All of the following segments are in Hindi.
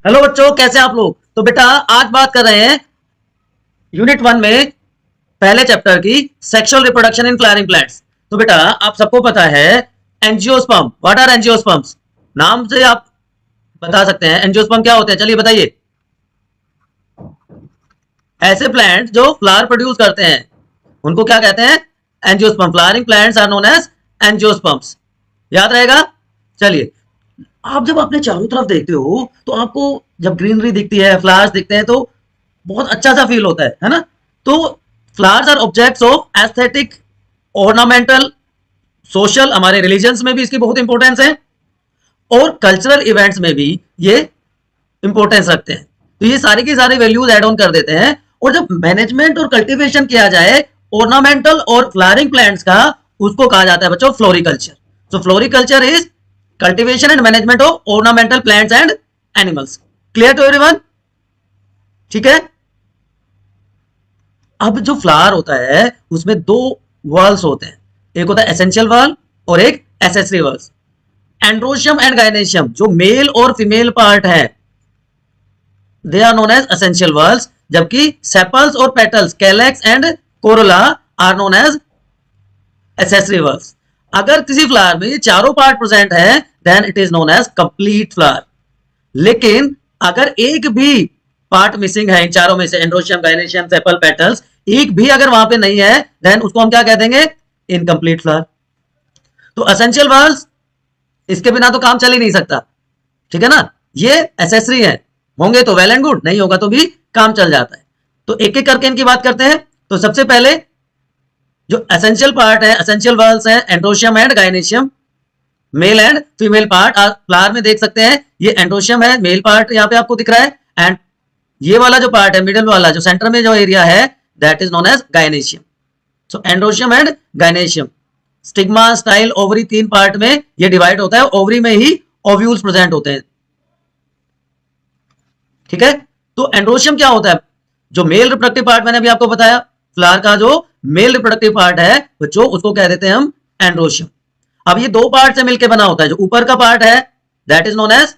हेलो बच्चों, कैसे आप लोग। तो बेटा आज बात कर रहे हैं यूनिट 1 में पहले चैप्टर की sexual reproduction in flowering plants. तो बेटा आप सबको पता है एंजियोस्पर्म। What are angiosperms? नाम से आप बता सकते हैं एंजियोस्पर्म क्या होते हैं। चलिए बताइए। ऐसे प्लांट जो फ्लावर प्रोड्यूस करते हैं उनको क्या कहते हैं? Angiosperm. Flowering plants are known as angiosperms. याद रहेगा। चलिए, आप जब अपने चारों तरफ देखते हो तो आपको जब ग्रीनरी दिखती है, फ्लावर्स दिखते हैं, तो बहुत अच्छा सा फील होता है ना। तो flowers are objects of aesthetic, ornamental, social, हमारे रिलीजन्स में भी इसकी बहुत इंपॉर्टेंस है और कल्चरल इवेंट्स में भी ये इंपॉर्टेंस रखते हैं। तो ये सारी की सारी वैल्यूज एड ऑन कर देते हैं। और जब मैनेजमेंट और कल्टीवेशन किया जाए ऑर्नामेंटल और फ्लावरिंग प्लांट्स का, उसको कहा जाता है बच्चों floriculture. So floriculture is cultivation and management of ornamental plants and animals. Clear to everyone? ठीक है। अब जो फ्लावर होता है उसमें दो वर्ल्स होते हैं, एक होता है एसेंशियल वर्ल और एक accessory whorls. Androecium and gynoecium जो मेल और फीमेल पार्ट है, they are known as essential whorls, जबकि सेपल्स और petals, calyx and corolla are known as accessory whorls. अगर किसी फ्लावर में ये चारों पार्ट प्रेजेंट है then it is known as complete flower. लेकिन अगर एक भी पार्ट मिसिंग है इन चारों में से, एंड्रोशियम, गाइनेशियम, सेपल, पेटल्स, एक भी अगर वहां पे नहीं है देन उसको हम क्या कह देंगे? Incomplete flower. तो एसेंशियल वर्ल्स, इसके बिना तो काम चल ही नहीं सकता। ठीक है ना। ये एसेसरी है, होंगे तो वेल एंड गुड, नहीं होगा तो भी काम चल जाता है। तो एक एक करके इनकी बात करते हैं। तो सबसे पहले जो एसेंशियल पार्ट है, एसेंशियल वर्ल्स है androecium and gynoecium, mail and female part. आप फ्लावर में देख सकते हैं ये एंड्रोशियम है, मेल पार्ट यहाँ पे आपको दिख रहा है, एंड ये वाला जो पार्ट है मिडिल वाला जो सेंटर में जो एरिया है that is known as gynoecium. So androecium and gynoecium. Stigma, style, ovary, तीन पार्ट में ये डिवाइड होता है। ओवरी में ही ओव्यूल्स प्रेजेंट होते हैं। ठीक है। तो एंड्रोशियम क्या होता है? जो मेल रिप्रोडक्टिव पार्ट मैंने अभी आपको बताया, फ्लावर का जो मेल रिप्रोडक्टिव पार्ट है बच्चों उसको कह देते हैं हम एंड्रोशियम। अब ये दो पार्ट से मिलकर बना होता है। जो ऊपर का पार्ट है that is known as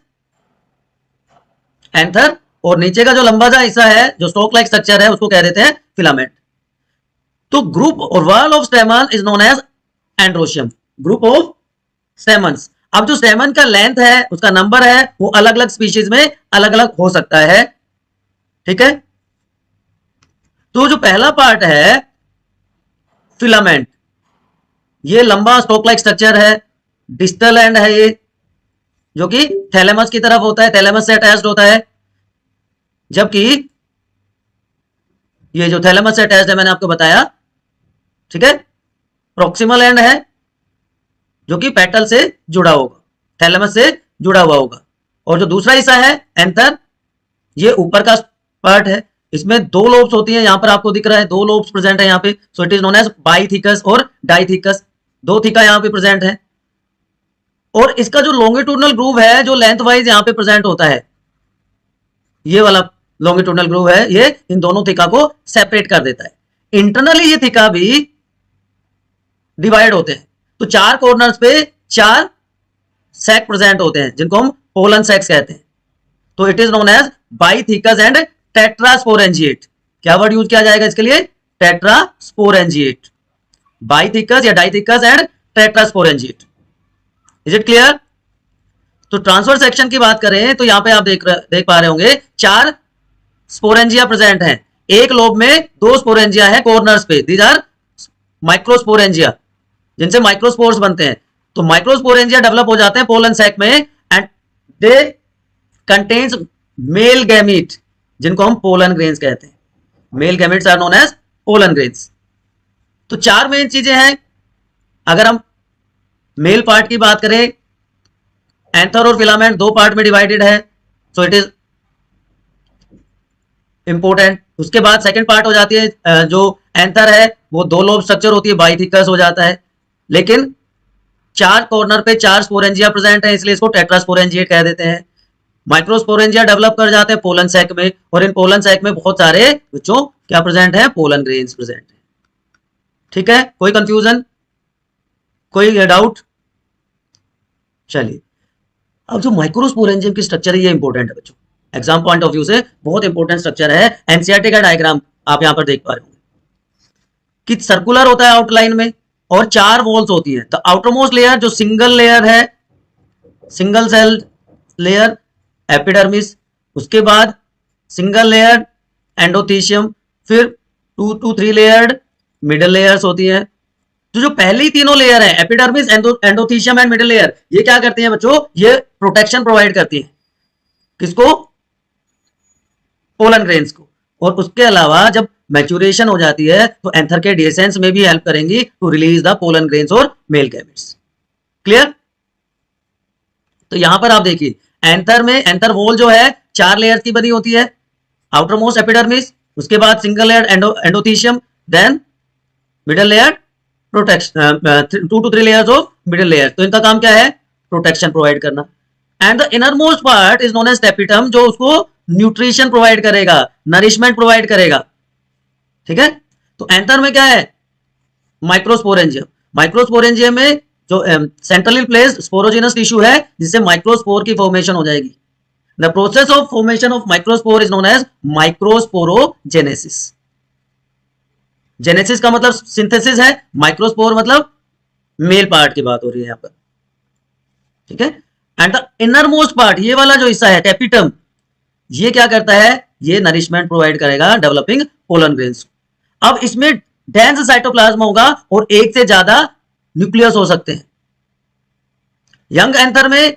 anther, और नीचे का जो लंबा सा हिस्सा है जो स्टॉक लाइक स्ट्रक्चर है उसको कह देते हैं फिलामेंट। तो ग्रुप और whorl of stamen is known as androecium, group of stamens. अब जो स्टेमन का लेंथ है उसका नंबर है वो अलग अलग स्पीशीज में अलग अलग हो सकता है। ठीक है। तो जो पहला पार्ट है फिलामेंट, ये लंबा स्टॉक लाइक स्ट्रक्चर है, डिस्टल एंड है ये, जो कि थैलेमस की तरफ होता है, थैलेमस से अटैच्ड होता है। जबकि ये जो थैलेमस से अटैच्ड है मैंने आपको बताया, ठीक है, प्रोक्सिमल एंड है जो कि पेटल से जुड़ा होगा, थैलेमस से जुड़ा हुआ होगा। और जो दूसरा हिस्सा है एंथर, ये ऊपर का पार्ट है, इसमें दो लोब्स होती हैं, यहां पर आपको दिख रहा है दो लोब्स प्रेजेंट है यहाँ पे। So it is known as bithecous और डाइथिकस, दो थीका यहाँ पे प्रेजेंट है। और इसका जो लॉन्गिट्यूडनल ग्रूव है जो लेंथ वाइज यहाँ पे प्रेजेंट होता है, ये वाला लॉन्गिट्यूडनल ग्रूव है, ये इन दोनों थीका को सेपरेट कर देता है। इंटरनली ये थीका भी डिवाइड होते हैं। तो चार कॉर्नर्स पे चार सैक प्रेजेंट होते हैं जिनको हम पोलन सैक्स कहते हैं। तो it is known as bithecous and tetrasporangiate. क्या वर्ड यूज किया जाएगा इसके लिए? टेट्रास्पोरेंजिएट। बाइथिकस या dithecous and tetrasporangiate. Is it clear? तो ट्रांसफर सेक्शन की बात करें तो यहां पे आप देख पा रहे होंगे चार स्पोरेंजिया प्रेजेंट हैं। एक लोब में दो स्पोरेंजिया है कॉर्नर्स पे, दीज आर माइक्रोस्पोरेंजिया, जिनसे माइक्रोस्पोर्स बनते हैं। तो माइक्रोस्पोरेंजिया डेवलप हो जाते हैं पोलन सैक में and they contains male gamete, जिनको हम पोलन ग्रेन्स कहते हैं। Male gametes are known as pollen grains. तो चार मेन चीजें हैं। अगर हम मेल पार्ट की बात करें, एंथर और फिलामेंट दो पार्ट में डिवाइडेड है, सो इट इज इंपोर्टेंट। उसके बाद सेकंड पार्ट हो जाती है जो एंथर है वो दो लोब स्ट्रक्चर होती है, बाइथिकस हो जाता है। लेकिन चार कॉर्नर पे चार स्पोरेंजिया प्रेजेंट है इसलिए इसको टेट्रास्पोरेंजिएट कह देते हैं। माइक्रोस्पोरेंजिया डेवलप कर जाते हैं पोलन सैक में, और इन पोलन सैक में बहुत सारे बच्चों क्या प्रेजेंट है? पोलन ग्रेन्स प्रेजेंट है। ठीक है, कोई कंफ्यूजन, कोई डाउट? चलिए, अब जो माइक्रोस्पोरेंजियम की स्ट्रक्चर है ये इंपॉर्टेंट है बच्चों। एग्जाम पॉइंट ऑफ व्यू से बहुत इंपॉर्टेंट स्ट्रक्चर है। एनसीईआरटी का डायग्राम आप यहां पर देख पा रहे हो कि सर्कुलर होता है आउटलाइन में और 4 वॉल्स होती है। द आउटरमोस्ट लेयर जो सिंगल लेयर है, सिंगल सेल लेयर एपिडर्मिस, उसके बाद सिंगल लेयर एंडोथीशियम, फिर 2 to 3 लेयर्ड मिडल लेयर्स होती है। तो जो पहली तीनों लेयर है epidermis, endothecium and middle layer, ये क्या करती हैं बच्चों, ये प्रोटेक्शन प्रोवाइड करती है किसको, पोलन ग्रेन्स को। और उसके अलावा जब मैच्योरेशन हो जाती है तो एंथर के डिसेंस में भी हेल्प करेंगी to release the pollen grains और मेल गैमेट्स। क्लियर। तो यहां पर आप देखिए एंथर में, एंथर वॉल जो है 4 लेयर्स की बनी होती है, आउटर मोस्ट एपिडर्मिस, उसके बाद single layer endothecium, then middle layer protection, 2 to 3 layers of middle layer. तो इनका काम क्या है, प्रोटेक्शन प्रोवाइड करना। And the inner most part is known as tapetum, जो उसको न्यूट्रिशन प्रोवाइड करेगा, नरिशमेंट प्रोवाइड करेगा। ठीक है। तो एंथर में क्या है, माइक्रोस्पोरेंजियम। माइक्रोस्पोरेंजियम में जो सेंट्रली प्लेस्ड स्पोरोजिनस टिश्यू है जिससे माइक्रोस्पोर की फॉर्मेशन हो जाएगी। The process of formation of microspore is known as microsporogenesis. Genesis का मतलब सिंथेसिस है, माइक्रोस्पोर मतलब मेल पार्ट की बात हो रही है यहां पर। ठीक है। And the inner most part, ये वाला जो हिस्सा है टेपिटम, ये क्या करता है, ये नरिशमेंट प्रोवाइड करेगा डेवलपिंग पोलन ग्रेन्स। अब इसमें डेंस साइटोप्लाज्म होगा और एक से ज्यादा न्यूक्लियस हो सकते हैं। यंग एंथर में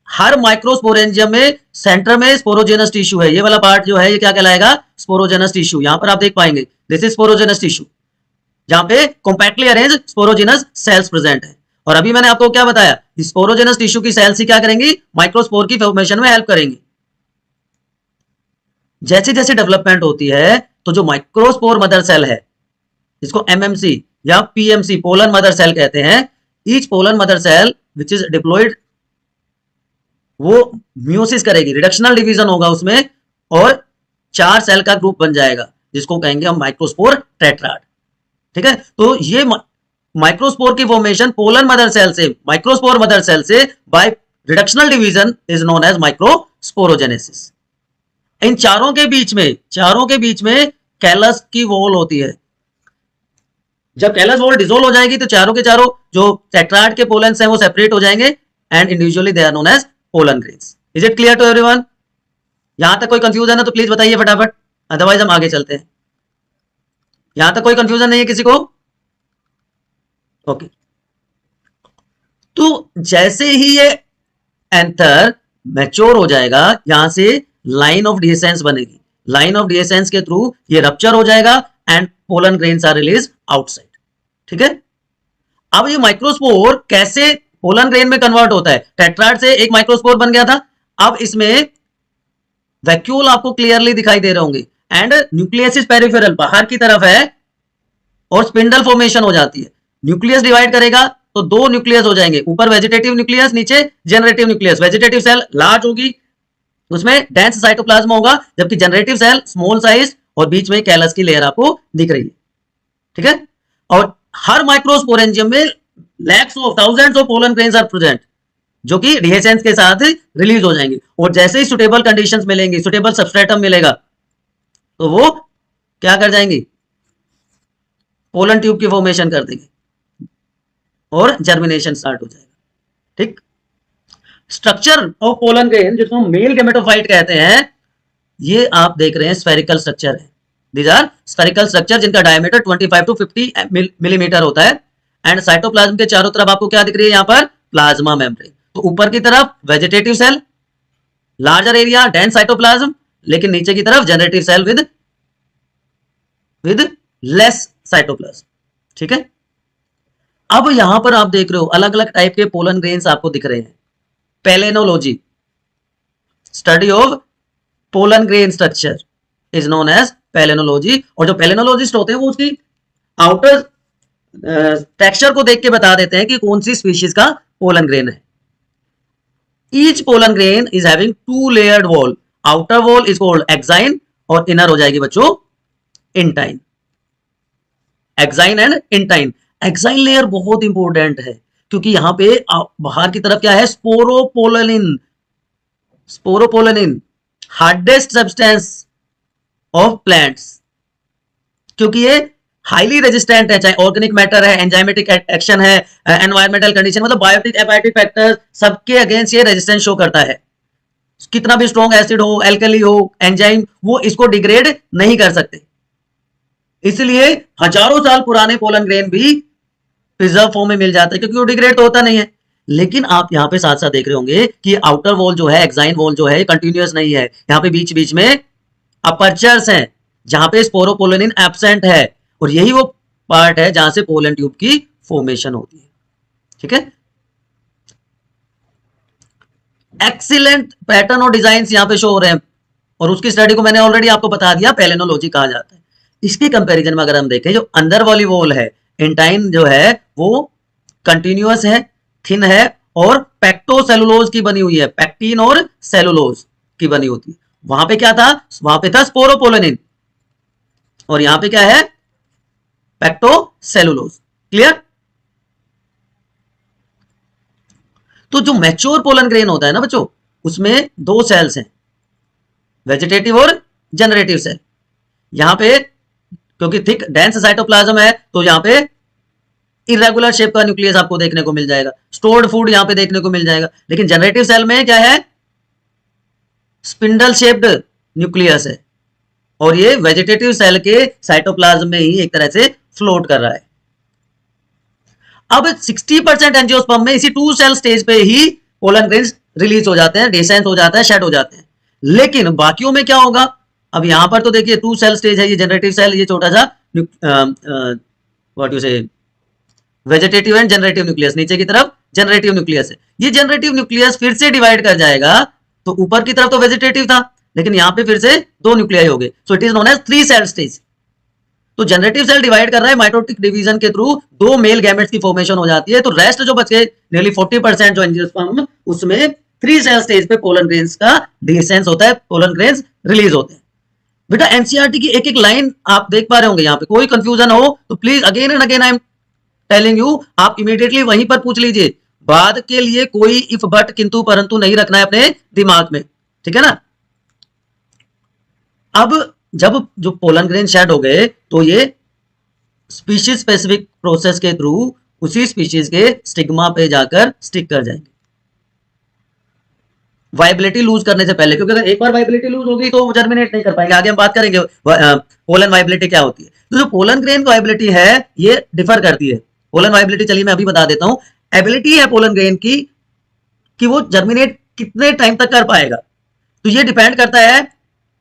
हर माइक्रोस्पोरेंजियम में सेंटर में स्पोरोजेनस टिश्यू है। ये वाला पार्ट जो है ये क्या कहलाएगा, स्पोरोजेनस टिश्यू। यहां पर आप देख पाएंगे दिस इज स्पोरोजेनस टिश्यू, जहां पे compactly arrange sporogenous cells present है। और अभी मैंने आपको क्या बताया, स्पोरोजेनस टिश्यू की सेल्स ही क्या करेंगी, माइक्रोस्पोर की फॉर्मेशन में हेल्प करेंगी। जैसे जैसे डेवलपमेंट होती है तो जो माइक्रोस्पोर मदर सेल है, इसको एमएमसी या पीएमसी पोलन मदर सेल कहते हैं, each pollen mother cell which is diploid, वो म्यूसिस करेगी, रिडक्शनल डिवीजन होगा उसमें और 4 सेल का ग्रुप बन जाएगा जिसको कहेंगे हम माइक्रोस्पोर टेट्राड। ठीक है। तो ये माइक्रोस्पोर की फॉर्मेशन पोलन मदर सेल से, माइक्रोस्पोर मदर सेल से by reductional division is known as microsporogenesis. इन चारों के बीच में कैलस की वॉल होती है। जब कैलस वॉल डिसोल्व हो जाएगी तो चारों के चारों जो टेट्राड के पोलेंस हैं वो सेपरेट हो जाएंगे and individually they are known as pollen grains. Is it clear to everyone? यहां तक कोई कंफ्यूजन है तो प्लीज बताइए फटाफट, अदरवाइज हम आगे चलते हैं। यहां तक कोई कंफ्यूजन नहीं है किसी को? ओके। तो जैसे ही ये एंथर मैच्योर हो जाएगा, यहां से लाइन ऑफ डिसेंस बनेगी। लाइन ऑफ डिसेंस के थ्रू ये रप्चर हो जाएगा and pollen grains are release outside. ठीक है। अब ये माइक्रोस्पोर कैसे पोलन ग्रेन में कन्वर्ट होता है, टेट्राड से एक माइक्रोस्पोर बन गया था, अब इसमें वैक्यूल आपको क्लियरली दिखाई दे रहे होंगे एंड न्यूक्लियस इज पेरिफेरल, बाहर की तरफ है और स्पिंडल फॉर्मेशन हो जाती है। न्यूक्लियस डिवाइड करेगा तो 2 न्यूक्लियस हो जाएंगे, ऊपर वेजिटेटिव न्यूक्लियस, नीचे generative nucleus. Vegetative cell large होगी, उसमें डेंस साइटोप्लाज्म होगा, जबकि जनरेटिव सेल स्मॉल साइज और बीच में कैलस की लेयर आपको दिख रही है। ठीक है। और हर माइक्रोस्पोरेंजियम में lakhs of thousands of pollen grains are present, जो कि डिहेसेंस के साथ रिलीज हो जाएंगे। और जैसे ही सुटेबल कंडीशंस मिलेंगी, सुटेबल सबस्ट्रेटम मिलेगा, तो वो क्या कर जाएंगी, पोलन ट्यूब की फॉर्मेशन कर देंगे और जर्मिनेशन स्टार्ट हो जाएगा। ठीक। स्ट्रक्चर ऑफ पोलन ग्रेन जिसको हम मेल गैमेटोफाइट कहते हैं, ये आप देख रहे हैं स्फेरिकल स्ट्रक्चर है। दीज आर स्फेरिकल स्ट्रक्चर जिनका डायमीटर 25 to 50 मिलीमीटर होता है। एंड साइटोप्लाज्म के चारों तरफ आपको क्या दिख रही है, यहां पर प्लाज्मा मेम्ब्रेन। तो ऊपर की तरफ vegetative cell, larger area dense cytoplasm, लेकिन नीचे की तरफ generative cell with less cytoplasm. ठीक है। अब यहां पर आप देख रहे हो अलग अलग टाइप के पोलन ग्रेन्स आपको दिख रहे हैं। Palynology, study of pollen grain structure is known as palynology. और जो पैलेनोलॉजिस्ट होते हैं वो उसकी आउटर टेक्सचर को देख के बता देते हैं कि कौन सी स्पीशीज का पोलन ग्रेन है। Each pollen grain is having 2 layered wall, outer wall is called exine और इनर हो जाएगी बच्चों intine. Exine and intine. Exine layer बहुत इंपॉर्टेंट है क्योंकि यहां पे बाहर की तरफ क्या है, sporopollenin. Sporopollenin hardest substance of plants, क्योंकि ये हाईली रेजिस्टेंट है, चाहे ऑर्गेनिक मैटर है, एंजाइमेटिक एक्शन है, एनवायरमेंटल कंडीशन, मतलब बायोटिक एबायोटिक फैक्टर सबके अगेंस्ट ये रेजिस्टेंस शो करता है। कितना भी स्ट्रॉन्ग एसिड हो, एल्कली हो, एंजाइम, वो इसको डिग्रेड नहीं कर सकते। इसलिए हजारों साल पुराने पोलन ग्रेन भी प्रिजर्व फॉर्म में मिल जाता है, क्योंकि वो डिग्रेड तो होता नहीं है। लेकिन आप यहाँ पे साथ साथ देख रहे होंगे कि आउटर वॉल जो है, एक्साइन वॉल जो है, कंटिन्यूअस नहीं है। यहाँ पे बीच बीच में अपर्चर्स हैं जहां पे स्पोरोपोलिन एब्सेंट है, और यही वो पार्ट है जहां से पोलन ट्यूब की फॉर्मेशन होती है। ठीक है, एक्सीलेंट पैटर्न और डिजाइन यहाँ पे शो हो रहे हैं, और उसकी स्टडी को मैंने ऑलरेडी आपको बता दिया, पेलेनोलॉजी कहा जाता है। इसके कंपैरिजन में अगर हम देखें, जो अंदर वाली वॉल है, इंटाइन जो है वो कंटिन्यूअस है, थिन है, और पैक्टोसेलुलोज की बनी हुई है, पैक्टीन और सेलुलोज की बनी होती है। वहां पे क्या था, वहां पे था स्पोरोपोलिन, और यहां पे क्या है, पैक्टोसेलुलोज। क्लियर? तो जो मैच्योर पोलन ग्रेन होता है ना बच्चों, उसमें दो सेल्स हैं, वेजिटेटिव और जनरेटिव सेल। यहां पे क्योंकि थिक डेंस साइटोप्लाज्म है, तो यहां पे इरेगुलर शेप का न्यूक्लियस आपको देखने को मिल जाएगा, स्टोर्ड फूड यहां पे देखने को मिल जाएगा। लेकिन जनरेटिव सेल में क्या है, स्पिंडल शेप्ड न्यूक्लियस है, और ये वेजिटेटिव सेल के साइटोप्लाज्म में ही एक तरह से फ्लोट कर रहा है। अब 60% एंजियोस्पर्म में इसी 2 सेल स्टेज पे ही पोलन ग्रेन्स रिलीज हो जाते हैं, डेसेंस हो जाता है, शेड हो जाते हैं। लेकिन बाकियों में क्या होगा, अब यहां पर तो देखिए 2 सेल स्टेज है, ये जनरेटिव सेल, ये छोटा सा व्हाट यू से वेजिटेटिव एंड जनरेटिव न्यूक्लियस, नीचे की तरफ जनरेटिव न्यूक्लियस है। ये जनरेटिव न्यूक्लियस फिर से डिवाइड कर जाएगा, तो ऊपर की तरफ तो वेजिटेटिव था, लेकिन यहां पे फिर से 2 न्यूक्लियाई हो गए, so it is known as 3 cell stage. तो जनरेटिव सेल डिवाइड कर रहा है, माइटोटिक डिवीजन के थ्रू 2 मेल गैमेट्स की फॉर्मेशन हो जाती है, तो रेस्ट जो बचे नियरली 40% जो एंजियोस्पर्म, उसमें 3 सेल स्टेज पे पोलन ग्रेन्स का डिसेंस होता है, पोलन ग्रेन्स रिलीज होते हैं। बेटा एनसीईआरटी की एक एक लाइन आप देख पा रहे होंगे, यहाँ पे कोई कंफ्यूजन हो तो please again and again I am telling you, आप इमीडिएटली वहीं पर पूछ लीजिए, बाद के लिए कोई इफ बट किंतु परंतु नहीं रखना है अपने दिमाग में, ठीक है ना। अब जब जो पोलन ग्रेन शेड हो गए, तो ये स्पीशीज स्पेसिफिक प्रोसेस के थ्रू उसी स्पीशीज के स्टिग्मा पे जाकर स्टिक कर जाएंगे, वाइबिलिटी लूज करने से पहले, क्योंकि अगर एक बार वाइबिलिटी लूज होगी तो वो जर्मिनेट नहीं कर पाएंगे। आगे हम बात करेंगे पोलन वाइबिलिटी क्या होती है। तो जो पोलन ग्रेन वाइबिलिटी है ये डिफर करती है। पोलन वाइबिलिटी चलिए मैं अभी बता देता हूं। एबिलिटी है पोलन ग्रेन की कि वो जर्मिनेट कितने टाइम तक कर पाएगा, तो ये डिपेंड करता है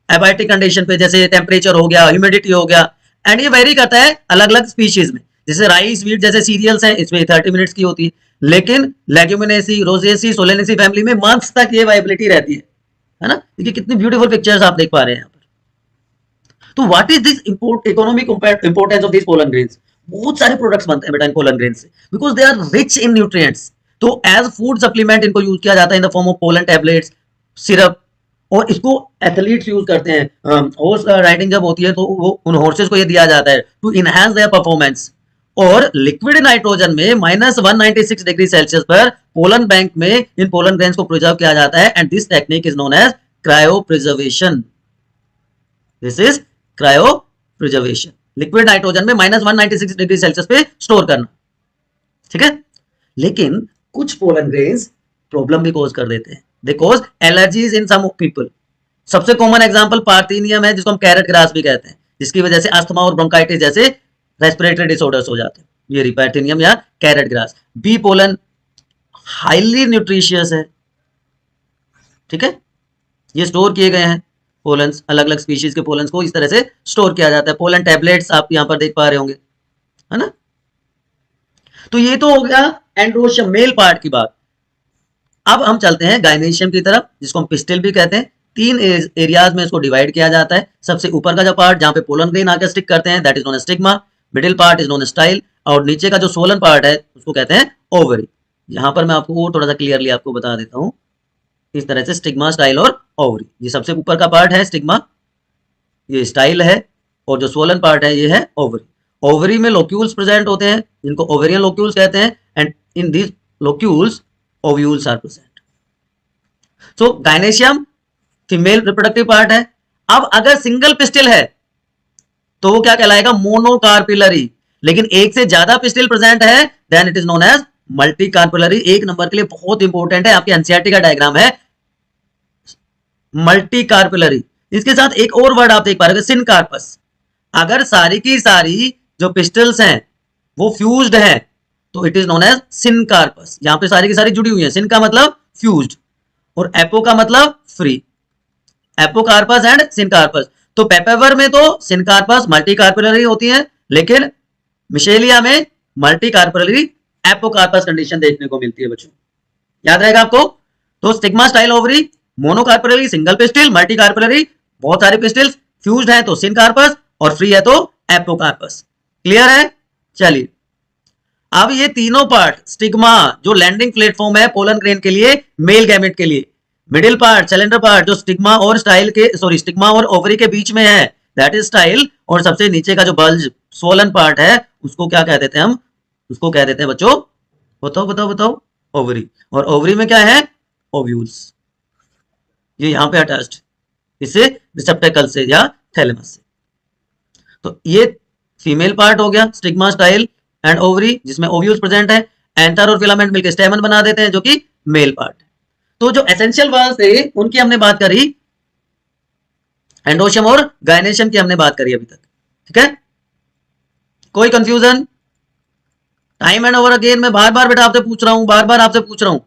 एबायोटिक कंडीशन पे, जैसे टेम्परेचर हो गया, ह्यूमिडिटी हो गया, एंड ये वेरी करता है अलग अलग स्पीशीज में। जैसे राइस, व्हीट जैसे सीरियल्स हैं, इसमें 30 मिनट्स की होती है, लेकिन लेग्यूमिनेसी, रोजेसी, सोलेनेसी फैमिली में मंथ्स तक ये वाइबिलिटी रहती है ना। देखिए कितनी ब्यूटीफुल पिक्चर्स आप देख पा रहे हैं यहाँ पर। तो what is this economic importance of this pollen grains? बहुत सारे प्रोडक्ट्स बनते हैं बेटा इन पोलन ग्रेन से, because they are rich in nutrients. तो एज फूड सप्लीमेंट इनको यूज किया जाता है in the form of pollen tablets, syrup, और इसको एथलीट्स यूज करते हैं। हॉर्स राइडिंग जब होती है तो वो उन हॉर्सेस को ये दिया जाता है टू इनहांस देयर परफॉर्मेंस। और लिक्विड नाइट्रोजन में -196 डिग्री सेल्सियस पर पोलन बैंक में इन पोलन ग्रेन्स को प्रिजर्व किया जाता है, and this technique is known as cryopreservation. This is cryopreservation, liquid nitrogen में -196 डिग्री सेल्सियस पे स्टोर करना, ठीक है। लेकिन कुछ पोलन ग्रेन्स प्रॉब्लम भी कॉज कर देते हैं, they cause allergies in some people. सबसे कॉमन एग्जांपल पार्थेनियम है, जिसको हम कैरेट ग्रास भी कहते हैं, जिसकी वजह से अस्थमा और ब्रोंकाइटिस जैसे रेस्पिरेटरी डिसऑर्डर्स हो जाते हैं, ये रिपार्थेनियम या carrot grass. Bee pollen highly nutritious है, ठीक है, ये स्टोर किए गए हैं पोलन्स, अलग अलग स्पीशीज के पोलन्स को इस तरह से स्टोर किया जाता है। पोलन टैबलेट्स आप यहां पर देख पा रहे होंगे, है ना। तो ये तो हो गया एंड्रोशियम मेल पार्ट की बात। अब हम चलते हैं गायनेशियम की तरफ, जिसको हम पिस्टिल भी कहते हैं। 3 एरियाज में इसको डिवाइड किया जाता है। सबसे ऊपर का जो पार्ट जहां पे पोलन ग्रेन आकर स्टिक करते हैं, that is known as stigma. Middle part is known as style, और नीचे का जो सोलन पार्ट है उसको कहते हैं ओवरी। यहां पर मैं आपको वो थोड़ा सा क्लियरली आपको बता देता हूं, इस तरह से स्टिग्मा, स्टाइल और ओवरी। ये सबसे ऊपर का पार्ट है स्टिग्मा, ये स्टाइल है, और जो सोलन पार्ट है ये है ओवरी। ओवरी में लोक्यूल्स प्रेजेंट होते हैं, जिनको ओवेरियन लोक्यूल्स कहते हैं, and in this locules ovules are present. So gynoecium female reproductive part है। अब अगर सिंगल पिस्टिल है तो वो क्या कहलाएगा, मोनोकार्पिलरी। लेकिन एक से ज्यादा पिस्टिल प्रेजेंट है then it is known as multi carpellary. एक नंबर के लिए बहुत इंपॉर्टेंट है, आपके एनसीईआरटी का डायग्राम है मल्टी कार्पिलरी। इसके साथ एक और वर्ड आप देख पा रहे हो, सिनकार्पस। अगर सारी की सारी जो पिस्टल्स हैं वो फ्यूज्ड हैं तो it is known as syncarpous. यहां पे सारी की सारी जुड़ी हुई है। सिन का मतलब फ्यूज्ड और एपो का मतलब फ्री। Apocarpous and syncarpous. तो पेपेवर में तो सिनकार्पस मल्टी कार्पिलरी होती है, लेकिन मिशेलिया में मल्टी कार्पिलरी एपोकार्पस कंडीशन देखने को मिलती है बच्चों, याद रहेगा आपको। तो stigma style ovary monocarpellary single pistil, multi carpellary बहुत सारे पिस्टिल्स, फ्यूज्ड है तो सिनकार्पस और फ्री है तो एपोकार्पस। क्लियर है? चलिए अब ये तीनों पार्ट, स्टिग्मा जो लैंडिंग प्लेटफॉर्म है पोलन ग्रेन के लिए, मेल गैमेट के लिए, मिडिल पार्ट सिलेंडर पार्ट जो स्टिग्मा और स्टाइल के स्टिग्मा और ओवरी के बीच में है दैट इज स्टाइल, और सबसे नीचे का जो बल्ज स्वोलन पार्ट है उसको क्या कह देते हैं हम, उसको कह देते हैं बच्चों, बताओ बताओ बताओ, ओवरी। और ओवरी में क्या है, ओव्यूल्स, ये यहां पे अटैच्ड इससे रिसेप्टेकल से या थैलेमस से। तो ये फीमेल पार्ट हो गया स्टिग्मा स्टाइल एंड ओवरी जिसमें ओव्यूल्स प्रेजेंट है। एंथर और फिलामेंट मिलकर स्टेमन बना देते हैं जो कि मेल पार्ट है। तो जो एसेंशियल वाल्स थे उनकी हमने बात करी, एंडोशियम और गायनेशियम की हमने बात करी अभी तक, ठीक है। कोई confusion? Time and over again मैं बार बार बेटा आपसे पूछ रहा हूं, बार बार आपसे पूछ रहा हूं।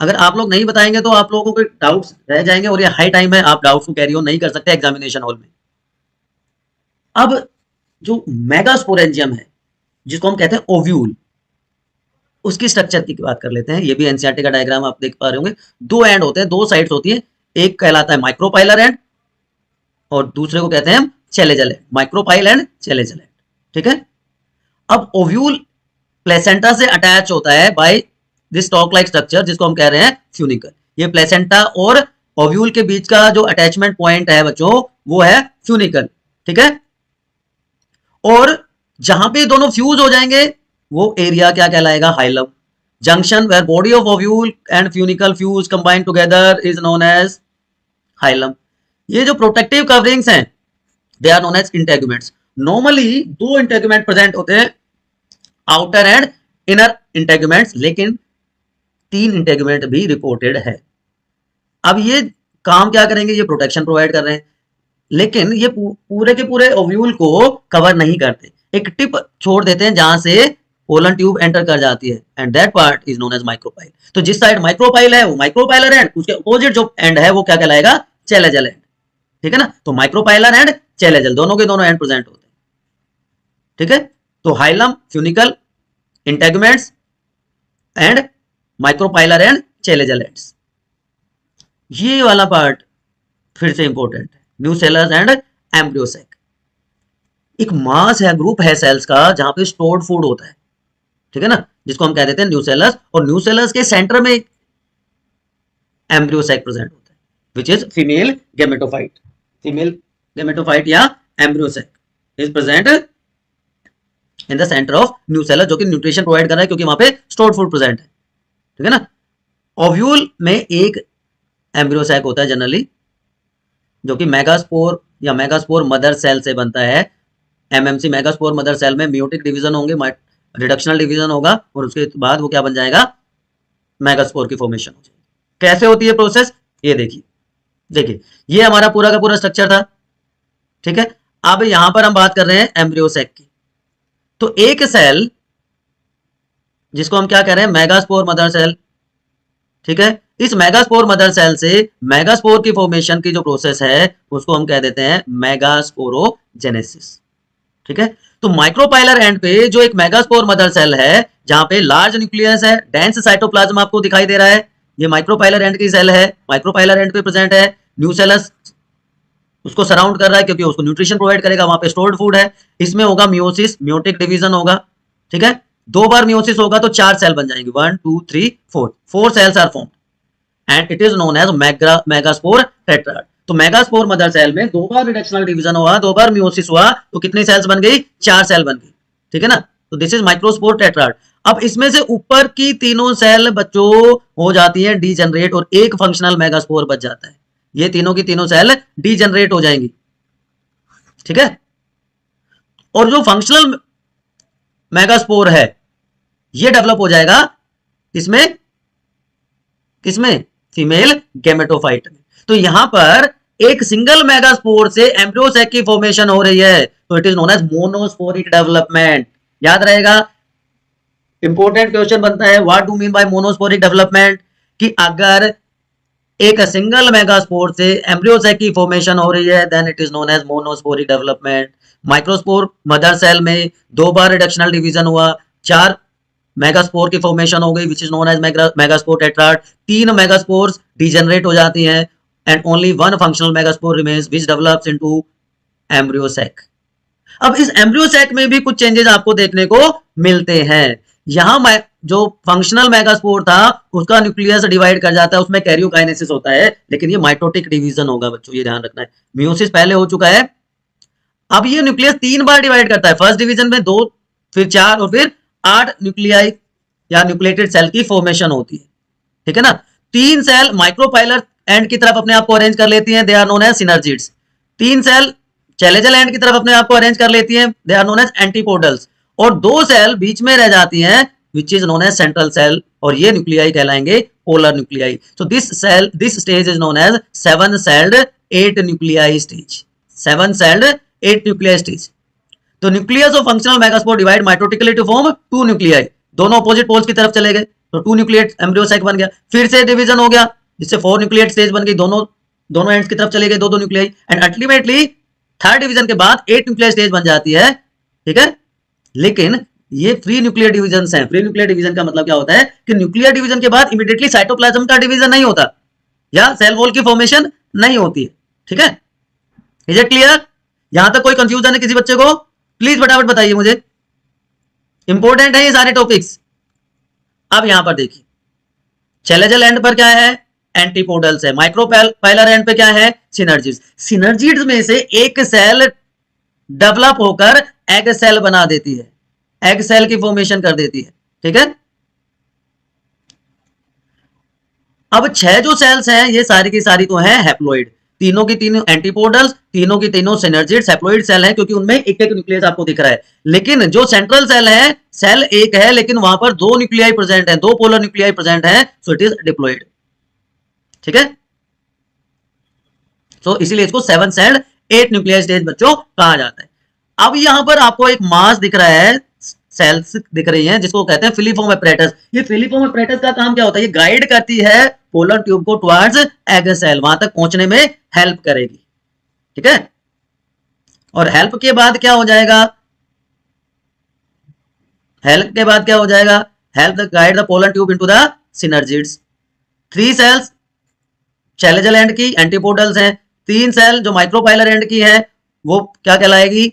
अगर आप लोग नहीं बताएंगे तो आप लोगों को डाउट्स रह जाएंगे और ये हाई टाइम है, आप डाउट्स को कैरी ऑन नहीं कर सकते एग्जामिनेशन हॉल में। अब जो मेगास्पोरेंजियम है जिसको हम कहते हैं ओव्यूल, उसकी स्ट्रक्चर की बात कर लेते हैं। ये भी एनसीईआरटी का डायग्राम आप देख पा रहे होंगे। दो एंड होते हैं, दो साइड्स होती है, एक कहलाता है माइक्रोपाइलर एंड और दूसरे को कहते हैं chalazal end, micropyle end chalazal end, ठीक है। अब ओव्यूल प्लेसेंटा से अटैच होता है by this stalk like structure जिसको हम कह रहे हैं फ्यूनिकल। ये प्लेसेंटा और ओव्यूल के बीच का जो अटैचमेंट पॉइंट है बच्चों वो है फ्यूनिकल, ठीक है। और जहां पे दोनों फ्यूज हो जाएंगे वो एरिया क्या कहलाएगा, hilum. Junction where body of ovule and funicle fuse combined together is known as hilum. ये जो प्रोटेक्टिव कवरिंग्स हैं they are known as integuments. Normally दो इंटेगुमेंट प्रेजेंट होते हैं, आउटर एंड इनर इंटेगुमेंट्स, लेकिन तीन इंटेगुमेंट भी रिपोर्टेड है। अब ये काम क्या करेंगे, ये प्रोटेक्शन प्रोवाइड कर रहे हैं, लेकिन ये पूरे के पूरे ओव्यूल को कवर नहीं करते, एक टिप छोड़ देते हैं जहां से पोलन ट्यूब एंटर कर जाती है and that part is known as micropyle. तो जिस साइड माइक्रोपाइल है वो माइक्रोपाइलर एंड, उसके अपोजिट जो एंड है वो क्या कहलाएगा, चेलेजल एंड, ठीक है ना। तो माइक्रोपाइलर एंड चेलेजल दोनों के दोनों एंड प्रेजेंट होते हैं, ठीक है। तो hilum, funicle, integuments and micropylar and chalazal ends. ये वाला पार्ट फिर से इंपॉर्टेंट है, न्यूसेलस एंड एम्ब्रियोसेक। एक मास है, ग्रुप है सेल्स का जहां पे स्टोर्ड फूड होता है, ठीक है ना, जिसको हम कह देते हैं न्यूसेलस। और न्यूसेलस के सेंटर में एक एम्ब्रियोसेक प्रेजेंट होता है which is female gametophyte. Female gametophyte या embryo sac is present in the centre of nucellus, जो कि न्यूट्रिशन प्रोवाइड कर रहा है क्योंकि वहां पे स्टोर्ड फूड प्रेजेंट है, ठीक है ना। ओव्यूल में एक एम्ब्रियोसेक होता है जनरली, जो कि मेगास्पोर या मेगास्पोर मदर सेल से बनता है। एमएमसी मेगास्पोर मदर सेल में मियोटिक डिवीजन होंगे, रिडक्शनल डिवीजन होगा और उसके बाद वो क्या बन जाएगा, मेगास्पोर की फॉर्मेशन हो जाएगी। कैसे होती है प्रोसेस, ये देखिए, देखिए ये हमारा पूरा का पूरा स्ट्रक्चर था, ठीक है। अब यहां पर हम बात कर रहे हैं एम्ब्रियोसेक की। तो एक सेल जिसको हम क्या कह रहे हैं, मेगास्पोर मदर सेल, ठीक है। इस मेगास्पोर मदर सेल से मेगास्पोर की फॉर्मेशन की जो प्रोसेस है उसको हम कह देते हैं मेगास्पोरोजेनेसिस, ठीक है। तो माइक्रोपाइलर एंड पे जो एक मेगास्पोर मदर सेल है जहां पे लार्ज न्यूक्लियस है, डेंस साइटोप्लाज्म आपको दिखाई दे रहा है, ये माइक्रोपाइलर एंड की सेल है, माइक्रोपाइलर एंड पे प्रेजेंट है। न्यूसेलस उसको सराउंड कर रहा है क्योंकि उसको न्यूट्रिशन प्रोवाइड करेगा, वहां पे स्टोर्ड फूड है। इसमें होगा मियोसिस, मियोटिक डिवीजन होगा, ठीक है। दो बार मियोसिस होगा तो 4 सेल बन जाएंगे, 1 2 3 4 cells are formed and it is known as megaspore tetrad. तो मेगास्पोर मदर सेल में 2 बार रिडक्शनल डिवीजन हुआ, 2 बार मियोसिस हुआ, तो कितनी सेल्स बन गई, 4 सेल बन गई, ठीक है ना। तो दिस इज माइक्रोस्पोर टेट्राड। अब इसमें से ऊपर की तीनों सेल बच्चों हो जाती है डीजनरेट और एक फंक्शनल मेगास्पोर बच जाता है। ये तीनों की तीनों सेल डीजनरेट हो जाएंगी, ठीक है। और जो फंक्शनल मेगास्पोर है ये डेवलप हो जाएगा इसमें, किसमें, फीमेल गैमेटोफाइट में। तो यहां पर एक सिंगल मेगास्पोर से एम्ब्रियो सैक की फॉर्मेशन हो रही है, तो it is known as monosporic development. याद रहेगा, इंपॉर्टेंट क्वेश्चन बनता है what do mean by monosporic development, कि अगर एक सिंगल मेगास्पोर से एम्ब्रियो सैक की फॉर्मेशन हो रही है then it is known as monosporic development. Microspore mother cell में 2 बार रिडक्शनल डिवीजन हुआ, 4 मेगास्पोर की फॉर्मेशन हो गई which is known as megaspore tetrad. 3 megaspores degenerate हो जाती हैं and only 1 functional megaspore remains which develops into embryo sac. अब इस एम्ब्रियो सैक में भी कुछ चेंजेस आपको देखने को मिलते हैं। यहां जो फंक्शनल मेगास्पोर था उसका न्यूक्लियस डिवाइड कर जाता है, उसमें कैरियोकाइनेसिस होता है, लेकिन ये माइटोटिक डिवीजन होगा बच्चों, ये ध्यान रखना है। मियोसिस पहले हो चुका है, अब ये न्यूक्लियस 3 बार डिवाइड करता है, फर्स्ट डिवीजन में 2, फिर 4 और फिर 8 न्यूक्लियाई या न्यूक्लिएटेड सेल की फॉर्मेशन होती है, ठीक है ना। 3 सेल माइक्रोपाइलर एंड की तरफ अपने आप को अरेंज कर लेती हैं, they are known as synergids. 3 cell chalazal end की तरफ अपने आप को अरेंज कर लेती हैं, they are known as antipodals. और 2 सेल बीच में रह जाती हैं which is known as central cell, और ये न्यूक्लियाई कहलाएंगे polar nuclei. So this stage is known as 7 celled 8 nuclei stage, 7 celled 8 nuclei stage. तो nucleus of functional megaspore divide mitotically to form 2 nuclei, दोनों अपोजिट पोल्स की तरफ चले गए तो 2 न्यूक्लिएट एम्ब्रियो सैक बन गया। फिर से डिवीजन हो गया जिससे 4 न्यूक्लिएट स्टेज बन गई, दोनों एंड्स की तरफ चले गए 2 nuclei, and ultimately third division के बाद 8 न्यूक्लियर स्टेज बन जाती है, ठीक है। लेकिन ये फ्री न्यूक्लियर डिवीजन हैं। फ्री न्यूक्लियर डिवीजन का मतलब क्या होता है कि न्यूक्लियर डिवीजन के बाद इमीडिएटली साइटोप्लाज्म का डिवीजन नहीं होता या सेल वॉल की फॉर्मेशन नहीं होती है, ठीक है। Is it clear? यहां तक कोई कंफ्यूजन है किसी बच्चे को? प्लीज फटाफट बताइए मुझे, इंपॉर्टेंट है ये सारे टॉपिक्स। अब यहां पर देखिए, चैलेजल एंड पर क्या है, एंटीपोडल्स है। माइक्रोपाइलर एंड पे क्या है, सिनर्जिड्स। सिनर्जिड्स में से एक सेल डेवलप होकर एग सेल बना देती है, एग सेल की फॉर्मेशन कर देती है, ठीक है। अब 6 जो सेल्स हैं ये सारी की सारी तो हैं हैप्लॉइड, तीनों की तीनों एंटीपोडल्स, तीनों की तीनों सिनर्जिड्स हैप्लॉइड सेल हैं, क्योंकि उनमें एक एक न्यूक्लियस आपको दिख रहा है। लेकिन जो सेंट्रल सेल है, सेल एक है लेकिन वहां पर 2 न्यूक्लियाई प्रेजेंट हैं, 2 पोलर न्यूक्लियाई प्रेजेंट हैं, सो इट इज डिप्लॉइड, ठीक है। सो इसीलिए इसको 7 सेल्ड 8 न्यूक्लियर स्टेज बच्चों कहा जाता है। अब यहां पर आपको एक मास दिख रहा है, सेल्स दिख रही हैं जिसको कहते हैं फिलीफॉर्म एपरेटस। ये फिलीफॉर्म एपरेटस का काम क्या होता है, ये गाइड करती है पोलर ट्यूब को टुवर्ड्स एग सेल, वहां तक पहुंचने में हेल्प करेगी, ठीक है। और हेल्प के बाद क्या हो जाएगा, हेल्प के बाद क्या हो जाएगा, help guide the polar tube into the synergids. 3 cells chalazal end की एंटीपोडल्स हैं, 3 सेल जो माइक्रोपाइलर एंड की है वो क्या कहलाएगी,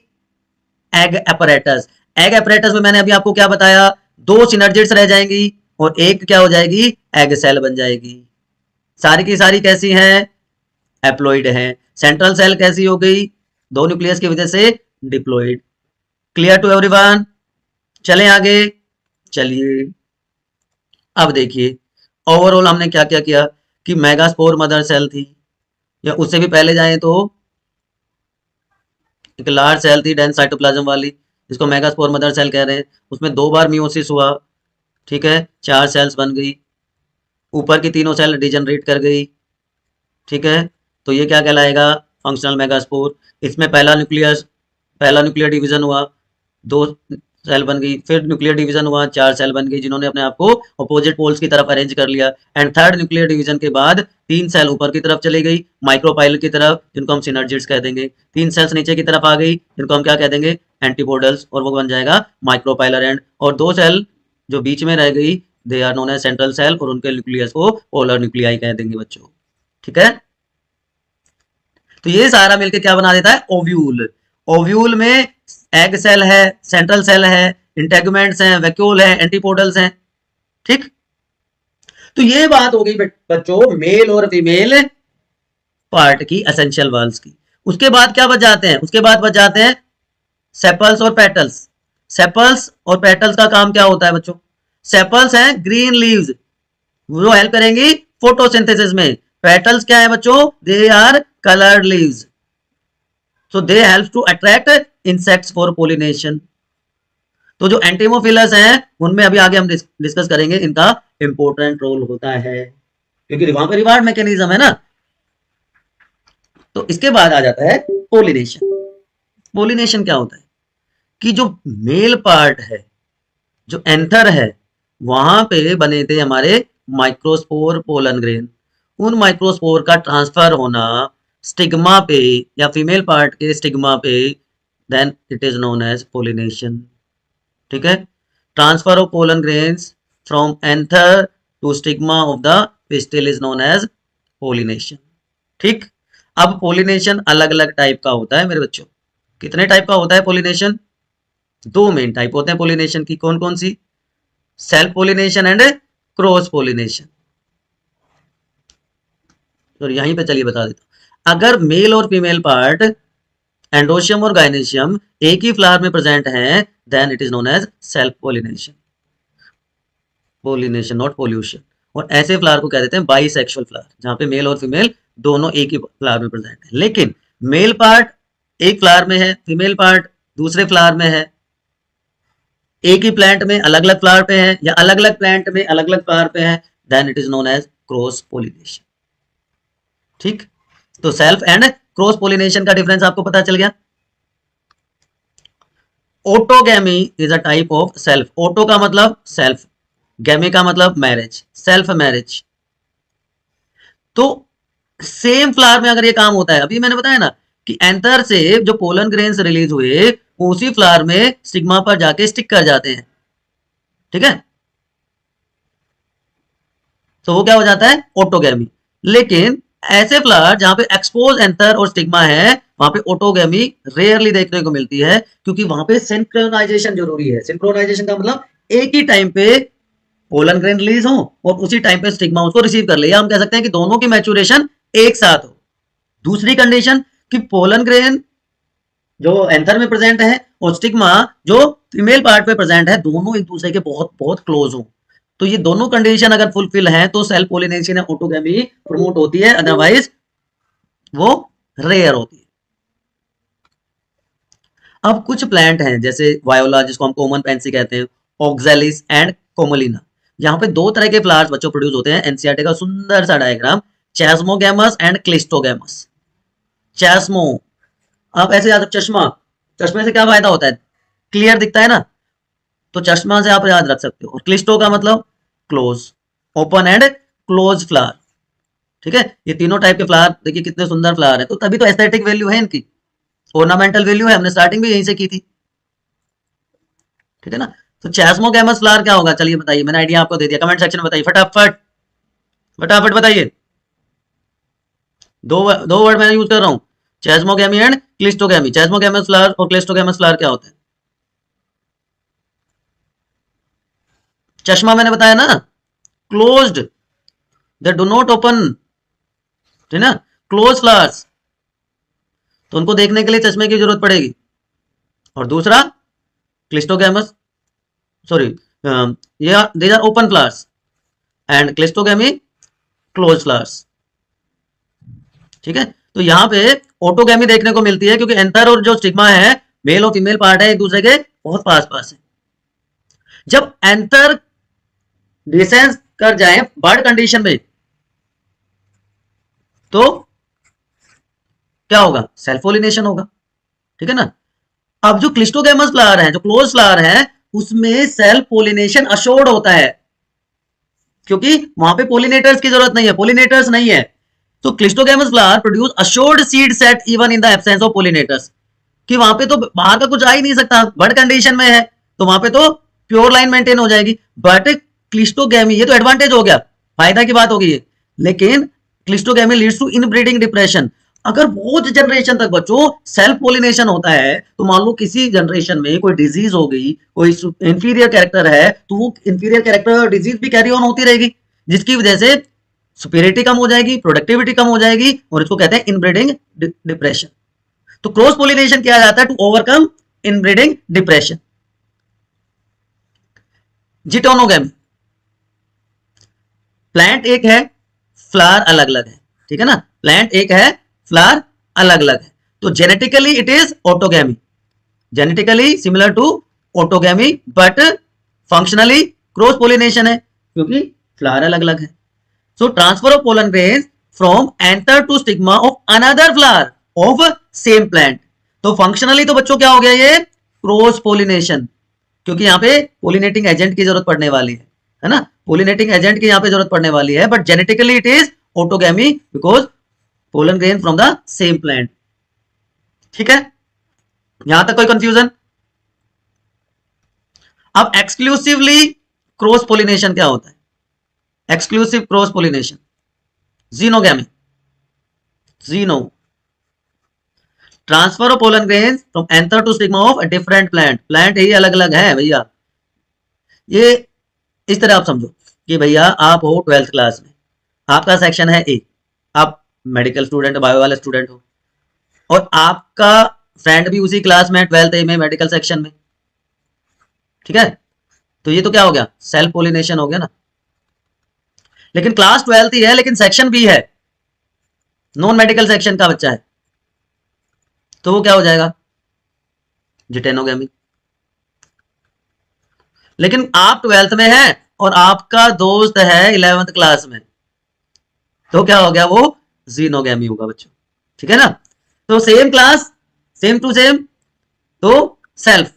एग एपरेटस। एग एपरेटस में मैंने अभी आपको क्या बताया, 2 सिनर्जिड्स रह जाएंगी और एक क्या हो जाएगी, एग सेल बन जाएगी। सारी की सारी कैसी हैं, एप्लॉइड हैं। सेंट्रल सेल कैसी हो गई, 2 न्यूक्लियस की वजह से डिप्लॉइड। Clear to everyone? चलें आगे, चलिए अब देखिए ओवरऑल हमने क्या क्या किया कि मेगास्पोर मदर सेल थी, या उससे भी पहले जाए तो एक लार्ज सेल थी डेंस साइटोप्लाज्म वाली जिसको मेगास्पोर मदर सेल कह रहे हैं। उसमें 2 बार मियोसिस हुआ, ठीक है, 4 सेल्स बन गई, ऊपर की तीनों सेल डिजनरेट कर गई, ठीक है। तो ये क्या कहलाएगा, फंक्शनल मेगास्पोर। इसमें पहला न्यूक्लियर डिवीजन हुआ, 2 सेल बन गई, फिर न्यूक्लियर डिवीजन हुआ, 4 सेल बन गई जिन्होंने अपने आप को अपोजिट पोल्स की तरफ अरेंज कर लिया। एंड थर्ड न्यूक्लियर डिवीजन के बाद 3 सेल ऊपर की तरफ चली गई माइक्रोपाइलर की तरफ, जिनको हम सिनर्जिड्स कह देंगे। 3 सेल्स नीचे की तरफ आ गई जिनको हम क्या कह देंगे, एंटीपोडल्स, और वो बन जाएगा माइक्रोपाइलर एंड। और 2 सेल जो बीच में रह गई they are known as central cell, और उनके न्यूक्लियस को पोलर न्यूक्लियाई कह देंगे बच्चों, ठीक है। तो ये सारा मिलकर क्या बना देता है, ओव्यूल। ओव्यूल में एग सेल है, सेंट्रल सेल है, इंटेगुमेंट्स हैं, वैक्यूल है, एंटीपोडल्स हैं, ठीक। तो ये बात हो गई बच्चों मेल और फीमेल पार्ट की, एसेंशियल वाल्स की। उसके बाद क्या बच जाते हैं, उसके बाद बच जाते हैं सेपल्स और पेटल्स। सेपल्स और पेटल्स का काम क्या होता है बच्चों, सेपल्स हैं ग्रीन लीव्स, वो हेल्प करेंगी फोटोसिंथेसिस में। पेटल्स क्या है बच्चों? They are coloured leaves, so they help to attract insects for pollination. तो जो एंटीमोफिलस हैं उनमें अभी आगे हम डिस्कस करेंगे, इनका इंपॉर्टेंट रोल होता है क्योंकि वहां पर रिवार्ड मैकेनिज्म है ना। तो इसके बाद आ जाता है पोलिनेशन। पोलिनेशन क्या होता है कि जो मेल पार्ट है, जो एंथर है, वहां पे बने थे हमारे माइक्रोस्पोर पोलन ग्रेन। उन माइक्रोस्पोर का ट्रांसफर होना स्टिग्मा पे या फीमेल पार्ट के स्टिग्मा पे, then it is known as pollination. ठीक है, transfer of pollen grains from anther to stigma of the pistil is known as pollination. ठीक, अब पोलिनेशन अलग अलग टाइप का होता है मेरे बच्चों। कितने टाइप का होता है पोलिनेशन? दो मेन टाइप होते हैं पोलिनेशन की। कौन कौन सी? Self pollination and cross pollination. तो यहीं पे चलिए बता देता हूं। अगर मेल और फीमेल पार्ट एंडोशियम और गाइनेशियम एक ही फ्लावर में प्रेजेंट हैं, then it is known as self pollination. Pollination not pollution. और ऐसे फ्लावर को कह देते हैं बाइसेक्सुअल फ्लावर, जहां पे मेल और फीमेल दोनों एक ही फ्लावर में प्रेजेंट है, लेकिन मेल पार्ट एक फ्लावर में है, फीमेल पार्ट दूसरे फ्लावर में है, एक ही प्लांट में अलग अलग फ्लावर पे है या अलग अलग प्लांट में अलग अलग फ्लावर पे है, then it is known as cross pollination. ठीक, तो सेल्फ एंड क्रॉस पोलिनेशन का डिफरेंस आपको पता चल गया। Autogamy is a type of self. Auto का मतलब सेल्फ, गैमी का मतलब मैरिज, सेल्फ मैरिज। तो सेम फ्लावर में अगर ये काम होता है, अभी मैंने बताया ना कि एंथर से जो पोलन ग्रेन्स रिलीज हुए उसी फ्लावर में स्टिग्मा पर जाके स्टिक कर जाते हैं। ठीक है, तो वो क्या हो जाता है? ऑटोगैमी। लेकिन ऐसे फ्लावर जहां पे एक्सपोज एंथर और स्टिग्मा है, वहां पे ऑटोगैमी रेयरली देखने को मिलती है, क्योंकि वहां पे सिंक्रोनाइजेशन जरूरी है। सिंक्रोनाइजेशन का मतलब एक ही टाइम पे पोलन ग्रेन रिलीज हो और उसी टाइम पे स्टिग्मा उसको रिसीव कर ले, या हम कह सकते हैं कि दोनों की मैच्योरेशन एक साथ हो। दूसरी कंडीशन कि पोलन ग्रेन जो एंथर में प्रेजेंट है और स्टिग्मा जो फीमेल पार्ट पे प्रेजेंट है, दोनों एक दूसरे के बहुत बहुत क्लोज हो। तो ये दोनों कंडीशन अगर फुलफिल है तो सेल्फ पोलिनेशन या ऑटोगैमी प्रमोट होती है, अदरवाइज वो रेयर होती है। अब कुछ प्लांट हैं जैसे वायोला, जिसको हम कॉमन पेंसी कहते हैं, ऑक्जेलिस एंड कोमोलिना। यहाँ पे दो तरह के फ्लावर्स बच्चों प्रोड्यूस होते हैं। एनसीईआरटी का सुंदर सा डायग्राम, चैस्मोगैमस एंड क्लिस्टोगैमस। चैस्मो, आप ऐसे याद, चश्मा, चश्मे से क्या फायदा होता है? क्लियर दिखता है ना, तो चश्मा से आप याद रख सकते हो। और क्लिस्टो का मतलब close, open and close flower. ठीक है, ये तीनों टाइप के फ्लावर देखिए कितने सुंदर फ्लावर है, तो तभी तो एस्थेटिक वैल्यू है इनकी, ऑर्नामेंटल वैल्यू है। हमने स्टार्टिंग भी यहीं से की थी। ठीक है ना, तो चैस्मोगैमस फ्लावर क्या होगा? चलिए बताइए, मैंने आइडिया आपको दे दिया, कमेंट सेक्शन में बताइए फटाफट, फटाफट बताइए। दो दो वर्ड मैं यूज कर रहा हूं, चैस्मोगैमी एंड क्लिस्टोगैमी। चैस्मोगैमस फ्लावर और क्लिस्टोगैमस फ्लावर क्या होता है? चश्मा मैंने बताया ना, closed, they do not open, ठीक ना, क्लोज फ्लावर्स, तो उनको देखने के लिए चश्मे की जरूरत पड़ेगी। और दूसरा क्लिस्टोगैमस, सॉरी, ये these are open flowers and cleistogamy close flowers. ठीक है, तो यहां पे ऑटोगैमी देखने को मिलती है क्योंकि एंथर और जो स्टिग्मा है, मेल और फीमेल पार्ट है, एक दूसरे के बहुत पास पास है। जब एंथर डिसेंस कर जाए बर्ड कंडीशन में, तो क्या होगा? सेल्फ पोलिनेशन होगा। ठीक है ना, अब जो क्लिस्टोगैमस फ्लावर है, जो क्लोज फ्लावर है, उसमें सेल्फ पोलिनेशन अशोर्ड होता है, क्योंकि वहां पे पोलिनेटर्स की जरूरत नहीं है, पोलिनेटर्स नहीं है। तो cleistogamous flower produce assured seed set even in the absence of pollinators, कि वहां पे तो बाहर का कुछ आ ही नहीं सकता, बर्ड कंडीशन में है, तो वहां पे तो प्योर लाइन मेंटेन हो जाएगी। बट क्लिस्टोगैमी, ये तो एडवांटेज हो गया, फायदा की बात होगी ये। लेकिन cleistogamy leads to inbreeding depression. अगर बहुत जनरेशन तक बच्चों सेल्फ पोलिनेशन होता है, तो मान लो किसी जनरेशन में कोई डिजीज हो गई, कोई इंफीरियर कैरेक्टर है, तो वो इंफीरियर कैरेक्टर डिजीज भी कैरी ऑन होती रहेगी, जिसकी वजह से सुपीरियरिटी कम हो जाएगी, प्रोडक्टिविटी कम हो जाएगी, और इसको कहते हैं इनब्रीडिंग डिप्रेशन। तो क्रॉस पोलिनेशन किया जाता है to overcome inbreeding depression. Geitonogamy, plant एक है, फ्लावर अलग अलग है, ठीक है ना, प्लांट एक है, फ्लावर अलग अलग है। तो genetically it is autogamy, genetically similar to autogamy, but functionally cross pollination है क्योंकि फ्लावर अलग अलग है। So transfer of pollen grains from anther to stigma of another flower of same plant. तो फंक्शनली तो बच्चों क्या हो गया ये, क्रॉस पोलिनेशन, क्योंकि यहाँ पे पोलिनेटिंग एजेंट की जरूरत पड़ने वाली है ना, पोलिनेटिंग एजेंट की यहाँ पे जरूरत पड़ने वाली है, but genetically it is autogamy because pollen grain from the same plant. ठीक है, यहां तक कोई कंफ्यूजन? अब एक्सक्लूसिवली क्रॉस पोलिनेशन क्या होता है? Exclusive cross pollination, xenogamy, xeno, transfer of pollen grains from anther to stigma of different plant, plant ही अलग अलग है भैया। ये इस तरह आप समझो कि भैया आप हो 12th क्लास में, आपका सेक्शन है ए, आप मेडिकल स्टूडेंट, बायो वाले स्टूडेंट हो, और आपका फ्रेंड भी उसी क्लास में 12th ए में मेडिकल सेक्शन में, ठीक है, तो ये तो क्या हो गया, सेल्फ पोलिनेशन हो गया ना। लेकिन क्लास 12th ही है, लेकिन सेक्शन बी है, नॉन मेडिकल सेक्शन का बच्चा है, तो वो क्या हो जाएगा, जिटेनोगैमी। लेकिन आप 12th में हैं और आपका दोस्त है 11th क्लास में, तो क्या हो गया, वो जीनोगैमी होगा बच्चों। ठीक है ना, तो same class, same to same, तो सेल्फ,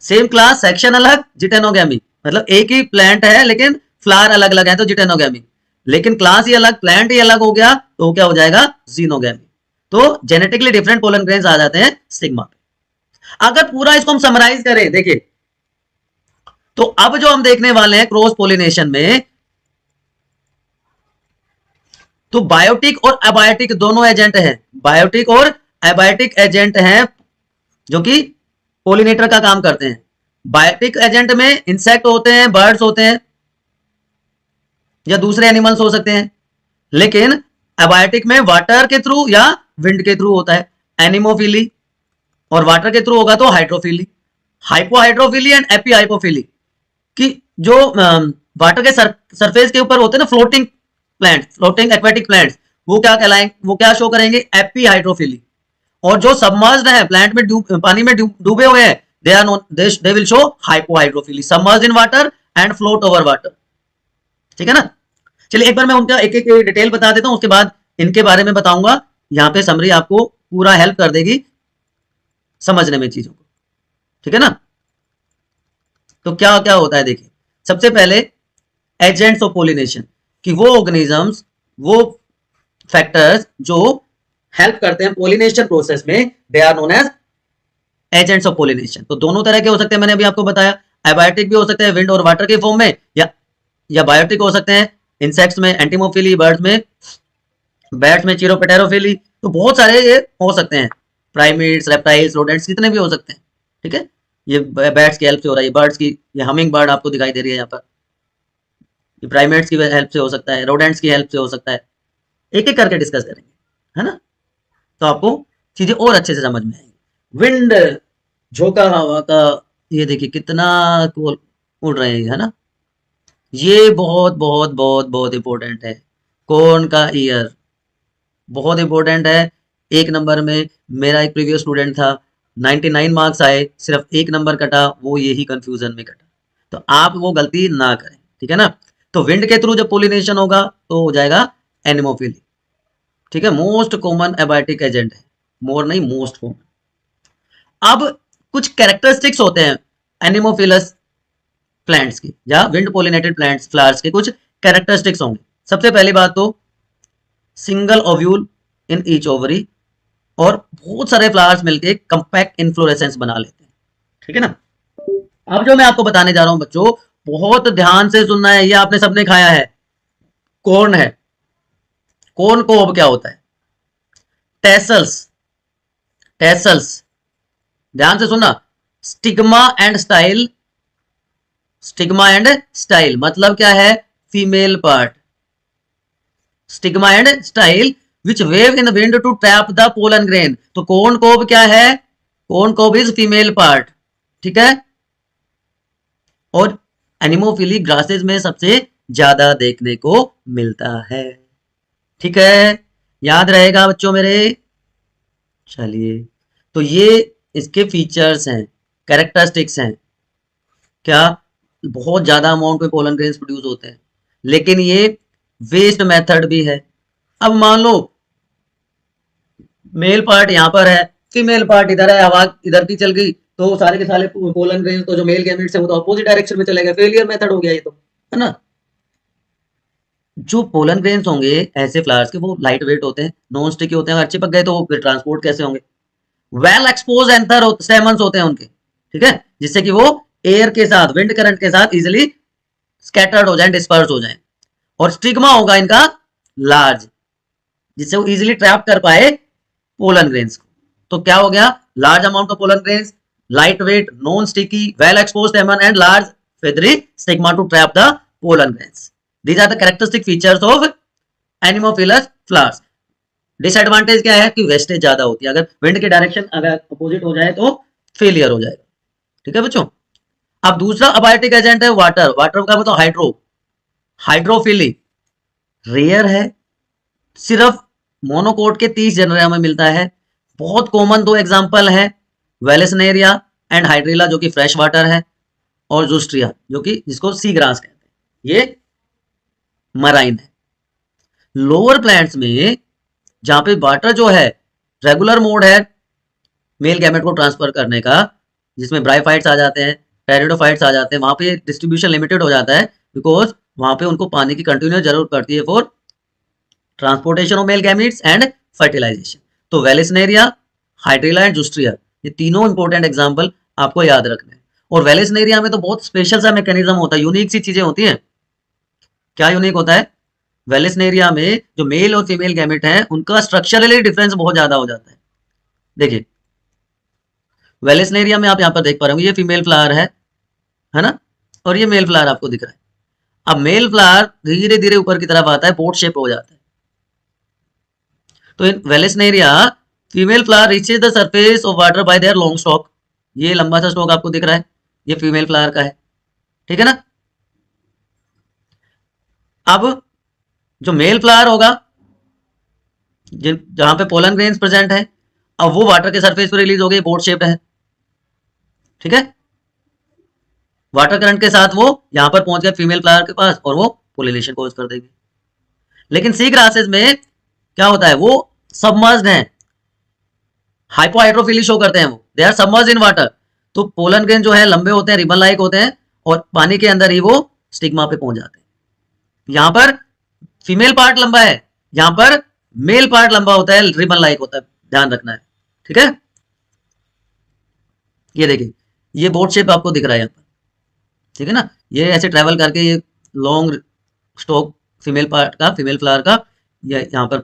सेम क्लास सेक्शन अलग, जिटेनोगैमी, मतलब एक ही प्लांट है लेकिन फ्लावर अलग अलग है, तो जिटेनोगैमी। लेकिन क्लास ही अलग, प्लांट ही अलग हो गया, तो क्या हो जाएगा, जीनोगैमी। तो जेनेटिकली डिफरेंट पोलन ग्रेन्स आ जाते हैं स्टिग्मा पे। अगर पूरा इसको हम समराइज करें, देखिए, तो अब जो हम देखने वाले हैं क्रॉस पोलिनेशन में, तो बायोटिक और एबायोटिक दोनों एजेंट हैं, बायोटिक और एबायोटिक एजेंट हैं जो कि पोलिनेटर का काम करते हैं। बायोटिक एजेंट में इंसेक्ट होते हैं, बर्ड्स होते हैं, या दूसरे एनिमल्स हो सकते हैं, लेकिन एबायोटिक में वाटर के थ्रू या विंड के थ्रू होता है, एनिमोफिली, और वाटर के थ्रू होगा तो हाइड्रोफिली, हाइपोहाइड्रोफिली एंड एपी हाइपोफिली, कि जो वाटर के सरफेस के ऊपर होते हैं ना floating plant, floating aquatic plants, वो क्या कहलाएंगे, वो क्या शो करेंगे, एपी हाइड्रोफिली। और जो सबमर्ज्ड है, प्लांट में पानी में डूबे हुए हैं, they are known, they will show hypohydrophily, submerged in water and float over water. ठीक है ना, चलिए एक बार मैं उनका एक एक डिटेल बता देता हूं, उसके बाद इनके बारे में बताऊंगा। यहां पे समरी आपको पूरा हेल्प कर देगी समझने में चीजों को। ठीक है ना, तो क्या क्या होता है, देखिए, सबसे पहले एजेंट्स ऑफ पोलिनेशन, कि वो ऑर्गेनिजम्स, वो फैक्टर्स जो हेल्प करते हैं पोलिनेशन प्रोसेस में, they are known as agents of pollination. तो दोनों तरह के हो सकते हैं, मैंने अभी आपको बताया, एबायोटिक भी हो सकते हैं विंड और वाटर के फॉर्म में, या बायोटिक हो सकते हैं इंसेक्ट्स में, एंटीमोफिली, बर्ड्स में, बैट्स में चिरोपेटेरोफिली, तो बहुत सारे ये हो सकते हैं, प्राइमेट्स, रेप्टाइल्स, रोडेंट्स, कितने भी हो सकते हैं। ठीक है, ये बैट्स की हेल्प से हो रहा है, बर्ड्स की, ये हमिंग बर्ड आपको दिखाई दे रही है यहाँ पर, ये प्राइमेट्स की हेल्प से हो सकता है, रोडेंट्स की हेल्प से हो सकता है, एक एक करके डिस्कस करेंगे, है ना, तो आपको चीजें और अच्छे से समझ में आएंगी। विंड, झोंका हवा का, ये देखिए कितना उड़ रहे हैं, है ना, ये बहुत बहुत बहुत बहुत इंपॉर्टेंट है। कौन का ईयर बहुत इंपॉर्टेंट है। एक नंबर में मेरा एक प्रीवियस स्टूडेंट था, 99 मार्क्स आए, सिर्फ एक नंबर कटा, वो यही कंफ्यूजन में कटा, तो आप वो गलती ना करें। ठीक है ना, तो विंड के थ्रू जब पोलिनेशन होगा तो हो जाएगा एनिमोफिली। ठीक है, मोस्ट कॉमन एबायोटिक एजेंट है, मोर नहीं, मोस्ट कॉमन। अब कुछ कैरेक्टरिस्टिक्स होते हैं एनिमोफिलस प्लांट्स की, या विंड पोलिनेटेड प्लांट्स, फ्लावर्स के कुछ कैरेक्टरिस्टिक्स होंगे। सबसे पहली बात तो single ovule in each ovary, और बहुत सारे फ्लावर्स मिलके कंपैक्ट इन्फ्लोरेसेंस बना लेते हैं। ठीक है ना, अब जो मैं आपको बताने जा रहा हूं बच्चों, बहुत ध्यान से सुनना है, ये आपने सबने खाया है, कॉर्न है, कॉर्न को अब क्या होता है, टेसल्स, टेसल्स, ध्यान से सुनना, stigma and style, stigma and style मतलब क्या है, female part, stigma and style which wave in the wind to trap the pollen grain. तो कॉर्न कोब क्या है, corn cob is female part. ठीक है, और एनिमोफिली ग्रासेस में सबसे ज्यादा देखने को मिलता है। ठीक है, याद रहेगा बच्चों मेरे। चलिए, तो ये इसके फीचर्स हैं, कैरेक्टरिस्टिक्स हैं। क्या? बहुत ज्यादा अमाउंट में पोलन ग्रेन्स प्रोड्यूस होते हैं, लेकिन ये वेस्ट मेथड भी है। अब मान लो मेल पार्ट यहाँ पर है, फीमेल पार्ट इधर है, हवा इधर की चल गई, तो सारे के सारे पोलन ग्रेन्स तो जो मेल गैमेट्स है वो तो अपोजिट डायरेक्शन में चले गए, फेलियर मेथड हो गया ये तो, है ना। जो पोलन ग्रेन्स होंगे ऐसे फ्लावर्स के, वो लाइट वेट होते हैं, नॉन स्टिकी होते हैं, अगर चिपक गए तो वो ट्रांसपोर्ट कैसे होंगे? वेल एक्सपोज एंथर स्टेमन्स होते हैं उनके, ठीक है, जिससे कि वो एयर के साथ, विंड करंट के साथ इजिली स्कैटर्ड हो जाए, डिस्पर्स हो जाए। और स्टिग्मा होगा इनका लार्ज, जिससे वो इजिली ट्रैप कर पाए पोलन ग्रेन्स को। तो क्या हो गया? Large amount of pollen grains, light weight, non sticky, well expose स्टेमन and large feathery stigma to trap the pollen grains. These are the characteristic features of anemophilous flowers. Disadvantage क्या है कि वेस्टेज ज्यादा होती है, अगर विंड के डायरेक्शन अगर अपोजिट हो जाए तो फेलियर हो जाएगा। ठीक है बच्चों। अब दूसरा अबायोटिक एजेंट है वाटर। वाटर का मतलब हाइड्रो, हाइड्रोफिली रेयर है, सिर्फ मोनोकोट के 30 जनरिया में मिलता है। बहुत कॉमन दो एग्जांपल है, वेलेसनेरिया एंड हाइड्रिला जो कि फ्रेश वाटर है, और जूस्ट्रिया जो कि जिसको सी ग्रास कहते हैं, ये मराइन है। लोअर प्लांट्स में जहां पे वाटर जो है रेगुलर मोड है मेल गैमेट को ट्रांसफर करने का, जिसमें ब्राइफाइट्स आ जाते हैं, टेरिडोफाइट्स आ जाते हैं, वहां पे डिस्ट्रीब्यूशन लिमिटेड हो जाता है, बिकॉज वहां पे उनको पानी की कंटिन्यूस जरूरत पड़ती है for transportation of male gametes and fertilisation. तो वेलेसनेरिया, हाइड्रिला एंड जूस्ट्रिया, ये तीनों इंपॉर्टेंट एग्जाम्पल आपको याद रखना है। और वेलेसनेरिया में तो बहुत स्पेशल सा मैकेनिज्म होता है, यूनिक सी चीजें होती हैं। क्या यूनिक होता है? वेलेसनेरिया में जो मेल और फीमेल गैमेट हैं उनका स्ट्रक्चरली डिफरेंस बहुत ज्यादा हो जाता है। देखिए वेलेसनेरिया में आप यहाँ पर देख पा रहे होंगे, ये फीमेल फ्लावर है ना, और ये मेल फ्लावर आपको दिख रहा है। अब मेल फ्लावर धीरे धीरे ऊपर की तरफ आता है, बोट शेप हो जाता है। तो in Vallisneria female flower reaches the surface of water by their long stalk. ये लंबा सा स्टॉक आपको दिख रहा है, ये फीमेल फ्लावर का है, ठीक है ना। अब जो मेल फ्लावर होगा जहां पे पोलन ग्रेन्स प्रेजेंट है, अब वो वाटर के सरफेस पर रिलीज हो गई, बोट शेप्ड है, ठीक है। वाटर करंट के साथ वो यहां पर पहुंच गए फीमेल फ्लावर के पास और वो पोलिनेशन कोज कर देगी। लेकिन सी ग्रासेस में क्या होता है, वो सबमर्ज्ड हैं, हाइपोहाइड्रोफिली शो करते हैं, वो they are submerged in water. तो पोलन ग्रेन जो है लंबे होते हैं, रिबन लाइक होते हैं, और पानी के अंदर ही वो स्टिग्मा पे पहुंच जाते हैं। यहां पर फीमेल पार्ट लंबा है, यहां पर मेल पार्ट लंबा होता है, रिबन लाइक होता है, ध्यान रखना है, ठीक है। ये देखिए ये बोट शेप आपको दिख रहा है यहाँ पर, ठीक है ना। ये ऐसे ट्रेवल करके ये लॉन्ग स्टॉक फीमेल पार्ट का, फीमेल फ्लावर का, ये यहाँ पर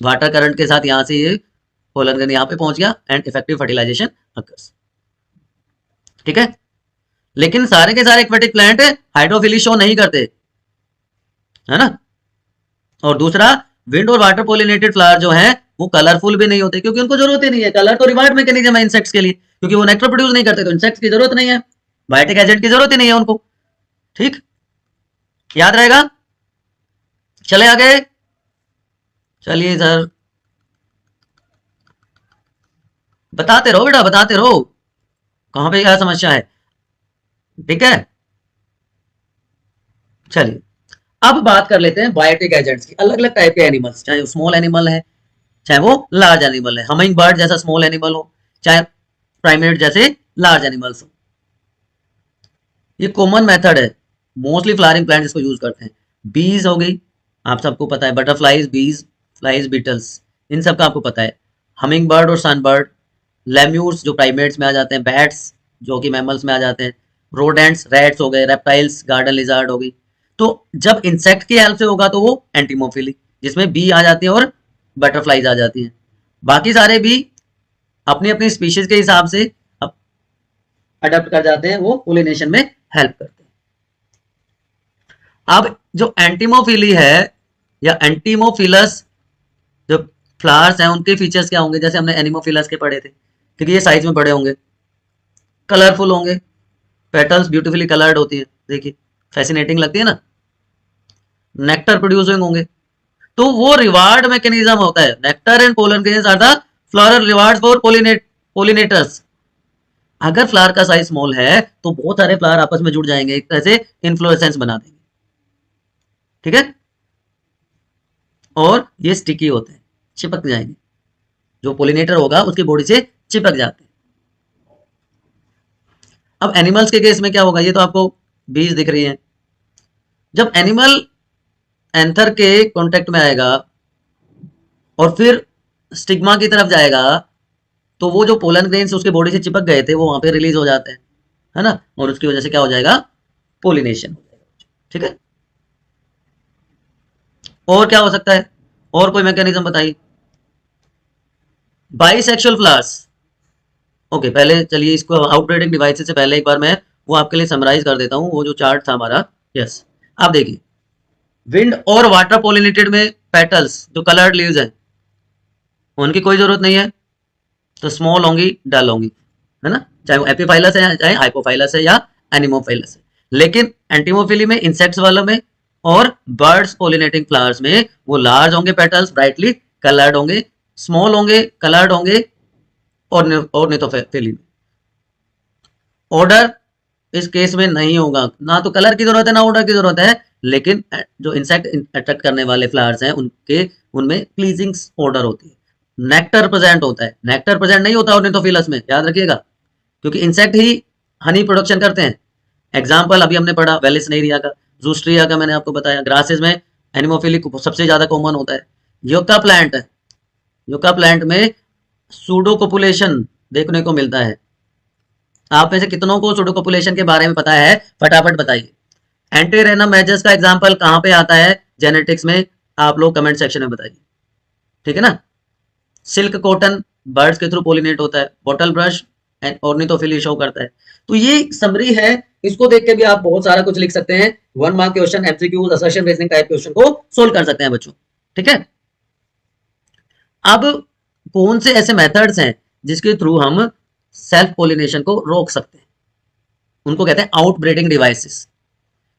वाटर करंट के साथ यहाँ से ये पोलन ग्रेन यहाँ पे पहुंच गया एंड इफेक्टिव फर्टिलाइजेशन अकर्स, ठीक है। लेकिन सारे के सारे एक्वेटिक प्लांट हाइड्रोफिली शो नहीं करते, है ना। और दूसरा विंड और वाटर पोलिनेटेड फ्लावर जो है वो कलरफुल भी नहीं होते, क्योंकि उनको जरूरत ही नहीं है। कलर तो रिवार्ड मैकेनिज्म है इंसेक्ट्स के लिए, क्योंकि वो नेक्टर प्रोड्यूस नहीं करते, तो इंसेक्ट्स की जरूरत नहीं है, बायोटिक एजेंट की जरूरत ही नहीं है उनको, ठीक, याद रहेगा। चले आगे, चलिए सर बताते रहो बेटा, बताते रहो कहां पे क्या समस्या है, ठीक है। चलिए अब बात कर लेते हैं बायोटिक एजेंट्स की। अलग अलग टाइप के एनिमल्स, चाहे स्मॉल एनिमल है चाहे वो लार्ज एनिमल है, हमिंग बर्ड जैसा स्मॉल एनिमल हो, चाहे प्राइमेट जैसे लार्ज एनिमल्स हो। ये कॉमन मेथड है, मोस्टली फ्लावरिंग प्लांट्स इसको यूज करते हैं। बीज हो गई, आप सबको पता है, बटरफ्लाईज, बीज, फ्लाइज, बीटल्स, इन सब का आपको पता है। हमिंग बर्ड और सनबर्ड, लेम्यूर्स जो प्राइमेट्स में आ जाते हैं, बैट्स जो कि मैमल्स में आ जाते हैं, रोडेंट्स, रैट्स हो गए, रेप्टाइल्स, गार्डन लिजार्ड हो गई। तो जब इंसेक्ट की हेल्प से होगा तो वो एंटीमोफिली, जिसमें बी आ जाती है और बटरफ्लाईज आ जाती हैं। बाकी सारे भी अपनी अपनी स्पीशीज के हिसाब से अडेप्ट कर जाते हैं, वो पोलिनेशन में हेल्प करते हैं। अब जो एंटीमोफिली है या एंटीमोफिलस जो फ्लावर्स हैं उनके फीचर्स क्या होंगे, जैसे हमने एनिमोफिलस के पढ़े थे, क्योंकि ये साइज में बड़े होंगे, कलरफुल होंगे, पेटल्स ब्यूटीफुली कलर्ड होती है, देखिए फैसिनेटिंग लगती है ना, नेक्टर प्रोड्यूसिंग होंगे, तो वो रिवार्ड मैकेनिज्म होता है। Nectar and pollen grains are the floral rewards for pollinators. अगर फ्लावर का साइज स्मॉल है तो बहुत सारे फ्लावर आपस में जुड़ जाएंगे, एक तरह से इन्फ्लोरेसेंस बना देंगे, ठीक है। और ये स्टिकी होते हैं, चिपक जाएंगे, जो पोलिनेटर होगा उसकी बॉडी से चिपक जाते हैं। अब एनिमल्स के केस में क्या होगा, ये तो आपको बीज दिख रही है। जब एनिमल एंथर के कांटेक्ट में आएगा और फिर स्टिग्मा की तरफ जाएगा, तो वो जो पोलन ग्रेन्स उसके बॉडी से चिपक गए थे वो वहां पे रिलीज हो जाते हैं, है ना, और उसकी वजह से क्या हो जाएगा, पोलिनेशन हो जाएगा, ठीक है। और क्या हो सकता है, और कोई मैकेनिज्म बताइए। बाइसेक्सुअल फ्लावर्स, ओके, पहले चलिए इसको आउटब्रीडिंग डिवाइसेस से पहले एक बार मैं वो आपके लिए समराइज कर देता हूं, वो जो चार्ट था हमारा। यस, आप देखिए, विंड और वाटर पोलिनेटेड में पेटल्स जो कलर्ड लीव्स हैं उनकी कोई जरूरत नहीं है, तो स्मॉल होंगी, डल होंगी, है ना, चाहे वो एपिफाइलस है चाहे हाइपोफाइलस है या एनिमोफाइलस है। लेकिन एंटीमोफिली में, इंसेक्ट्स वालों में और बर्ड्स पोलिनेटिंग फ्लावर्स में वो लार्ज होंगे पेटल्स, ब्राइटली कलर्ड होंगे, स्मॉल होंगे, कलर्ड होंगे, और नहीं तो फिली में ऑर्डर इस केस में नहीं होगा, ना तो कलर की जरूरत है ना ऑर्डर की जरूरत है। लेकिन जो इंसेक्ट अट्रैक्ट करने वाले फ्लावर्स हैं उनके उनमें प्लीजिंग ऑर्डर होती है, नेक्टर प्रेजेंट होता है। नेक्टर प्रेजेंट नहीं होता ऑर्निथोफिलस में, याद रखिएगा, क्योंकि इंसेक्ट ही हनी प्रोडक्शन करते हैं। एग्जाम्पल अभी हमने पढ़ा वेलिसनेरिया का, जूस्ट्रिया का मैंने आपको बताया। ग्रासेस में एनिमोफिलिक सबसे ज्यादा कॉमन होता है। योका प्लांट है, योका प्लांट में सूडो कोपुलेशन देखने को मिलता है। आप में से कितनों को सूडो कोपुलेशन के बारे में पता है, फटाफट बताइए। एंटीरेनम मैजस का एग्जाम्पल कहां पे आता है जेनेटिक्स में, आप लोग कमेंट सेक्शन में बताइए, ठीक है ना। सिल्क कॉटन बर्ड्स के थ्रू पोलिनेट होता है। बॉटल ब्रश ऑर्निथोफिली शो करता है। तो ये समरी है, इसको देख के भी आप बहुत सारा कुछ लिख सकते हैं। 1 mark question, MCQs, assertion reasoning type question को सोल्व कर सकते हैं बच्चों, ठीक है। अब कौन से ऐसे मेथड्स हैं जिसके थ्रू हम सेल्फ पोलिनेशन को रोक सकते हैं, उनको कहते हैं आउटब्रीडिंग डिवाइसेस।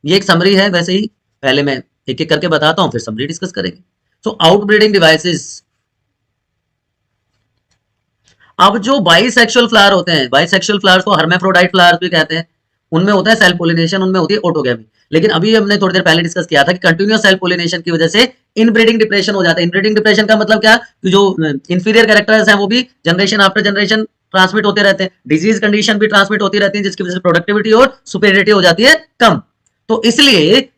ये एक समरी है, वैसे ही पहले मैं एक एक करके बताता हूं, फिर समरी डिस्कस करेंगे। सो आउटब्रीडिंग डिवाइसेस, अब जो बाइसेक्सुअल फ्लावर होते हैं, बाइसेक्सुअल फ्लावर्स को हर्मेफ्रोडाइट फ्लावर्स भी कहते हैं, उनमें होता है सेल्फ पोलिनेशन, उनमें होती है ऑटोगैमी। लेकिन अभी हमने थोड़ी देर पहले डिस्कस किया था कि कंटिन्यूअस सेल्फ पोलिनेशन की वजह से इनब्रीडिंग डिप्रेशन हो जाता है। इनब्रीडिंग डिप्रेशन का मतलब क्या, कि जो इंफीरियर कैरेक्टर्स हैं वो भी जनरेशन आफ्टर जनरेशन ट्रांसमिट होते रहते हैं, डिजीज कंडीशन भी ट्रांसमिट होती रहती है, जिसकी वजह से प्रोडक्टिविटी और सुपेरियरिटी हो जाती है कम। तो इसलिए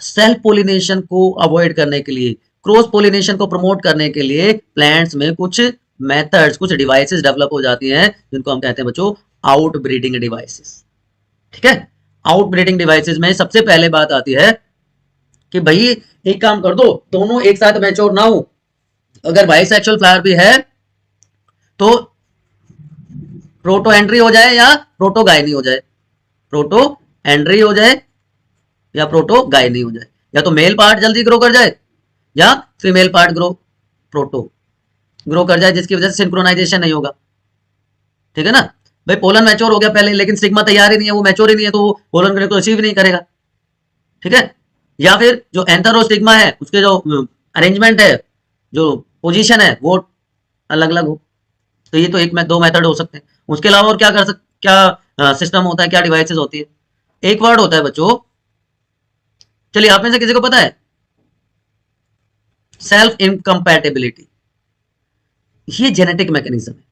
सेल्फ पोलिनेशन को अवॉइड करने के लिए, क्रॉस पोलिनेशन को प्रमोट करने के लिए प्लांट्स में कुछ मेथड्स, कुछ डिवाइसेस डेवलप हो जाती हैं, जिनको हम कहते हैं बच्चों आउट ब्रीडिंग डिवाइसेस, ठीक है। आउट ब्रीडिंग डिवाइसेस में सबसे पहले बात आती है कि भाई एक काम कर दो, दोनों एक साथ मैच्योर ना हो। अगर बाइसेक्सुअल फ्लावर भी है तो प्रोटो एंट्री हो जाए या प्रोटो गायनी हो जाए, प्रोटो एंट्री हो जाए या प्रोटो गायनी हो जाए, या तो मेल पार्ट जल्दी ग्रो कर जाए या फीमेल पार्ट प्रोटो ग्रो कर जाए, जिसकी वजह से सिंक्रोनाइजेशन नहीं होगा, ठीक है ना। भाई पोलन मैच्योर हो गया पहले, लेकिन स्टिग्मा तैयार ही नहीं है, वो मैच्योर ही नहीं है, तो वो पोलन ग्रेन को अचीव नहीं करेगा, ठीक है। या फिर जो एंथर और स्टिग्मा है उसके जो अरेंजमेंट है, जो पोजीशन है, वो अलग अलग हो। तो ये तो एक में दो मेथड हो सकते हैं। उसके अलावा और क्या सिस्टम होता है, क्या डिवाइसेस होती है। एक वर्ड होता है बच्चों, चलिए आप में से किसी को पता है, सेल्फ इनकम्पैटिबिलिटी। ये जेनेटिक मैकेनिज्म है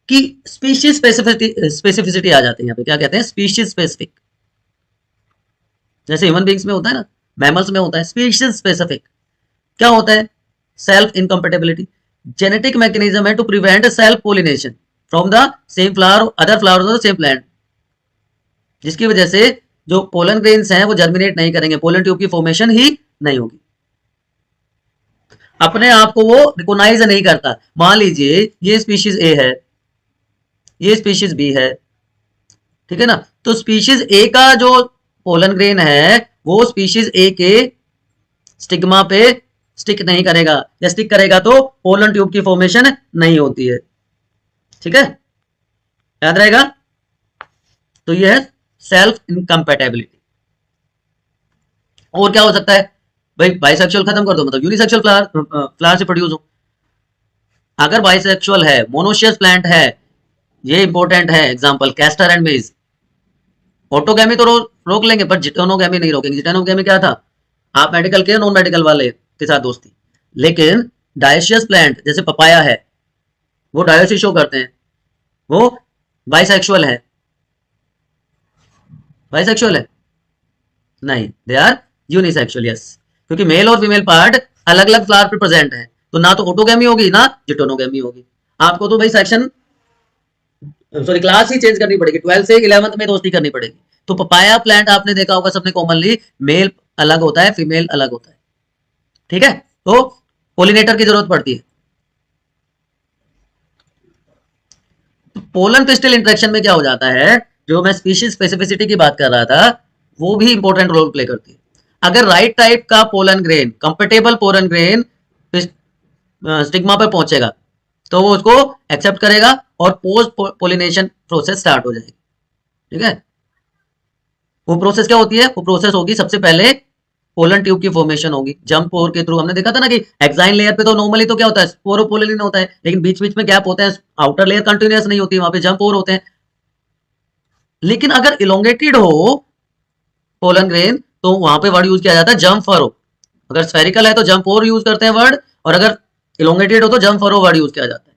कि स्पीशीज स्पेसिफिसिटी आ जाती है यहाँ पे, क्या कहते हैं, स्पीशीज स्पेसिफिक। जैसे ह्यूमन बींग्स में होता है ना, मैमल्स में होता है स्पीशीज स्पेसिफिक। क्या होता है, सेल्फ इनकम्पैटिबिलिटी। जेनेटिक मैकेनिज्म है to prevent self pollination from the same flower, other flowers of the same plant, जिसकी वजह से जो पोलन ग्रेन्स हैं वो जर्मिनेट नहीं करेंगे, पोलन ट्यूब की फॉर्मेशन ही नहीं होगी, अपने आप को वो रिकॉग्नाइज नहीं करता। मान लीजिए ये स्पीशीज ए है, ये स्पीशीज बी है, ठीक है ना। तो स्पीशीज ए का जो पोलन ग्रेन है वो स्पीशीज ए के स्टिग्मा पे स्टिक नहीं करेगा, या स्टिक करेगा तो पोलन ट्यूब की फॉर्मेशन नहीं होती है, ठीक है, याद रहेगा। तो ये है सेल्फ इनकम्पैटिबिलिटी। और क्या हो सकता है भाई बाइसेक्सुअल खत्म कर दो, मतलब यूनिसेक्सुअल फ्लावर से प्रोड्यूस हो। अगर बाइसेक्सुअल है, मोनोशियस प्लांट है, ये इंपॉर्टेंट है एग्जांपल कैस्टर एंड मेज। ऑटोगैमी तो रोक लेंगे पर जिटेनोगैमी नहीं रोकेंगे। जिटेनोगैमी क्या था, आप मेडिकल के नॉन मेडिकल वाले के साथ दोस्ती। लेकिन डायोसियस प्लांट जैसे पपाया है, वो डायोसिस शो करते हैं, वो बाइसेक्सुअल है। बाइसेक्सुअल है नहीं, दे आर यूनिसेक्सुअल। यस, क्योंकि मेल और फीमेल पार्ट अलग अलग फ्लावर पे प्रेजेंट है, तो ना तो ऑटोगैमी होगी ना जिटोनोगैमी होगी। आपको तो भाई सेक्शन सॉरी क्लास ही चेंज करनी पड़ेगी, 12 से 11th में दोस्ती करनी पड़ेगी। तो पपाया प्लांट आपने देखा होगा सबने कॉमनली, मेल अलग होता है, फीमेल अलग होता है, ठीक है। तो पोलिनेटर की जरूरत पड़ती है। तो पोलन पिस्टल इंटरेक्शन में क्या हो जाता है, जो मैं स्पीशीज स्पेसिफिसिटी की बात कर रहा था, वो भी इंपॉर्टेंट रोल प्ले करती है। अगर राइट टाइप का pollen grain, compatible pollen grain stigma पर पहुंचेगा तो वो उसको एक्सेप्ट करेगा और पोस्ट पोलिनेशन प्रोसेस स्टार्ट हो जाएगी, ठीक है। वो प्रोसेस क्या होती है, वो प्रोसेस होगी सबसे पहले पोलन ट्यूब की फॉर्मेशन होगी जंप पोर के थ्रू। हमने देखा था ना कि एक्साइन लेयर पे तो नॉर्मली तो क्या होता है, स्पोरोपोलिन होता है, लेकिन बीच बीच में गैप होता है, आउटर लेयर कंटिन्यूअस नहीं होती, वहां पे जंप पोर होते हैं। लेकिन अगर इलोंगेटेड हो पोलन ग्रेन तो वहां पे वर्ड यूज किया जाता है जंप फरो। अगर स्फेरिकल है तो जंप पोर यूज करते हैं वर्ड, और अगर इलोंगेटेड हो तो जंप फरो वर्ड यूज किया जाता है।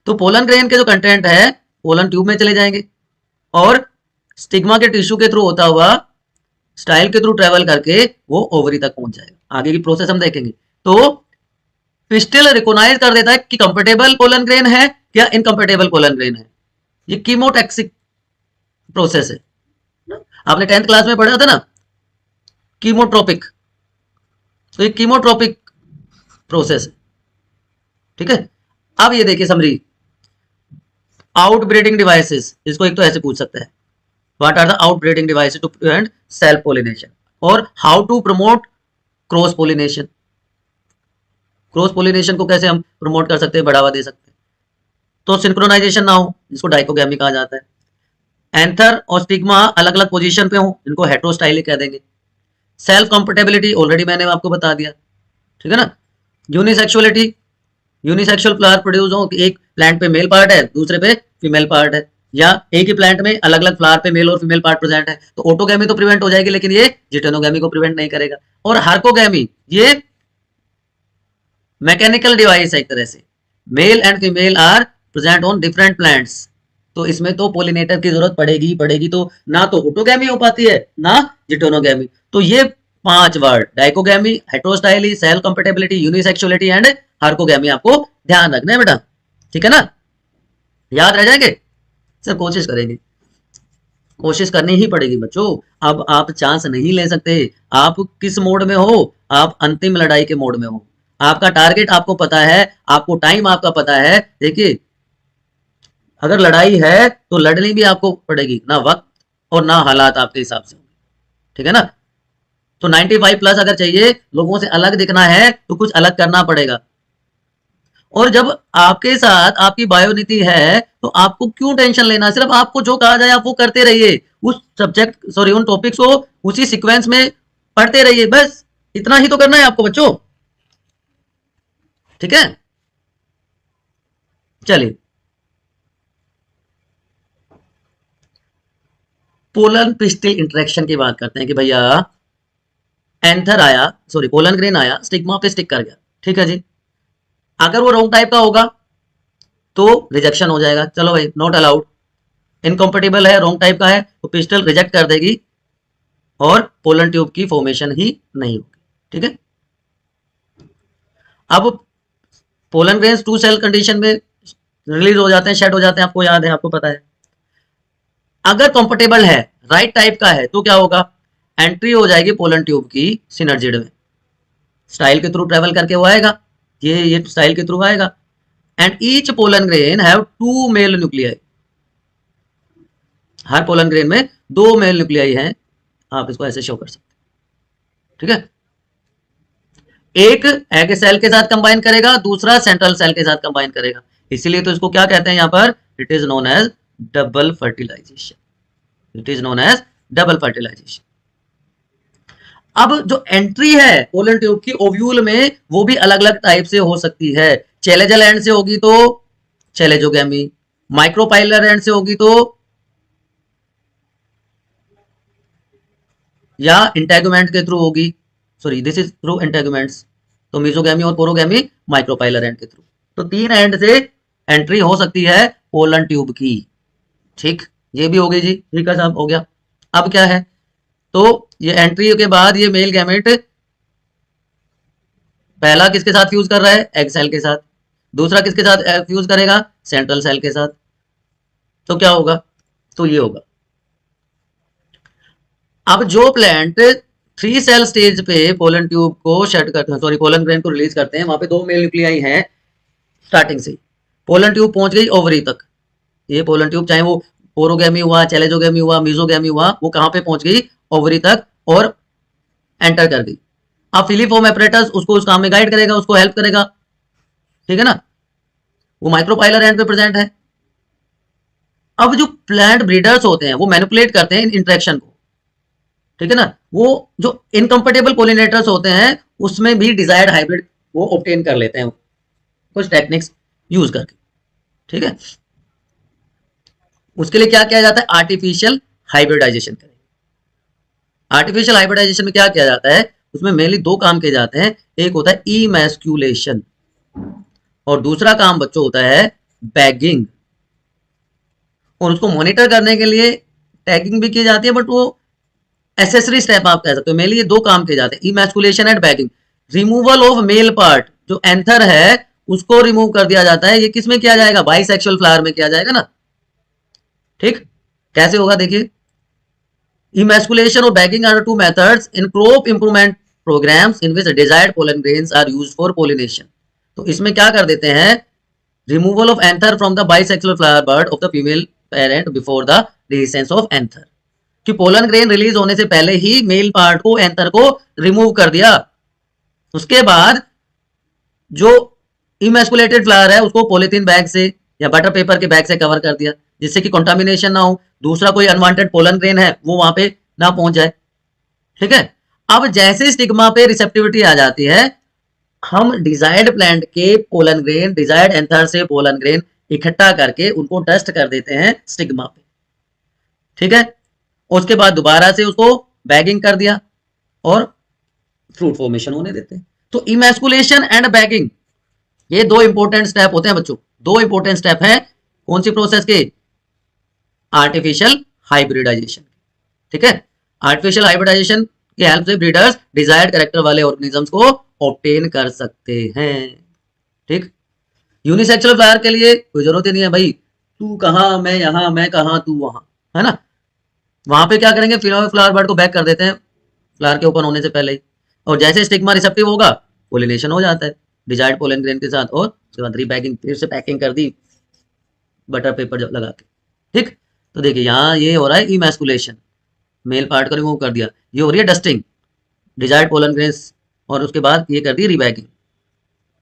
तो पोलन ग्रेन के जो कंटेंट है पोलन ट्यूब में चले जाएंगे और स्टिग्मा के टिश्यू के थ्रू होता हुआ स्टाइल के थ्रू ट्रेवल करके वो ओवरी तक पहुंच जाएगा। आगे की प्रोसेस हम देखेंगे। तो पिस्टिल रिकॉग्नाइज कर देता है कि कंफर्टेबल पोलन ग्रेन है या इनकंफर्टेबल पोलन ग्रेन है। ये कीमोटैक्सिक प्रोसेस है, आपने 10th क्लास में पढ़ा था ना, कीमोट्रोपिक। तो ये कीमोट्रोपिक प्रोसेस है, ठीक है। अब ये देखिए समरी, आउटब्रीडिंग डिवाइसेस, इसको एक तो ऐसे पूछ सकता है, what are the outbreeding devices to prevent self pollination, और how to promote cross pollination. Cross pollination को कैसे हम प्रमोट कर सकते हैं, बढ़ावा दे सकते हैं। तो सिंक्रोनाइजेशन ना हो, जिसको डाइकोगैमी कहा जाता है। एंथर और स्टिग्मा अलग अलग पोजीशन पे हो, इनको हेटेरोस्टाइली कह देंगे। सेल्फ कंपेटेबिलिटी ऑलरेडी मैंने आपको बता दिया, ठीक है ना। यूनिसेक्सुअलिटी, यूनिसेक्सुअल फ्लावर प्रोड्यूस हो, एक प्लांट पे मेल पार्ट है दूसरे पे फीमेल पार्ट है, या एक ही प्लांट में अलग अलग फ्लावर पे मेल और फीमेल पार्ट प्रेजेंट है, तो ऑटोगैमी तो प्रिवेंट हो जाएगी, लेकिन ये जिटेनोगैमी को प्रिवेंट नहीं करेगा। और हार्कोगैमी, ये मैकेनिकल डिवाइस है एक तरह से, male and female are present on different plants, तो इसमें तो पोलिनेटर की जरूरत पड़ेगी ही पड़ेगी। तो ना तो ऑटोगैमी हो पाती है ना जिटेनोगैमी। तो ये 5 word, dichogamy, heterostyly, self compatibility, unisexuality and herkogamy, आपको ध्यान रखना है बेटा, ठीक है ना। याद रह जाएंगे सर, कोशिश करेंगे, कोशिश करनी ही पड़ेगी बच्चों। अब आप चांस नहीं ले सकते। आप किस मोड में हो, आप अंतिम लड़ाई के मोड में हो। आपका टारगेट आपको पता है, आपको टाइम आपका पता है। देखिए अगर लड़ाई है तो लड़नी भी आपको पड़ेगी, ना वक्त और ना हालात आपके हिसाब से, ठीक है ना। तो 95 प्लस अगर चाहिए, लोगों से अलग दिखना है, तो कुछ अलग करना पड़ेगा। और जब आपके साथ आपकी बायोनीति है तो आपको क्यों टेंशन लेना, सिर्फ आपको जो कहा जाए आप वो करते रहिए, उस सब्जेक्ट सॉरी उन टॉपिक्स को उसी सीक्वेंस में पढ़ते रहिए, बस इतना ही तो करना है आपको बच्चों, ठीक है। चलिए पोलन पिस्टिल इंटरेक्शन की बात करते हैं कि भैया एंथर आया, सॉरी पोलन ग्रेन आया, स्टिग्मा पे स्टिक कर गया, ठीक है जी। अगर वो रॉन्ग टाइप का होगा तो रिजेक्शन हो जाएगा, चलो भाई नॉट अलाउड। इनकम्पेटिबल है, रॉन्ग टाइप का है, तो पिस्टल रिजेक्ट कर देगी और पोलन ट्यूब की फॉर्मेशन ही नहीं होगी, ठीक है। अब पोलन ग्रेन्स 2 सेल कंडीशन में रिलीज हो जाते हैं, शेड हो जाते हैं, आपको याद है, आपको पता है। अगर कंफर्टेबल है, राइट टाइप का है, तो क्या होगा, एंट्री हो जाएगी पोलन ट्यूब की सिनर्जिड में, स्टाइल के थ्रू ट्रेवल करके वो आएगा, ये स्टाइल के थ्रू आएगा। And each pollen grain have 2 male nuclei, हर पोलन ग्रेन में 2 मेल न्यूक्लियाई हैं, आप इसको ऐसे शो कर सकते हैं, ठीक है। एक एग सेल के साथ कंबाइन करेगा, दूसरा सेंट्रल सेल के साथ कंबाइन करेगा, इसीलिए तो इसको क्या कहते हैं यहां पर, it is known as double fertilisation, it is known as double fertilisation. अब जो एंट्री है पोलन ट्यूब की ओव्यूल में वो भी अलग अलग टाइप से हो सकती है। चैलेजल एंड से होगी तो चैलेजोगैमी, माइक्रोपाइलर एंड से होगी तो या इंटेगुमेंट के थ्रू होगी, sorry this is through integuments, तो मीजोगैमी और पोरोगैमी माइक्रोपाइलर एंड के थ्रू। तो तीन एंड से एंट्री हो सकती है पोलन ट्यूब की। ठीक, ये भी हो गई जी, ठीक है साहब, हो गया। अब क्या है, तो ये एंट्री के बाद ये मेल गैमेट पहला किसके साथ फ्यूज कर रहा है, एग सेल के साथ, दूसरा किसके साथ फ्यूज करेगा, सेंट्रल सेल के साथ। तो क्या होगा, तो ये होगा। अब जो प्लांट 3 सेल स्टेज पे पोलन ट्यूब को शट करते हैं, सॉरी पोलन ग्रेन को रिलीज करते हैं, वहां पे 2 मेल न्यूक्लियाई हैं स्टार्टिंग से। पोलन ट्यूब पहुंच गई ओवरी तक, ये पोलन ट्यूब चाहे वो पोरोगैमी हुआ, चैलेजोगैमी हुआ, मीजोगैमी हुआ, वो कहां पे पहुंच गई, ओवरी तक, और एंटर कर गई। अब फिलीफॉर्म एपरेटस उसको उस काम में गाइड करेगा, उसको हेल्प करेगा, ठीक है ना, वो माइक्रोपाइलर एंड पे प्रेजेंट है। अब जो प्लांट ब्रीडर्स होते हैं वो मैनिपुलेट करते हैं इन इंटरेक्शन को, ठीक है ना, वो जो इनकम्पेटेबल पोलिनेटर्स होते हैं उसमें भी डिजायर्ड हाइब्रिड वो ऑब्टेन कर लेते हैं कुछ टेक्निक्स यूज करके, ठीक है। उसके लिए क्या किया जाता है, आर्टिफिशियल हाइब्रिडाइजेशन करें। आर्टिफिशियल हाइब्रिडाइजेशन में क्या किया जाता है, उसमें मेनली 2 काम किए जाते हैं, एक होता है इमैस्कुलेशन और दूसरा काम बच्चों होता है बैगिंग। और उसको मॉनिटर करने के लिए टैगिंग भी की जाती है, बट वो एसेसरी स्टेप आप कह सकते हो। मेनली ये 2 काम किए जाते हैं, emasculation and bagging. Removal of male part, जो एंथर है उसको रिमूव कर दिया जाता है। ये किस में किया जाएगा, बाइसेक्सुअल फ्लावर में किया जाएगा ना, ठीक। कैसे होगा देखिए, emasculation or bagging are 2 methods in crop improvement programs in which desired pollen grains are used for pollination। तो इसमें क्या कर देते हैं, removal of anther from the bisexual flower bud of the female parent before the dehiscence of anther, कि पोलन ग्रेन रिलीज होने से पहले ही मेल पार्ट को, एंथर को रिमूव कर दिया। उसके बाद जो इमेस्कुलेटेड फ्लावर है उसको पॉलीथीन बैग से या बटर पेपर के बैग से कवर कर दिया, जिससे कि कंटामिनेशन ना हो, दूसरा कोई अनवांटेड पोलन ग्रेन है वो वहां पे ना पहुंच जाए, ठीक है। अब जैसे स्टिग्मा पे रिसेप्टिविटी आ जाती है, हम डिजायर्ड प्लांट के पोलन ग्रेन, डिजायर्ड एंथर से पोलन ग्रेन इकट्ठा करके उनको डस्ट कर देते हैं स्टिग्मा पे, ठीक है। उसके बाद दोबारा से उसको बैगिंग कर दिया और फ्रूट फॉर्मेशन होने देते हैं। तो इमेस्कुलेशन एंड बैगिंग ये 2 इंपॉर्टेंट स्टेप होते हैं बच्चों, 2 इंपॉर्टेंट स्टेप हैं कौन सी प्रोसेस के, आर्टिफिशियल हाइब्रिडाइजेशन, ठीक है। आर्टिफिशियल हाइब्रिडाइजेशन की हेल्प से ब्रीडर्स डिजायर्ड कैरेक्टर वाले ऑर्गेनिजम्स को ऑब्टेन कर सकते हैं, ठीक। यूनिसेक्सुअल फ्लावर के लिए कोई जरूरत ही नहीं है भाई, तू कहां मैं यहां, मैं कहां तू वहां, है ना। वहां पे क्या करेंगे, फीमेल फ्लावर बर्ड को बैक कर देते हैं फ्लावर के ओपन होने से पहले ही, और जैसे स्टिग्मा रिसेप्टिव होगा पोलिनेशन हो जाता है डिजायर्ड पोलन ग्रेन के साथ, और उसके बाद रीपैकिंग, फिर से पैकिंग कर दी बटर पेपर लगा के, ठीक। तो देखिए यहाँ ये हो रहा है इमैस्कुलेशन, मेल पार्ट को रिमूव कर दिया, ये हो रही है डस्टिंग डिजायर्ड पोलन ग्रेन्स, और उसके बाद ये कर दी रीपैकिंग,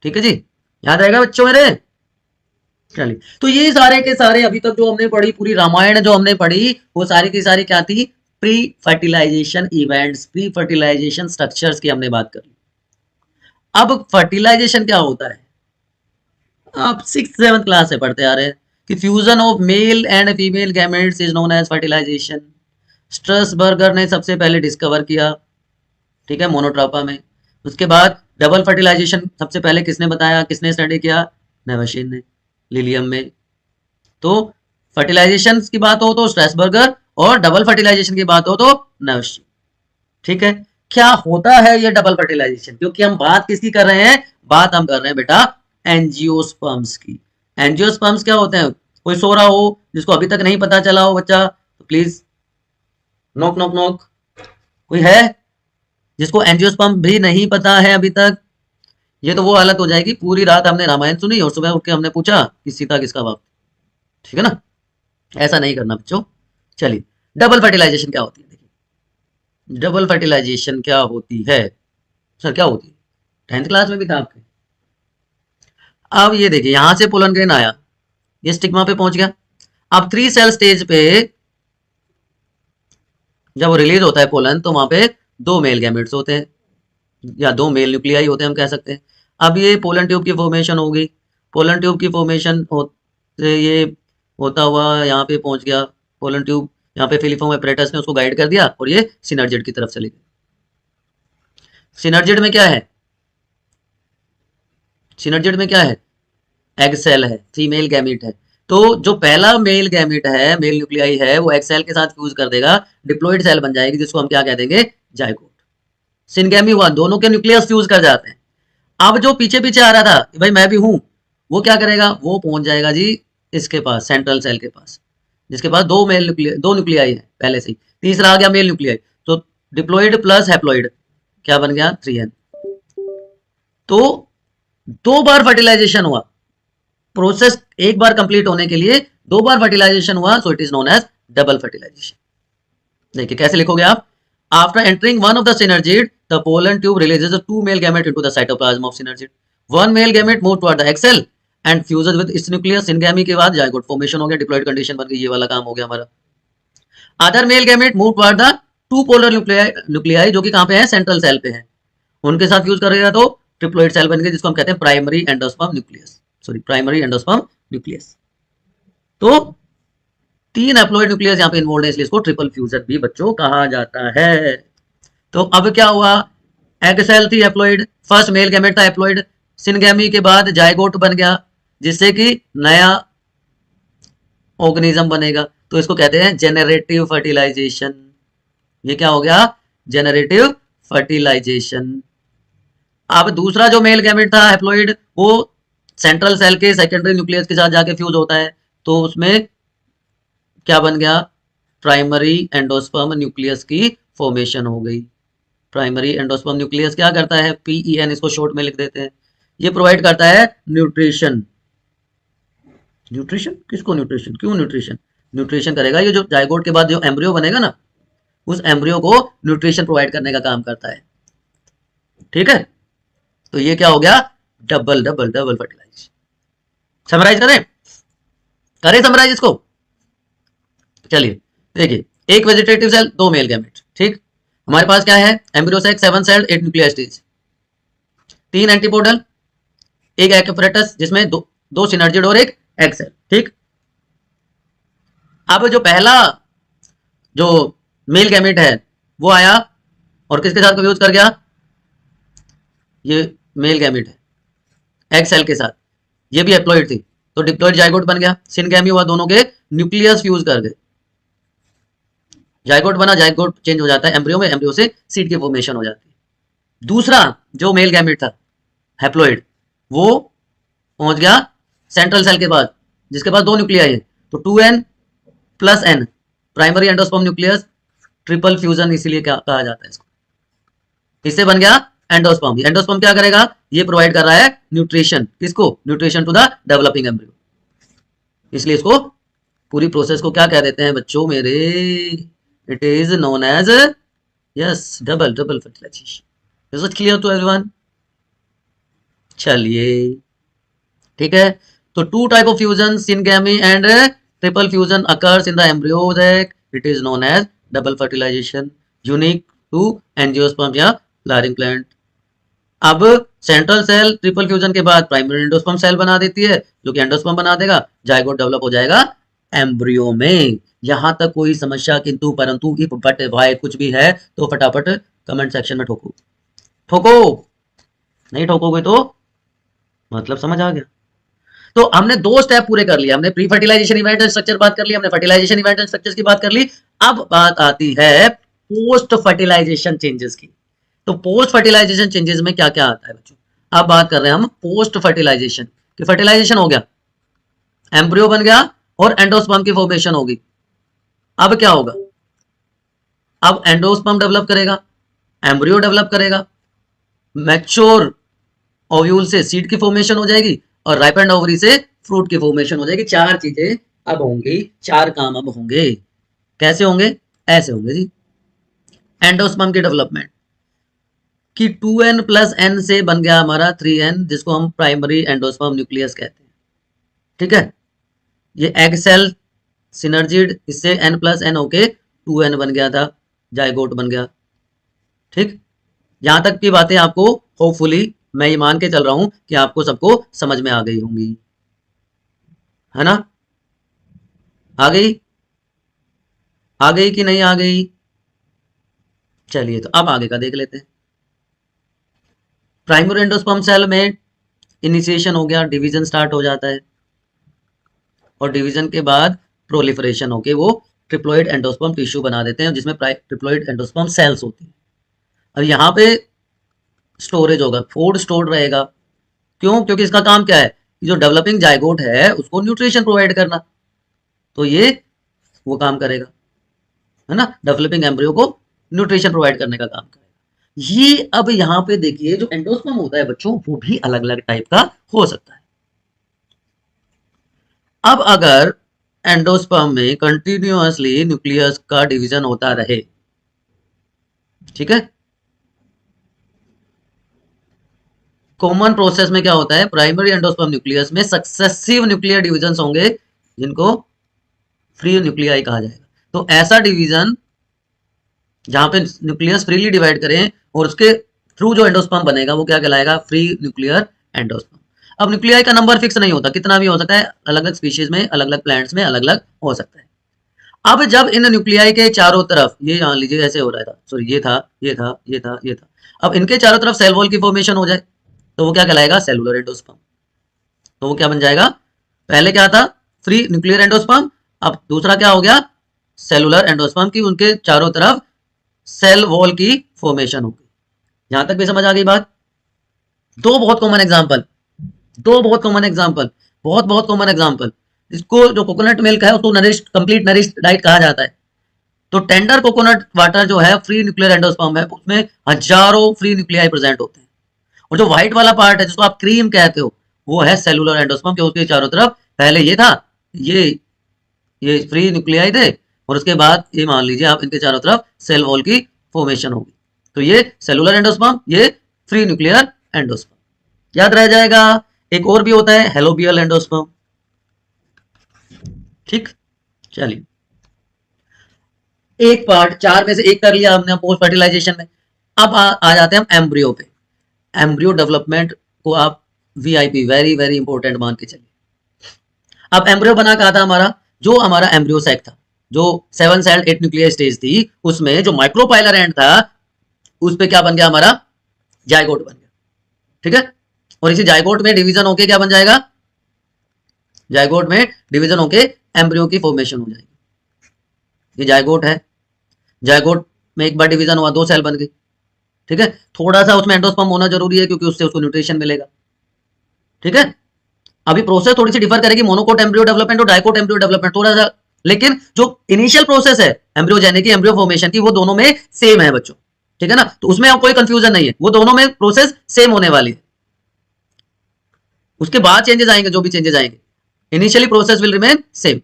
ठीक है जी, याद रहेगा बच्चों मेरे। चलिए, तो ये सारे के सारे अभी तक जो हमने पढ़ी, पूरी रामायण जो हमने पढ़ी, वो सारी की सारी क्या थी, pre fertilisation events, pre fertilisation structures की हमने बात कर ली। अब फर्टिलाइजेशन क्या होता है, आप 6th-7th क्लास से पढ़ते आ रहे हैं कि fusion of male and female gametes is known as fertilisation. Strasburger ने सबसे पहले डिस्कवर किया, ठीक है, मोनोट्रोपा में। उसके बाद डबल फर्टिलाइजेशन सबसे पहले किसने बताया, किसने स्टडी किया, नेवशिन ने, लिलियम में। तो फर्टिलाइजेशन की बात हो तो स्ट्रसबर्गर, और डबल फर्टिलाइजेशन की बात हो तो नेवशिन, ठीक है। क्या होता है ये डबल फर्टिलाइजेशन, क्योंकि हम बात किसकी कर रहे हैं, बात हम कर रहे हैं बेटा एंजियोस्पर्म्स की। एंजियोस्पर्म्स क्या होते हैं, कोई सो रहा हो जिसको अभी तक नहीं पता चला हो बच्चा, तो प्लीज नॉक नॉक नॉक, कोई है जिसको एंजियोस्पर्म भी नहीं पता है अभी तक। ये तो वो हालत हो जाएगी, पूरी रात हमने रामायण सुनी और सुबह उठ के हमने पूछा कि सीता किसका बाप, ठीक है ना, ऐसा नहीं करना बच्चों। चलिए, डबल फर्टिलाइजेशन क्या होती है, देखिए डबल फर्टिलाइजेशन क्या होती है, सर क्या होती है, 10th क्लास में भी था आपके। अब ये देखिए यहां से पोलन ग्रेन आया, ये स्टिग्मा पे पहुंच गया। अब 3 सेल स्टेज पे जब वो रिलीज होता है पोलन, तो वहां पे दो मेल गैमेट्स होते हैं या दो मेल न्यूक्लियाई होते हैं हम कह सकते हैं। अब ये पोलन ट्यूब की फॉर्मेशन होगी, पोलन ट्यूब की फॉर्मेशन होते ये होता हुआ यहाँ पे पहुंच गया पोलन ट्यूब, यहाँ पे फिलिफॉर्म एपरेटस ने उसको गाइड कर दिया और ये सिनर्जिड की तरफ चली गई। सिनर्जिड में क्या है, सिनर्जिड में क्या है, एग सेल है, फीमेल गैमेट है। तो जो पहला मेल गैमेट है, मेल न्यूक्लियाई है, वो एग सेल के साथ फ्यूज कर देगा, डिप्लॉइड सेल बन जाएगी जिसको हम क्या कह देंगे, जायगोट। सिनगैमी हुआ, दोनों के न्यूक्लियस फ्यूज कर जाते हैं। अब जो पीछे पीछे आ रहा था कि भाई मैं भी हूं, वो क्या करेगा, वो पहुंच जाएगा जी इसके पास, सेंट्रल सेल के पास, जिसके पास दो मेल न्यूक्लियाई, दो न्यूक्लियाई है पहले से ही। तीसरा आ गया मेल न्यूक्लियाई, तो डिप्लॉइड प्लस हैप्लॉइड क्या बन गया, 3n। तो दो बार फर्टिलाइजेशन हुआ, प्रोसेस एक बार कंप्लीट होने के लिए दो बार फर्टिलाइजेशन हुआ, so it is known as double fertilisation. देखिए कैसे लिखोगे आप, after entering one of the synergid the pollen tube releases two male gamete into the cytoplasm of synergid, one male gamete move toward the egg cell and fuses with its nucleus. Syngamy के बाद जायगोट फॉर्मेशन हो गया, डिप्लॉइड कंडीशन बन गई, ये वाला काम हो गया हमारा। Other mail gamete move toward the two polar nuclei जो कि कहां पे है, सेंट्रल सेल पे है, उनके साथ फ्यूज करेगा तो ट्रिप्लॉइड सेल बन गया जिसको हम कहते हैं primary endosperm nucleus, sorry primary endosperm nucleus. तो तीन हैप्लॉइड न्यूक्लियस यहाँ पे इन्वॉल्व है, इसलिए इसको ट्रिपल फ्यूजन भी बच्चों कहा जाता है। तो अब क्या हुआ, एग सेल थी हैप्लॉइड, फर्स्ट मेल गैमेट था हैप्लॉइड, सिनगैमी के बाद जायगोट बन गया जिससे कि नया ऑर्गेनिज्म बनेगा, तो इसको कहते हैं जेनरेटिव फर्टिलाइजेशन। ये क्या हो गया, जेनरेटिव फर्टिलाइजेशन। अब दूसरा जो मेल गैमेट था हैप्लॉइड, वो सेंट्रल सेल के सेकेंडरी न्यूक्लियस के साथ जाके फ्यूज होता है, तो उसमें क्या बन गया, प्राइमरी एंडोस्पर्म न्यूक्लियस की फॉर्मेशन हो गई। प्राइमरी एंडोस्पर्म न्यूक्लियस क्या करता है, PEN इसको शॉर्ट में लिख देते हैं, ये प्रोवाइड करता है न्यूट्रिशन। न्यूट्रिशन किसको, न्यूट्रिशन क्यों, न्यूट्रिशन न्यूट्रिशन करेगा, ये जो जायगोट के बाद जो एम्ब्रियो बनेगा ना, उस एम्ब्रियो को न्यूट्रिशन प्रोवाइड करने का काम करता है। ठीक है, तो ये क्या हो गया, double double double fertilisation. Summarise करें, करें समराइज इसको। चलिए देखिए, एक वेजिटेटिव सेल, दो मेल गैमेट, ठीक, हमारे पास क्या है, embryo sac, 7 cell 8 nuclear stage, 3 antipodal, एक एपिफरेटस जिसमें दो सिनर्जिड और एक एग सेल, ठीक। अब जो पहला जो मेल गैमेट है वो आया और किसके साथ फ्यूज कर गया, ये मेल गैमेट है एग सेल के साथ, ये भी हैप्लॉइड थी, तो डिप्लॉइड जायगोट बन गया। सिनगैमी हुआ, दोनों के न्यूक्लियस फ्यूज कर गए, जायगोट बना, जायगोट चेंज हो जाता है एम्ब्रियो में, एम्ब्रियो से सीड की फॉर्मेशन हो जाती है। दूसरा जो मेल गैमेट था हैप्लॉइड, वो पहुंच गया सेंट्रल सेल के बाद जिसके पास दो न्यूक्लियाई है, तो 2n plus n primary endosperm nucleus, triple fusion इसीलिए क्या कहा जाता है इसको। इससे बन गया एंडोस्पर्म। एंडोस्पर्म क्या करेगा, ये प्रोवाइड कर रहा है न्यूट्रिशन, किसको, nutrition to the developing embryo, इसलिए इसको पूरी प्रोसेस को क्या कह देते हैं बच्चों मेरे, it is known as yes double double fertilisation. Is it clear to everyone. चलिए ठीक है, तो two type of fusion, syngamy and triple fusion occurs in the embryos egg, it is known as double fertilisation, unique to angiosperm या फ्लावरिंग प्लांट। अब सेंट्रल सेल ट्रिपल फ्यूजन के बाद प्राइमरी एंडोस्पर्म सेल बना देती है जो कि एंडोस्पर्म बना देगा, जायगोट डेवलप हो जाएगा एम्ब्रियो में। यहां तक कोई समस्या किंतु परंतु इफ बट वाई कुछ भी है तो फटाफट कमेंट सेक्शन में ठोको, ठोको, नहीं ठोकोगे तो मतलब समझ आ गया। तो हमने दो स्टेप पूरे कर लिए, हमने pre fertilisation event and structure बात कर ली, हमने फर्टिलाइजेशन इवेंट एंड स्ट्रक्चर्स की बात कर ली। अब बात आती है पोस्ट फर्टिलाइजेशन चेंजेस की। तो पोस्ट फर्टिलाइजेशन चेंजेस में क्या क्या आता है बच्चों, अब बात कर रहे हैं हम पोस्ट फर्टिलाइजेशन की। फर्टिलाइजेशन हो गया, एम्ब्रियो बन गया और एंडोस्पर्म की फॉर्मेशन होगी। अब क्या होगा, अब एंडोस्पर्म डेवलप करेगा, एम्ब्रियो डेवलप करेगा, मैच्योर ओव्यूल से सीड की फॉर्मेशन हो जाएगी और राइपेंड ओवरी से फ्रूट की फॉर्मेशन हो जाएगी। चार चीजें अब होंगी, चार काम अब होंगे। कैसे होंगे, ऐसे होंगे जी। एंडोस्पर्म की डेवलपमेंट कि 2n प्लस n से बन गया हमारा 3n जिसको हम प्राइमरी एंडोस्पर्म न्यूक्लियस कहते हैं, ठीक है। ये एग सेल सिनर्जिड, इससे n प्लस n होके 2n बन गया था, जायगोट बन गया। ठीक, यहां तक की बातें आपको होपफुली मैं ये मान के चल रहा हूं कि आपको सबको समझ में आ गई होंगी, है ना? आ गई? आ गई कि नहीं आ गई? चलिए तो अब आगे का देख लेते हैं। प्राइमरी एंडोस्पर्म सेल में इनिशिएशन हो गया, डिवीजन स्टार्ट हो जाता है और डिवीजन के बाद प्रोलिफरेशन होके वो ट्रिप्लोइड एंडोस्पर्म टिश्यू बना देते हैं जिसमें ट्रिप्लोइड एंडोस्पर्म सेल्स होती है। अब यहाँ पे स्टोरेज होगा, फूड स्टोर्ड रहेगा। क्यों? क्योंकि इसका काम क्या है कि जो डेवलपिंग जाइगोट है उसको न्यूट्रिशन प्रोवाइड करना, तो ये वो काम करेगा, है ना, डेवलपिंग एम्ब्रियो को न्यूट्रिशन प्रोवाइड करने का काम करेगा। ये अब यहाँ पे देखिए जो एंडोस्पर्म होता है बच्चों वो भी अलग अलग टाइप का हो सकता है। अब अगर एंडोस्पर्म में कंटिन्यूअसली न्यूक्लियस का डिवीजन होता रहे, ठीक है, कॉमन प्रोसेस में क्या होता है, प्राइमरी एंडोस्पर्म न्यूक्लियस में सक्सेसिव न्यूक्लियर डिवीजन होंगे जिनको फ्री न्यूक्लियाई कहा जाएगा। तो ऐसा डिवीजन जहां पे न्यूक्लियस फ्रीली डिवाइड करें और उसके थ्रू जो एंडोस्पर्म बनेगा वो क्या कहलाएगा, फ्री न्यूक्लियर एंडोस्पर्म। अब न्यूक्लियाई का नंबर फिक्स नहीं होता, कितना भी हो सकता है, अलग अलग स्पीशीज में, अलग अलग प्लांट्स में अलग अलग हो सकता है। अब जब इन न्यूक्लियाई के चारों तरफ, ये मान लीजिए ऐसे हो रहा था, सॉरी ये था, ये था, ये था, ये था, अब इनके चारों तरफ सेल वॉल की फॉर्मेशन हो जाए तो वो क्या कहलाएगा, सेलुलर एंडोस्पर्म। तो वो क्या बन जाएगा, पहले क्या था, फ्री न्यूक्लियर एंडोस्पर्म, अब दूसरा क्या हो गया, सेलुलर एंडोस्पर्म की उनके चारों तरफ सेल वॉल की फॉर्मेशन हो गई। यहां तक भी समझ आ गई बात? दो बहुत कॉमन एग्जांपल, दो बहुत कॉमन एग्जांपल, बहुत बहुत कॉमन एग्जांपल। इसको जो कोकोनट मिल्क है उसको नरिश्ड, कंप्लीट नरिश्ड डाइट कहा जाता है। तो टेंडर कोकोनट वाटर जो है फ्री न्यूक्लियर एंडोस्पर्म है, उसमें हजारों फ्री न्यूक्लियाई प्रेजेंट होते हैं। और जो व्हाइट वाला पार्ट है जिसको आप क्रीम कहते हो वो है सेलुलर एंडोस्पर्म, के उसके चारों तरफ पहले ये था, ये ये फ्री न्यूक्लियाई थे और उसके बाद ये मान लीजिए आप इनके चारों तरफ सेल वॉल की फॉर्मेशन होगी। तो ये सेलुलर एंडोस्पर्म, ये फ्री न्यूक्लियर एंडोस्पर्म, याद रह जाएगा। एक और भी होता है हेलोबियल एंडोस्पर्म, ठीक, चलिए एक पार्ट, चार में से एक कर लिया हमने पोस्ट फर्टिलाइजेशन में। अब आ जाते हैं हम एम्ब्रियो पे। एम्ब्रियो डेवलपमेंट को आप वीआईपी, वेरी वेरी इंपॉर्टेंट मान के चलिए। अब एम्ब्रियो बना कहा था हमारा, जो हमारा एम्ब्रियो सैक था, जो 7 सेल्ड 8 न्यूक्लियर स्टेज थी, उसमें जो माइक्रोपाइलर एंड था उस पे क्या बन गया हमारा, जाइगोट बन गया, ठीक है। और इसी जाइगोट में डिवीजन होके क्या बन जाएगा, जाइगोट में डिवीजन होके एम्ब्रियो की फॉर्मेशन हो जाएगी। ये जाइगोट है, जाइगोट में एक बार डिवीजन हुआ, 2 सेल बन गई, ठीक है। थोड़ा सा उसमें एंडोस्पर्म होना जरूरी है क्योंकि उससे उसको न्यूट्रिशन मिलेगा, ठीक है। अभी प्रोसेस थोड़ी सी डिफर करेगी, मोनोकोट एम्ब्रियो डेवलपमेंट और डाइकोट एम्ब्रियो डेवलपमेंट थोड़ा सा, लेकिन जो इनिशियल प्रोसेस है एम्ब्रियोजेनिक की, एम्ब्रियो फॉर्मेशन की, वो दोनों में सेम है बच्चों, ठीक है ना। तो उसमें कोई कंफ्यूजन नहीं है, वो दोनों में प्रोसेस सेम होने वाली है। उसके बाद चेंजेस आएंगे, जो भी चेंजेस आएंगे, initially process will remain same.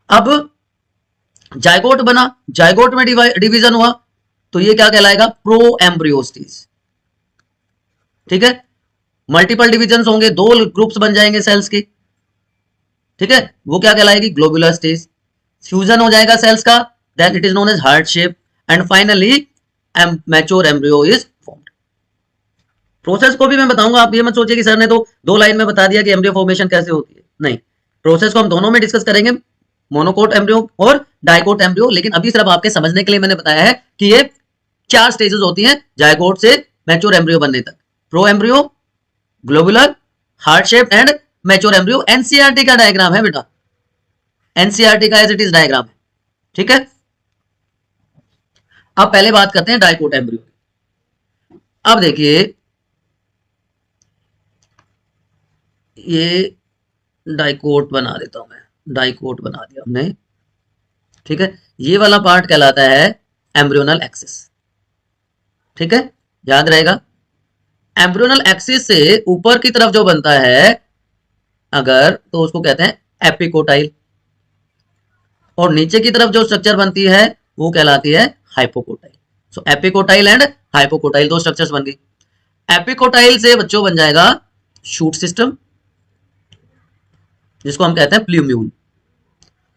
अब जाइगोट बना, जाइगोट में डिवीजन हुआ, तो ये क्या कहलाएगा, प्रो एम्ब्रियो स्टेज, ठीक है। मल्टीपल डिविजन होंगे, 2 ग्रुप्स बन जाएंगे सेल्स के, ठीक है, वो क्या कहलाएगी, ग्लोबुलर स्टेज। फ्यूजन हो जाएगा सेल्स का, then it is known as heart shape, and finally mature embryo is formed. Process को भी मैं बताऊंगा, आप ये मत सोचिए कि सर ने तो 2 लाइन में बता दिया कि एम्ब्रियो फॉर्मेशन कैसे होती है, नहीं, प्रोसेस को हम दोनों में डिस्कस करेंगे, मोनोकोट एम्ब्रियो और डाइकोट एम्ब्रियो। लेकिन अभी सिर्फ आपके समझने के लिए मैंने बताया है कि ये 4 स्टेजेस होती हैं जाइगोट से मैच्योर एम्ब्रियो बनने तक, pro embryo, globular, heart shape and mature embryo. NCERT का डायग्राम है बेटा, एनसीईआरटी का एज इट इज डायग्राम है, ठीक है। अब पहले बात करते हैं डाइकोट एम्ब्रियो। अब देखिए ये डाइकोट बना देता हूं मैं, डाइकोट बना दिया हमने, ठीक है। ये वाला पार्ट कहलाता है एम्ब्रियोनल एक्सिस, ठीक है, याद रहेगा। एम्ब्रियोनल एक्सिस से ऊपर की तरफ जो बनता है अगर, तो उसको कहते हैं एपिकोटाइल, और नीचे की तरफ जो स्ट्रक्चर बनती है वो कहलाती है hypocotyl. So epicotyl and hypocotyl 2 structures बन गई। एपिकोटाइल से बच्चों बन जाएगा शूट सिस्टम, जिसको हम कहते हैं प्ल्यूम्यूल,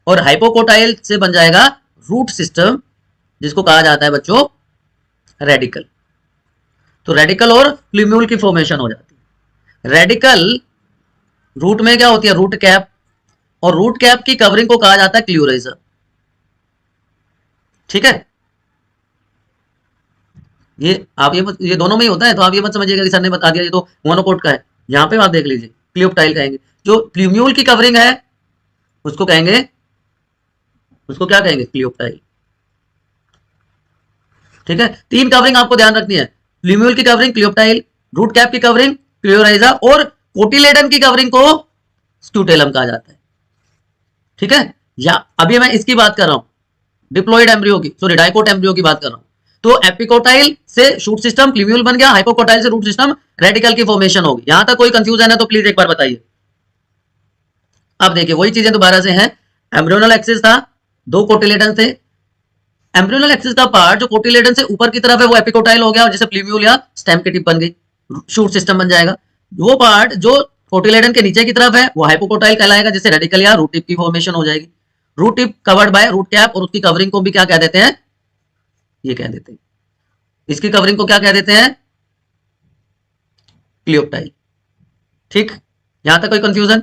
और हाइपोकोटाइल से बन जाएगा रूट सिस्टम, जिसको कहा जाता है बच्चों रेडिकल। तो रेडिकल और प्लूम्यूल की फॉर्मेशन हो जाती है। रेडिकल रूट में क्या होती है, रूट कैप, और रूट कैप की कवरिंग को कहा जाता है क्ल्यूराइजर। ठीक है, ये आप ये दोनों में ही होता है, तो आप ये मत समझिएगा कि सर ने बता दिया ये तो मोनोकोट का है। यहां पे आप देख लीजिए, क्लियोप्टाइल कहेंगे। जो प्लूम्यूल की कवरिंग है उसको कहेंगे, उसको क्या कहेंगे, क्लियोप्टाइल। ठीक है, तीन कवरिंग आपको ध्यान रखनी है, प्लूम्यूल की कवरिंग क्लियोप्टाइल, रूट कैप की कवरिंग क्लियोराइजा, और कोटिलेडन की कवरिंग को स्क्यूटेलम कहा जाता है। ठीक है, या अभी मैं इसकी बात कर रहा हूं, डिप्लॉइड एम्ब्रियो की, सॉरी डाइकोट एम्ब्रियो की बात कर रहा हूं। तो एपिकोटाइल से शूट सिस्टम प्लूम्यूल बन गया, हाइपोकोटाइल से रूट सिस्टम रेडिकल की फॉर्मेशन होगी। यहां तक कोई कंफ्यूजन है तो प्लीज एक बार बताइए। अब देखिए वही चीजें दोबारा से हैं। एम्ब्रियोनल एक्सिस था, दो कोटिलेडन थे। एम्ब्रियोनल एक्सिस का पार्ट जो कोटिलेडन से ऊपर की तरफ है वो एपिकोटाइल हो गया, और जैसे प्लूम्यूल या स्टेम की टिप बन गई, शूट सिस्टम बन जाएगा। वो पार्ट जो कोटिलेडन के नीचे की तरफ है वो हाइपोकोटाइल कहलाएगा, जैसे रेडिकल या रूट टिप की फॉर्मेशन हो जाएगी। Root tip covered by root cap, और उसकी कवरिंग को भी क्या कह देते हैं, ये कह देते हैं, इसकी कवरिंग को क्या कह देते हैं, क्लियोप्टाइल। ठीक, यहां तक कोई कंफ्यूजन?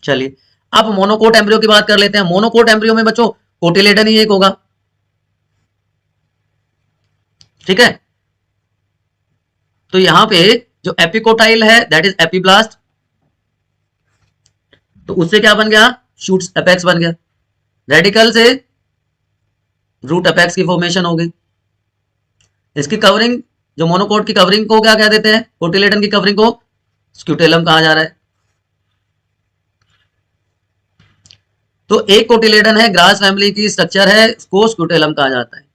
चलिए अब मोनोकोट एम्ब्रियो की बात कर लेते हैं। मोनोकोट एम्ब्रियो में बच्चों कोटिलेडन ही एक होगा। ठीक है, तो यहां पे जो एपिकोटाइल है दैट इज एपिब्लास्ट, तो उससे क्या बन गया, शूट्स अपेक्स बन गया। रेडिकल से रूट अपेक्स की फॉर्मेशन हो गई। इसकी कवरिंग, जो मोनोकोट की कवरिंग को क्या कह देते हैं, कोटिलेडन की कवरिंग को स्क्यूटेलम कहा जा रहा है। तो एक कोटिलेडन है, ग्रास फैमिली की स्ट्रक्चर है, इसको स्क्यूटेलम कहा जाता है।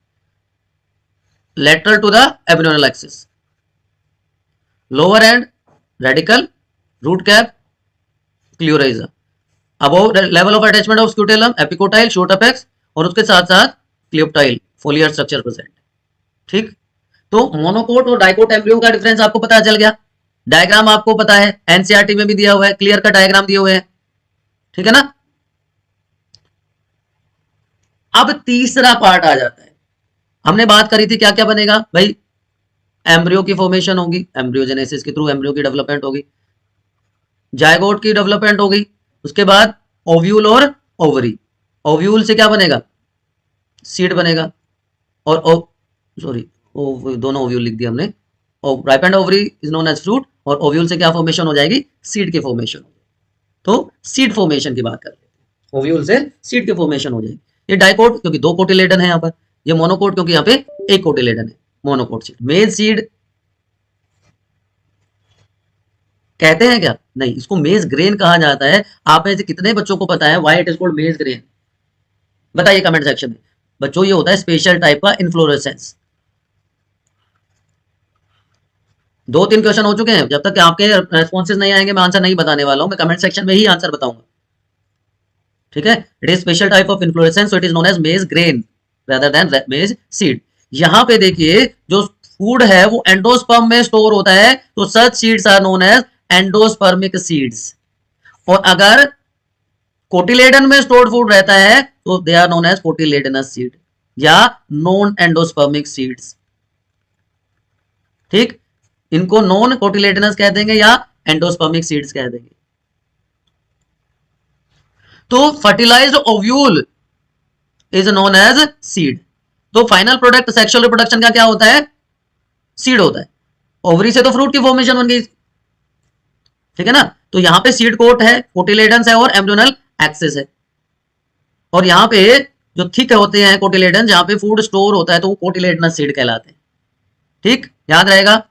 Lateral to the abdominal axis, lower end radicle, root cap coleorhiza, above level of attachment of scutellum epicotyl short apex, और उसके साथ साथ क्लियोप्टाइल फोलियर स्ट्रक्चर प्रेजेंट। ठीक, तो मोनोकोट और डाइकोट एम्ब्रियो का डिफरेंस आपको पता चल गया। डायग्राम आपको पता है, एनसीईआरटी में भी दिया हुआ है, क्लियर का डायग्राम दिए हुए हैं। ठीक है ना। अब तीसरा पार्ट आ जाता है। हमने बात करी थी क्या क्या बनेगा भाई, एम्ब्रियो की फॉर्मेशन होगी, एम्ब्रियोजेनेसिस के थ्रू एम्ब्रियो की डेवलपमेंट होगी, जायगोट की डेवलपमेंट होगी, उसके बाद ओव्यूल और ओवरी। ओव्यूल से क्या बनेगा, सीड बनेगा, और सॉरी दोनों ओव्यूल लिख दिया हमने। Ripened ovary is known as fruit, और ओव्यूल से क्या फॉर्मेशन हो जाएगी, सीड की फॉर्मेशन। तो सीड फॉर्मेशन की बात कर लेते हैं, ओव्यूल से सीड की फॉर्मेशन हो जाएगी। ये डाइकोट क्योंकि दो कोटिलेडन है यहाँ पर, ये मोनोकोट क्योंकि यहाँ पे एक कोटिलेडन है। मोनोकोट सीड, मेज सीड कहते हैं क्या, नहीं, इसको मेज ग्रेन कहा जाता है। आप में से कितने बच्चों को पता है व्हाई इट इज कॉल्ड मेज ग्रेन, बताइए कमेंट सेक्शन में। बच्चों ये होता है स्पेशल टाइप का इन्फ्लोरेसेंस। 2-3 क्वेश्चन हो चुके हैं, जब तक आपके रेस्पॉन्सेज नहीं आएंगे मैं आंसर नहीं बताने वाला हूं, मैं कमेंट सेक्शन में ही आंसर बताऊंगा। ठीक है, it is special type of inflorescence, so it is known as maize grain rather than maize seed. यहां पे देखिए जो फूड है वो एंडोस्पर्म में स्टोर होता है, तो such seeds are known as endospermic seeds. और अगर कोटिलेडन में स्टोर्ड फूड रहता है तो they are known as cotyledonous seed या नॉन एंडोस्पर्मिक सीड्स। ठीक, इनको नॉन कोटिलेडनस कह देंगे या एंडोस्पर्मिक सीड्स कह देंगे। तो fertilised ovule is known as seed. तो फाइनल प्रोडक्ट सेक्सुअल रिप्रोडक्शन का क्या होता है, सीड होता है। ओवरी से तो फ्रूट की फॉर्मेशन बन गई। ठीक है ना, तो यहां पे सीड कोट है, कोटिलेडन्स है और एम्ब्रियोनल एक्सिस है। और यहां पे जो थिक होते हैं कोटिलेडन, जहां पे फूड स्टोर होता है, तो वो कोटिलेडनस सीड कहलाते हैं। ठीक, याद रहेगा।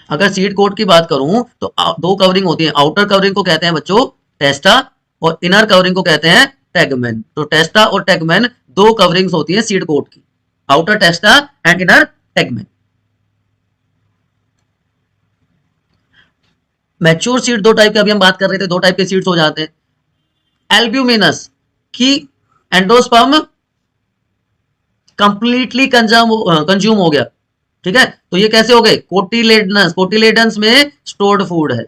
अगर सीड कोट की बात करूं तो दो कवरिंग होती है, आउटर कवरिंग को कहते हैं बच्चों टेस्टा, और इनर कवरिंग को कहते हैं टेगमेन। तो टेस्टा और टेगमेन दो कवरिंग्स होती है सीड कोट की, outer टेस्टा and inner tegmen. Mature seed दो टाइप के, अभी हम बात कर रहे थे, दो टाइप के सीड्स हो जाते हैं। एल्ब्यूमिनस की एंडोस्पर्म कंप्लीटली कंज्यूम हो गया। ठीक है, तो ये कैसे हो गए, कोटिलेडनस, कोटिलेडन्स में स्टोर्ड फूड है,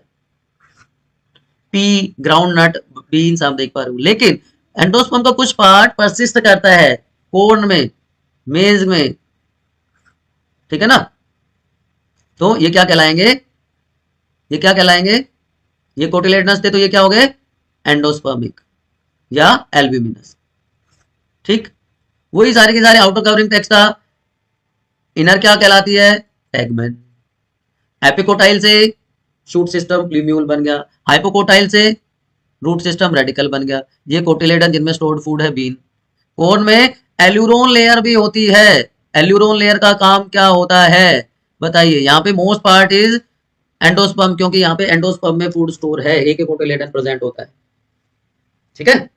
पी, ग्राउंड नट, बीन्स आप देख पा रहे हो। लेकिन एंडोस्पर्म का कुछ पार्ट परसिस्ट करता है, कॉर्न में, मेज में, ठीक है ना। तो ये क्या कहलाएंगे, ये क्या कहलाएंगे, ये कोटिलेडनस थे तो ये क्या हो गए, एंडोस्पर्मिक या एल्ब्यूमिनस। ठीक, वही सारे के सारे आउटर कवरिंग टेक्स्ट था। इनर क्या कहलाती है, टेगमेन। एपिकोटाइल से शूट सिस्टम प्लूम्यूल बन गया, हाइपोकोटाइल से रूट सिस्टम रेडिकल बन गया। ये कोटिलेडन जिनमें स्टोर्ड फूड है, बीन। कॉर्न में एल्यूरोन लेयर भी होती है। एल्यूरोन लेयर का काम क्या होता है बताइए, यहाँ पे मोस्ट पार्ट इज एंडोस्पर्म, क्योंकि यहाँ पे एंडोस्पर्म में फूड स्टोर है, एक कोटिलेडन प्रेजेंट होता है। ठीक है,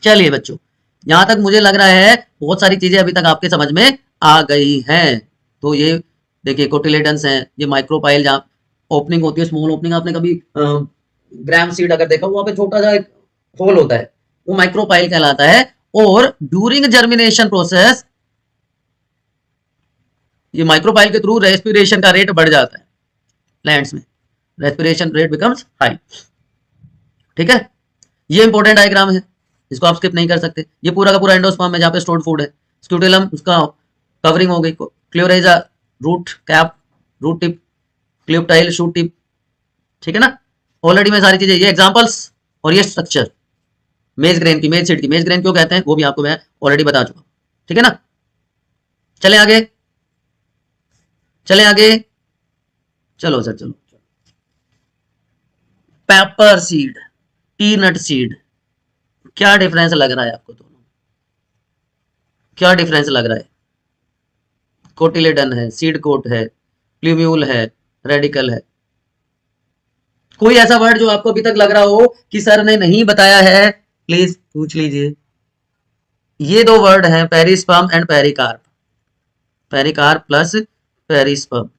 चलिए बच्चों, यहां तक मुझे लग रहा है बहुत सारी चीजें अभी तक आपके समझ में आ गई हैं। तो ये देखिए कोटिलेडन्स हैं, ये माइक्रोपाइल जहाँ ओपनिंग होती है, स्मॉल ओपनिंग। आपने कभी ग्राम सीड अगर देखा, वहां पे छोटा सा एक होल होता है, वो माइक्रोपाइल कहलाता है। और ड्यूरिंग जर्मिनेशन प्रोसेस ये माइक्रोपाइल के थ्रू रेस्पिरेशन का रेट बढ़ जाता है प्लांट्स में, रेस्पिरेशन रेट बिकम्स हाई। ठीक है, ये इंपॉर्टेंट डायग्राम है, इसको आप स्किप नहीं कर सकते। ये पूरा का पूरा एंडोस्पर्म है जहाँ पे स्टोर्ड फूड है। स्क्यूटेलम उसका कवरिंग हो गई, coleorhiza root cap, root tip, coleoptile shoot tip. ठीक है ना, ऑलरेडी मैं सारी चीजें, ये एग्जांपल्स और ये स्ट्रक्चर मेज ग्रेन की, मेज सीड की। मेज ग्रेन क्यों कहते हैं वो भी आपको मैं ऑलरेडी बता चुका। ठीक है ना, चले आगे, चले आगे, चलो सर चलो। पेपर सीड, पीनट सीड, क्या डिफरेंस लग रहा है आपको दोनों, क्या डिफरेंस लग रहा है। कोटिलेडन है, सीड कोट है, प्लूम्यूल है, रेडिकल है। कोई ऐसा वर्ड जो आपको अभी तक लग रहा हो कि सर ने नहीं बताया है, प्लीज पूछ लीजिए। ये दो वर्ड हैं, perisperm and pericarp, pericarp plus perisperm.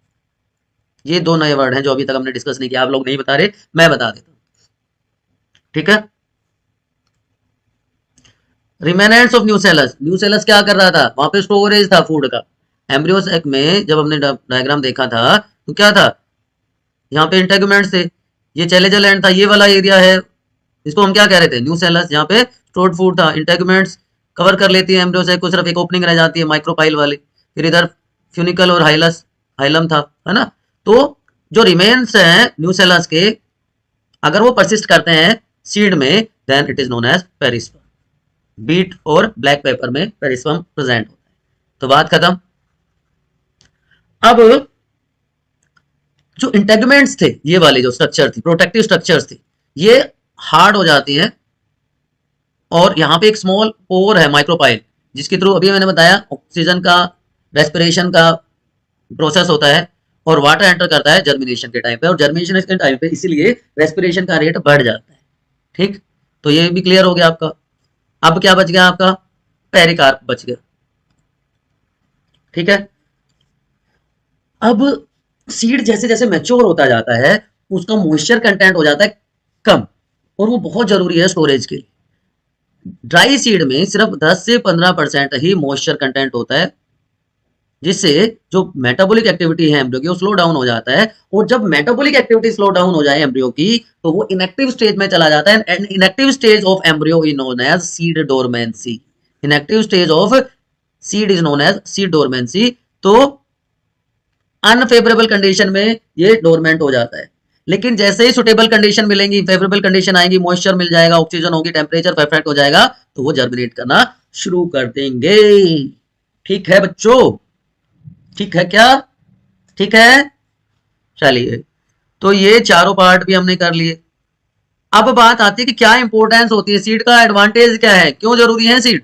ये दो नए वर्ड हैं जो अभी तक हमने डिस्कस नहीं किया, आप लोग नहीं बता रहे, मैं बता देता हूं। ठीक है, रिमेनेंट्स ऑफ न्यूसेलस, न्यूसेलस क्या कर रहा था, वहां पे स्टोरेज था फूड का। एम्ब्रियोस एक में जब हमने डायग्राम देखा था तो क्या था, यहाँ पे इंटेगुमेंट्स थे, ये चैलेंजर लैंड था, ये वाला एरिया है, इसको हम क्या कह रहे थे, न्यूसेलस। यहाँ पे स्टोर्ड फूड था, इंटेगुमेंट्स कवर कर लेती है एम्ब्रियोस को, सिर्फ एक ओपनिंग रह जाती है माइक्रोपाइल वाली। फिर इधर फ्यूनिकल और हाइलस, हाइलम था, है ना। तो जो रिमेन्स हैं न्यूसेलस के, अगर वो परसिस्ट करते हैं सीड में, then it is known as perisperm. Beet और ब्लैक पेपर में पेरिस्पर्म प्रेजेंट होता है। तो बात खत्म। अब जो इंटेगमेंट्स थे, ये वाली जो स्ट्रक्चर थी, प्रोटेक्टिव स्ट्रक्चर्स थी, ये हार्ड हो जाती हैं। और यहाँ पे एक स्मॉल पोर है माइक्रोपाइल, जिसके थ्रू अभी मैंने बताया ऑक्सीजन का, रेस्पिरेशन का प्रोसेस होता है, और वाटर एंटर करता है जर्मिनेशन के टाइम पे, और जर्मिनेशन के टाइम पे इसीलिए रेस्पिरेशन का रेट बढ़ जाता है। ठीक, तो ये भी क्लियर हो गया आपका। अब क्या बच गया आपका, पेरिकार्प बच गया। ठीक है, अब सीड जैसे जैसे मैच्योर होता जाता है, उसका मॉइस्चर कंटेंट हो जाता है कम, और वो बहुत जरूरी है स्टोरेज के लिए। ड्राई सीड में सिर्फ 10 से 15% ही मॉइस्चर कंटेंट होता है, जिससे जो मेटाबॉलिक एक्टिविटी है एम्ब्रियो की, वो स्लो डाउन हो जाता है। और जब मेटाबॉलिक एक्टिविटी स्लो डाउन हो जाए एम्ब्रियो की, तो वो इनएक्टिव स्टेज में चला जाता है। And inactive stage of embryo is known as seed dormancy. Inactive stage of seed is known as seed dormancy. तो अनफेवरेबल कंडीशन में ये डोरमेंट हो जाता है, लेकिन जैसे ही सुटेबल कंडीशन मिलेंगी, फेवरेबल कंडीशन आएगी, मॉइस्चर मिल जाएगा, ऑक्सीजन होगी, टेम्परेचर परफेक्ट हो जाएगा, तो वो जर्मिनेट करना शुरू कर देंगे। ठीक है बच्चों, ठीक है क्या, ठीक है, चलिए। तो ये चारों पार्ट भी हमने कर लिए। अब बात आती है कि क्या इंपॉर्टेंस होती है सीड का, एडवांटेज क्या है, क्यों जरूरी है सीड।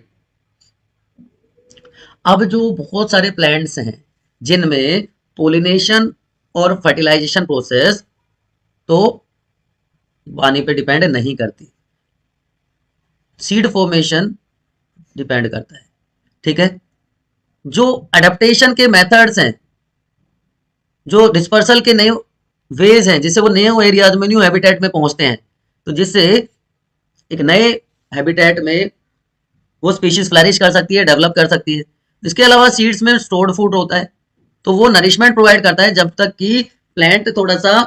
अब जो बहुत सारे प्लांट्स हैं जिनमें पोलिनेशन और फर्टिलाइजेशन प्रोसेस तो पानी पे डिपेंड नहीं करती, सीड फॉर्मेशन डिपेंड करता है। ठीक है, जो अडेप्टेशन के मेथड्स हैं, जो डिस्पर्सल के नए वेज हैं, जिससे वो नए एरियाज में, न्यू हैबिटेट में पहुंचते हैं, तो जिससे एक नए हैबिटेट में वो स्पीशीज फ्लरिश कर सकती है, डेवलप कर सकती है। इसके अलावा सीड्स में स्टोर्ड फूड होता है, तो वो नरिशमेंट प्रोवाइड करता है जब तक कि प्लांट थोड़ा सा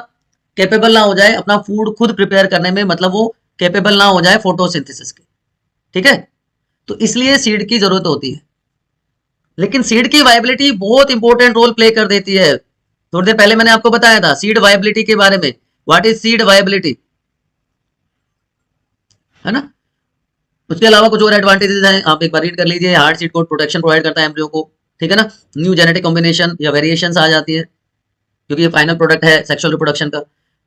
कैपेबल ना हो जाए अपना फूड खुद प्रिपेयर करने में, मतलब वो कैपेबल ना हो जाए फोटोसिंथेसिस के। ठीक है, तो इसलिए सीड की जरूरत होती है। लेकिन सीड की वायबिलिटी बहुत इंपॉर्टेंट रोल प्ले कर देती है। थोड़ी देर पहले मैंने आपको बताया था सीड वायबिलिटी के बारे में। व्हाट इज सीड वायबिलिटी, है ना। उसके अलावा कुछ और एडवांटेजेस हैं, आप एक बार रीड कर लीजिए। Hard seed code protection provide करता है एम्ब्रियो को, ठीक है ना। न्यू जेनेटिक कॉम्बिनेशन या वेरिएशंस आ जाती है क्योंकि ये फाइनल प्रोडक्ट है सेक्सुअल रिप्रोडक्शन का।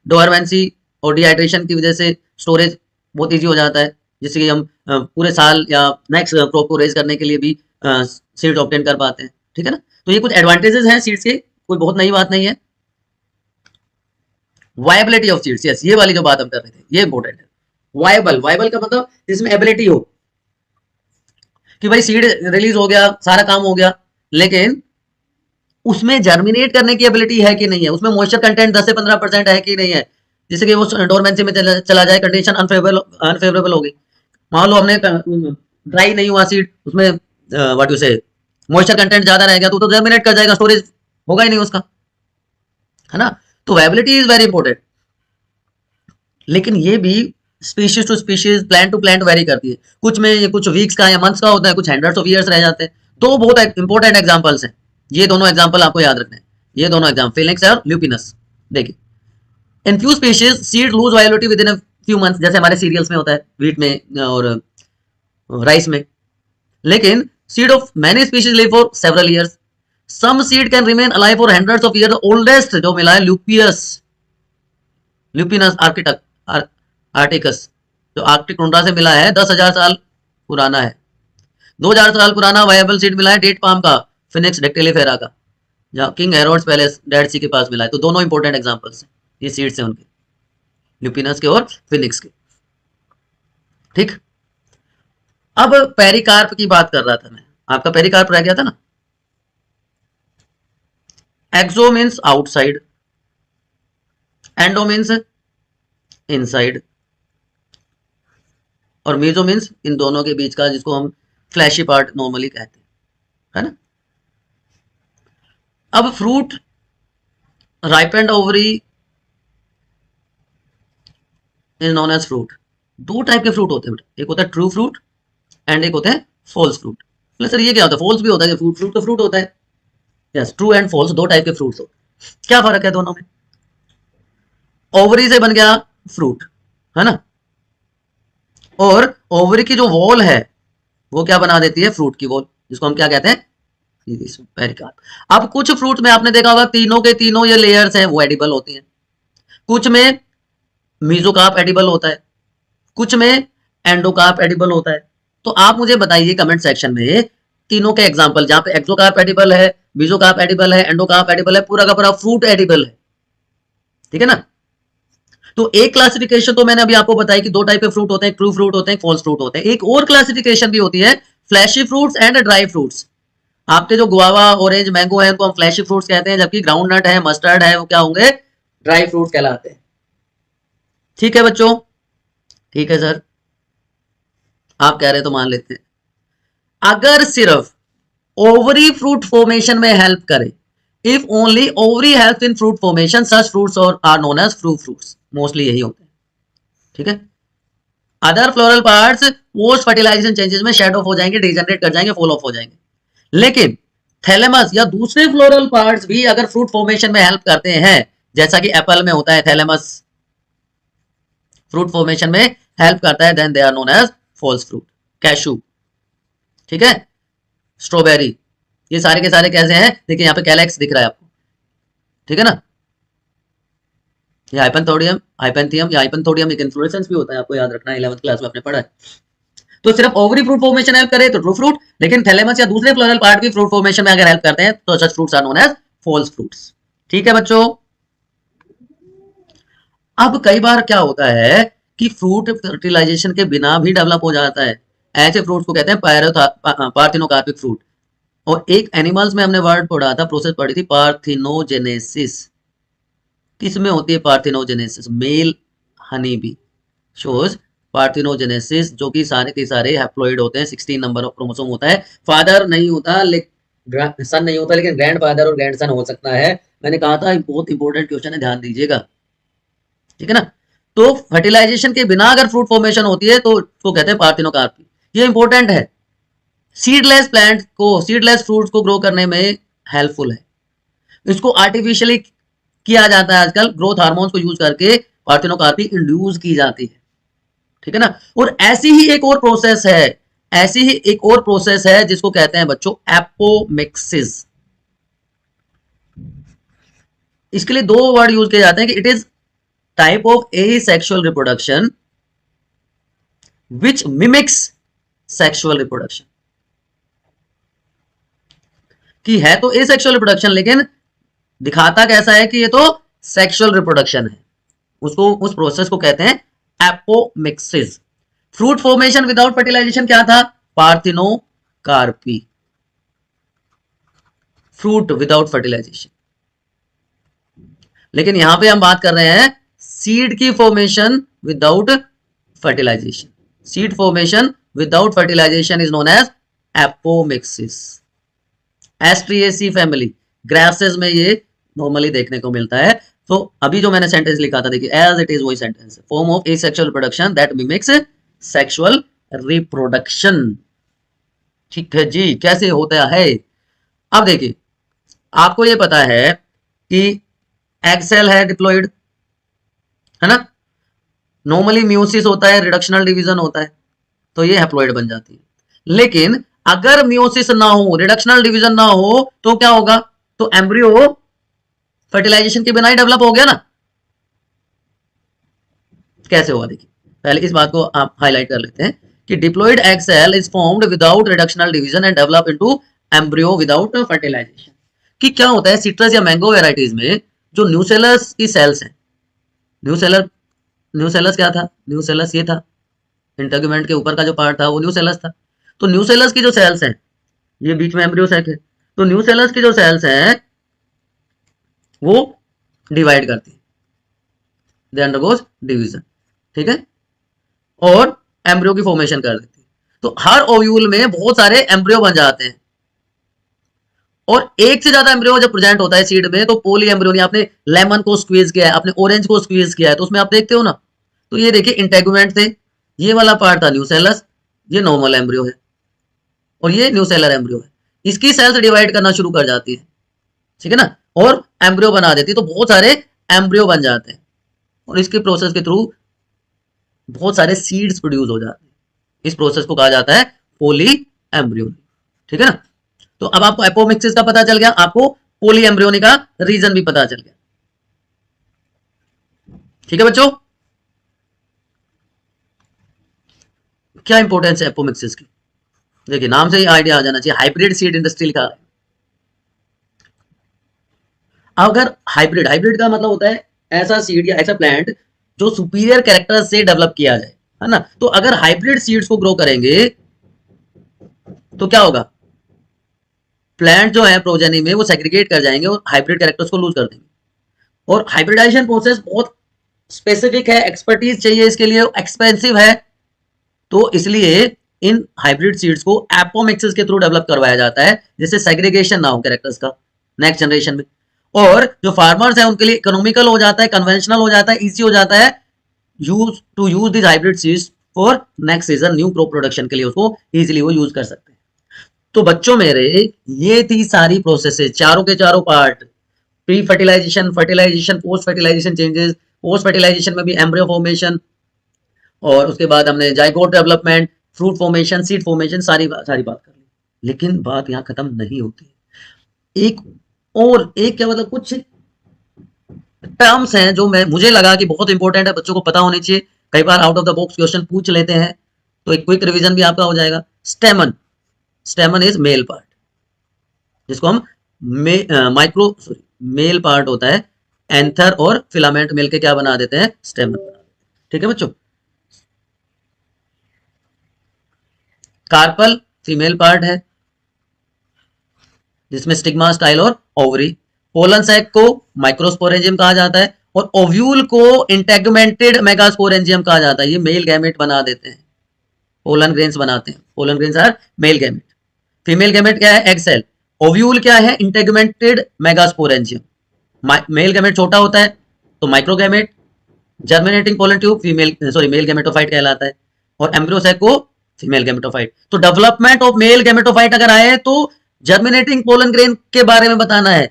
डोरमेंसी और डिहाइड्रेशन की वजह से स्टोरेज बहुत ईजी हो जाता है, जिससे कि हम पूरे साल या नेक्स्ट क्रॉप को रेज करने के लिए भी सीड्स ऑब्टेन कर पाते हैं, ठीक है ना। तो ये कुछ एडवांटेजेस हैं सीड्स के, कोई बहुत नई बात नहीं है। वायबिलिटी ऑफ सीड्स, यस, ये वाली जो बात हम कर रहे थे ये इंपॉर्टेंट है। वायबल, वायबल का मतलब जिसमें एबिलिटी हो कि भाई सीड रिलीज हो गया, सारा काम हो गया, लेकिन उसमें जर्मिनेट करने की एबिलिटी है कि नहीं है, उसमें मॉइस्चर कंटेंट 10 से 15% है कि नहीं है, जिससे कि वो डोरमेंसी में चला जाए, कंडीशन अनफेवरेबल होगी। मान लो हमने ड्राई नहीं हुआ सीड, उसमें व्हाट यू से मॉइस्चर कंटेंट ज्यादा रहेगा तो जर्मिनेट कर जाएगा, स्टोरेज होगा ही नहीं उसका, है ना। तो वेबिलिटी इज वेरी इंपॉर्टेंट, लेकिन ये भी species to species, plant to plant vary करती है। कुछ में ये कुछ वीक्स का या मंथ्स का होता है, कुछ हंड्रेड्स ऑफ ईयर्स रह जाते हैं। दो बहुत इंपॉर्टेंट एग्जांपल्स हैं, ये दोनों एग्जांपल आपको याद रखने हैं। ये दोनों एग्जांपल फिनिक्स और ल्यूपिनस। देखिए, in few species seed lose viability within a few months, जैसे हमारे सीरियल्स में होता है, व्हीट में और राइस में। लेकिन seed of many species live for several years. Some seed can remain alive for hundreds of years. Oldest जो मिला है ल्यूपियस, ल्यूपिनस आर्टिकस, जो आर्कटिक टुंड्रा से मिला है, 10,000 साल पुराना है। 2000 साल पुराना वायबल सीड मिला है डेट पाम का, फिनिक्स डेक्टिलिफेरा का, जहाँ किंग हेरोड्स पैलेस डेड सी के पास मिला है। तो दोनों इंपॉर्टेंट एग्जांपल्स हैं, ये सीड्स हैं उनके, ल्यूपिनस के और फिनिक्स के, ठीक। अब पेरिकार्प की बात कर रहा था मैं, आपका पेरिकार्प रह गया था ना। Exo means outside, endo means inside, और मीजो मीन्स इन दोनों के बीच का, जिसको हम फ्लैशी पार्ट नॉर्मली कहते हैं, है ना। अब fruit, ripened ovary is known as fruit. दो टाइप के फ्रूट होते हैं, एक होता है ट्रू फ्रूट एंड एक होता है फॉल्स फ्रूट। सर ये क्या होता है, फॉल्स भी होता है, फ्रूट फ्रूट तो फ्रूट होता है। यस, ट्रू एंड फॉल्स दो टाइप के फ्रूट्स होते हैं। क्या फर्क है दोनों में। ओवरी से बन गया फ्रूट, है ना, और ओवरी की जो वॉल है वो क्या बना देती है, फ्रूट की वॉल, जिसको हम क्या कहते हैं, पेरिकार्प। अब कुछ फ्रूट में आपने देखा होगा तीनों के तीनों ये लेयर्स हैं वो एडिबल होती हैं, कुछ में मीजोकार्प एडिबल होता है, कुछ में एंडोकार्प एडिबल होता है। तो आप मुझे बताइए कमेंट सेक्शन में तीनों के एग्जांपल, जहां पे एक्सोकार्प एडिबल है, मीजोकार्प एडिबल है, एंडोकार्प एडिबल है, पूरा का पूरा फ्रूट एडिबल है, ठीक है ना। तो एक क्लासिफिकेशन तो मैंने अभी आपको बताई कि दो टाइप के फ्रूट होते हैं, ट्रू फ्रूट होते हैं, फॉल्स फ्रूट होते हैं। एक और क्लासिफिकेशन भी होती है, fleshy fruits and dry fruits. आपके जो गुआवा, ऑरेंज, मैंगो है उनको हम फ्लैशी फ्रूट्स कहते हैं, जबकि ग्राउंड नट है, मस्टर्ड है, वो क्या होंगे, ड्राई फ्रूट्स कहलाते हैं। ठीक है बच्चों, ठीक है सर, आप कह रहे हैं तो मान लेते हैं। अगर सिर्फ ओवरी फ्रूट फॉर्मेशन में हेल्प करे, if only ovary help in fruit formation, such fruits और आर नोन एज फ्रू फ्रूट्स। मोस्टली यही होते हैं, ठीक है। Other floral parts post fertilisation changes में शेड ऑफ हो जाएंगे, डिजनरेट कर जाएंगे, फॉल ऑफ हो जाएंगे। लेकिन थैलेमस या दूसरे फ्लोरल पार्ट्स भी अगर फ्रूट फॉर्मेशन में हेल्प करते हैं, जैसा कि एप्पल में होता है थैलेमस फ्रूट फॉर्मेशन में हेल्प करता है, then they are known as false fruit. Cashew, ठीक है, स्ट्रॉबेरी, ये सारे के सारे कैसे हैं, देखिए यहाँ पे कैलेक्स दिख रहा है आपको, ठीक है ना। ये हाइपेंथोडियम, हाइपेंथियम या हाइपेंथोडियम एक इन्फ्लोरेसेंस भी होता है, आपको याद रखना है, 11th क्लास में आपने पढ़ा है। तो सिर्फ ओवरी फ्रूट फॉर्मेशन हेल्प करे तो ट्रू फ्रूट, लेकिन थैलेमस या दूसरे फ्लोरल पार्ट भी फ्रूट फॉर्मेशन में अगर हेल्प करते हैं तो such fruits are known as false fruits. ठीक है बच्चों। अब कई बार क्या होता है कि फ्रूट फर्टिलाइजेशन के बिना भी डेवलप हो जाता है, ऐसे फ्रूट्स को कहते हैं पार्थिनोकार्पिक फ्रूट। और एक एनिमल्स में हमने वर्ड पढ़ा था, प्रोसेस पढ़ी थी, पार्थिनोजेनेसिस। किसमें होती है parthenogenesis, male honey bee shows parthenogenesis, जो कि सारे के सारे हैप्लॉइड होते हैं, 16 नंबर ऑफ क्रोमोसोम होता है, फादर नहीं होता, लेकिन सन नहीं होता, लेकिन ग्रैंड फादर और ग्रैंड सन हो सकता है। मैंने कहा था बहुत इंपॉर्टेंट क्वेश्चन है, ध्यान दीजिएगा, ठीक है ना। तो फर्टिलाइजेशन के बिना अगर फ्रूट फॉर्मेशन होती है तो उसको कहते हैं पार्थिनोकार्पी, ये इंपॉर्टेंट है। सीडलेस प्लांट को, सीडलेस फ्रूट्स को ग्रो करने में हेल्पफुल है। इसको आर्टिफिशियली किया जाता है आजकल, ग्रोथ हार्मोन्स को यूज करके पार्थिनोकार्पी इंड्यूस की जाती है, ठीक है ना। और ऐसी ही एक और प्रोसेस है, ऐसी ही एक और प्रोसेस है जिसको कहते हैं बच्चों एपोमिक्सिस। इसके लिए दो वर्ड यूज किए जाते हैं कि it is type of asexual reproduction which mimics sexual reproduction. कि है तो एसेक्सुअल रिप्रोडक्शन लेकिन दिखाता कैसा है कि ये तो सेक्सुअल रिप्रोडक्शन है। उसको, उस प्रोसेस को कहते हैं apomixis. Fruit formation without fertilisation क्या था? पार्थिनोकार्पी। Fruit without fertilisation. लेकिन यहां पे हम बात कर रहे हैं सीड की formation without fertilisation. Seed formation without fertilisation is known as apomixis. Asteraceae family grasses में ये नॉर्मली देखने को मिलता है। तो अभी जो मैंने सेंटेंस लिखा था देखिए, एज इट इज वही sentence, form of asexual reproduction that mimics sexual reproduction. ठीक है जी, कैसे होता है? अब देखिए, आपको ये पता है कि एग सेल है डिप्लॉइड, है ना। नॉर्मली म्यूसिस होता है, रिडक्शनल डिवीजन होता है, तो ये हैप्लॉइड बन जाती है। लेकिन अगर म्यूसिस ना हो, रिडक्शनल डिवीजन ना हो, तो क्या होगा? तो एम्ब्रियो फर्टिलाइजेशन के बिना ही डेवलप हो गया ना। कैसे हुआ देखिए, पहले इस बात को आप हाईलाइट कर लेते हैं कि diploid egg cell is formed without reductional division and develop into embryo without fertilisation. कि क्या होता है सिट्रस या मैंगो वेराइटीज में जो न्यूसेलस की सेल्स हैं, न्यूसेलस क्या था? न्यूसेलस ये था, इंटेगुमेंट के ऊपर का जो पार्ट था वो न्यूसेलस था। तो न्यूसेलस की जो सेल्स हैं, ये बीच में एम्ब्रियो सैक है, तो न्यूसेलस की जो सेल्स हैं वो डिवाइड करती है, दे अंडरगोज डिवीजन, ठीक है, और एम्ब्रियो की फॉर्मेशन कर देती है। तो हर ओव्यूल में बहुत सारे एम्ब्रियो बन जाते हैं, और एक से ज्यादा एम्ब्रियो जब प्रेजेंट होता है सीड में तो पोली एम्ब्रियो। आपने लेमन को स्क्वीज किया है, आपने ऑरेंज को स्क्वीज किया है, तो उसमें आप देखते हो ना, तो ये देखिए इंटेगुमेंट थे, ये वाला पार्ट था न्यूसेलस, ये नॉर्मल एम्ब्रियो है, और ये न्यूसेलर एम्ब्रियो है। इसकी सेल्स डिवाइड करना शुरू कर जाती है, ठीक है ना, और एम्ब्रियो बना देती है, तो बहुत सारे एम्ब्रियो बन जाते हैं, और इसके प्रोसेस के थ्रू बहुत सारे सीड्स प्रोड्यूस हो जाते हैं। इस प्रोसेस को कहा जाता है पोली एम्ब्रियोनी, ठीक है ना। तो अब आपको एपोमिक्सिस का पता चल गया, आपको पोली एम्ब्रियोनी का रीजन भी पता चल गया, ठीक है बच्चों। क्या इंपॉर्टेंस है एपोमिक्सिस की? देखिए, नाम से ही आइडिया आ जाना चाहिए, हाइब्रिड सीड इंडस्ट्री लिखा है। अगर हाइब्रिड, हाइब्रिड का मतलब होता है ऐसा सीड या ऐसा प्लांट जो सुपीरियर कैरेक्टर से डेवलप किया जाए, है ना। तो अगर हाइब्रिड सीड्स को ग्रो करेंगे तो क्या होगा? प्लांट जो है प्रोजेनी में वो सेग्रीगेट कर जाएंगे और हाइब्रिड कैरेक्टर्स को लूज कर देंगे। और हाइब्रिडाइजेशन प्रोसेस बहुत स्पेसिफिक है, एक्सपर्टीज चाहिए इसके लिए, एक्सपेंसिव है, तो इसलिए इन हाइब्रिड सीड्स को एपोमिक्सिस के थ्रू डेवलप करवाया जाता है, जिससे सेग्रीगेशन ना हो कैरेक्टर्स का नेक्स्ट जनरेशन में। और जो फार्मर्स हैं उनके लिए इकोनॉमिकल हो जाता है, कन्वेंशनल हो जाता है, इजी हो जाता है use this hybrid seeds for next season, new crop production के लिए उसको इजीली वो यूज कर सकते हैं। तो बच्चों मेरे, ये थी सारी प्रोसेसेस, चारों के चारों part, pre fertilisation, fertilisation, post fertilisation changes, post fertilisation में भी एम्ब्रियो फॉर्मेशन, और उसके बाद हमने zygote development, fruit formation, seed formation, सारी बात कर ली। लेकिन बात यहाँ खत्म नहीं होती, एक और एक क्या मतलब कुछ टर्म्स हैं जो मुझे लगा कि बहुत इंपॉर्टेंट है, बच्चों को पता होनी चाहिए। कई बार out of the box question पूछ लेते हैं, तो एक क्विक रिवीजन भी आपका हो जाएगा। स्टेमन, स्टेमन इज मेल पार्ट, जिसको हम मेल पार्ट होता है, एंथर और फिलामेंट मिलके क्या बना देते हैं? स्टेमन बना देते हैं, ठीक है बच्चों। कार्पल फीमेल पार्ट है, जिसमें स्टिग्मा, स्टाइल और ओवरी। पोलन सैक को माइक्रोस्पोरेंजियम कहा जाता है, और ओव्यूल को इंटेगुमेंटेड मेगास्पोरेंजियम कहा जाता है। ये मेल गैमेट बना देते हैं, पोलन ग्रेन्स बनाते हैं, pollen grains are male gamete. Female gamete क्या है? Egg cell. ओव्यूल क्या है? इंटेगुमेंटेड मेगास्पोरेंजियम। मेल गैमेट छोटा होता है तो microgamete. Germinating pollen tube male gametophyte कहलाता है, और एम्ब्रियो सैक को फीमेल गैमेटोफाइट। तो डेवलपमेंट ऑफ मेल गैमेटोफाइट अगर आए तो जर्मिनेटिंग पोलन ग्रेन के बारे में बताना है।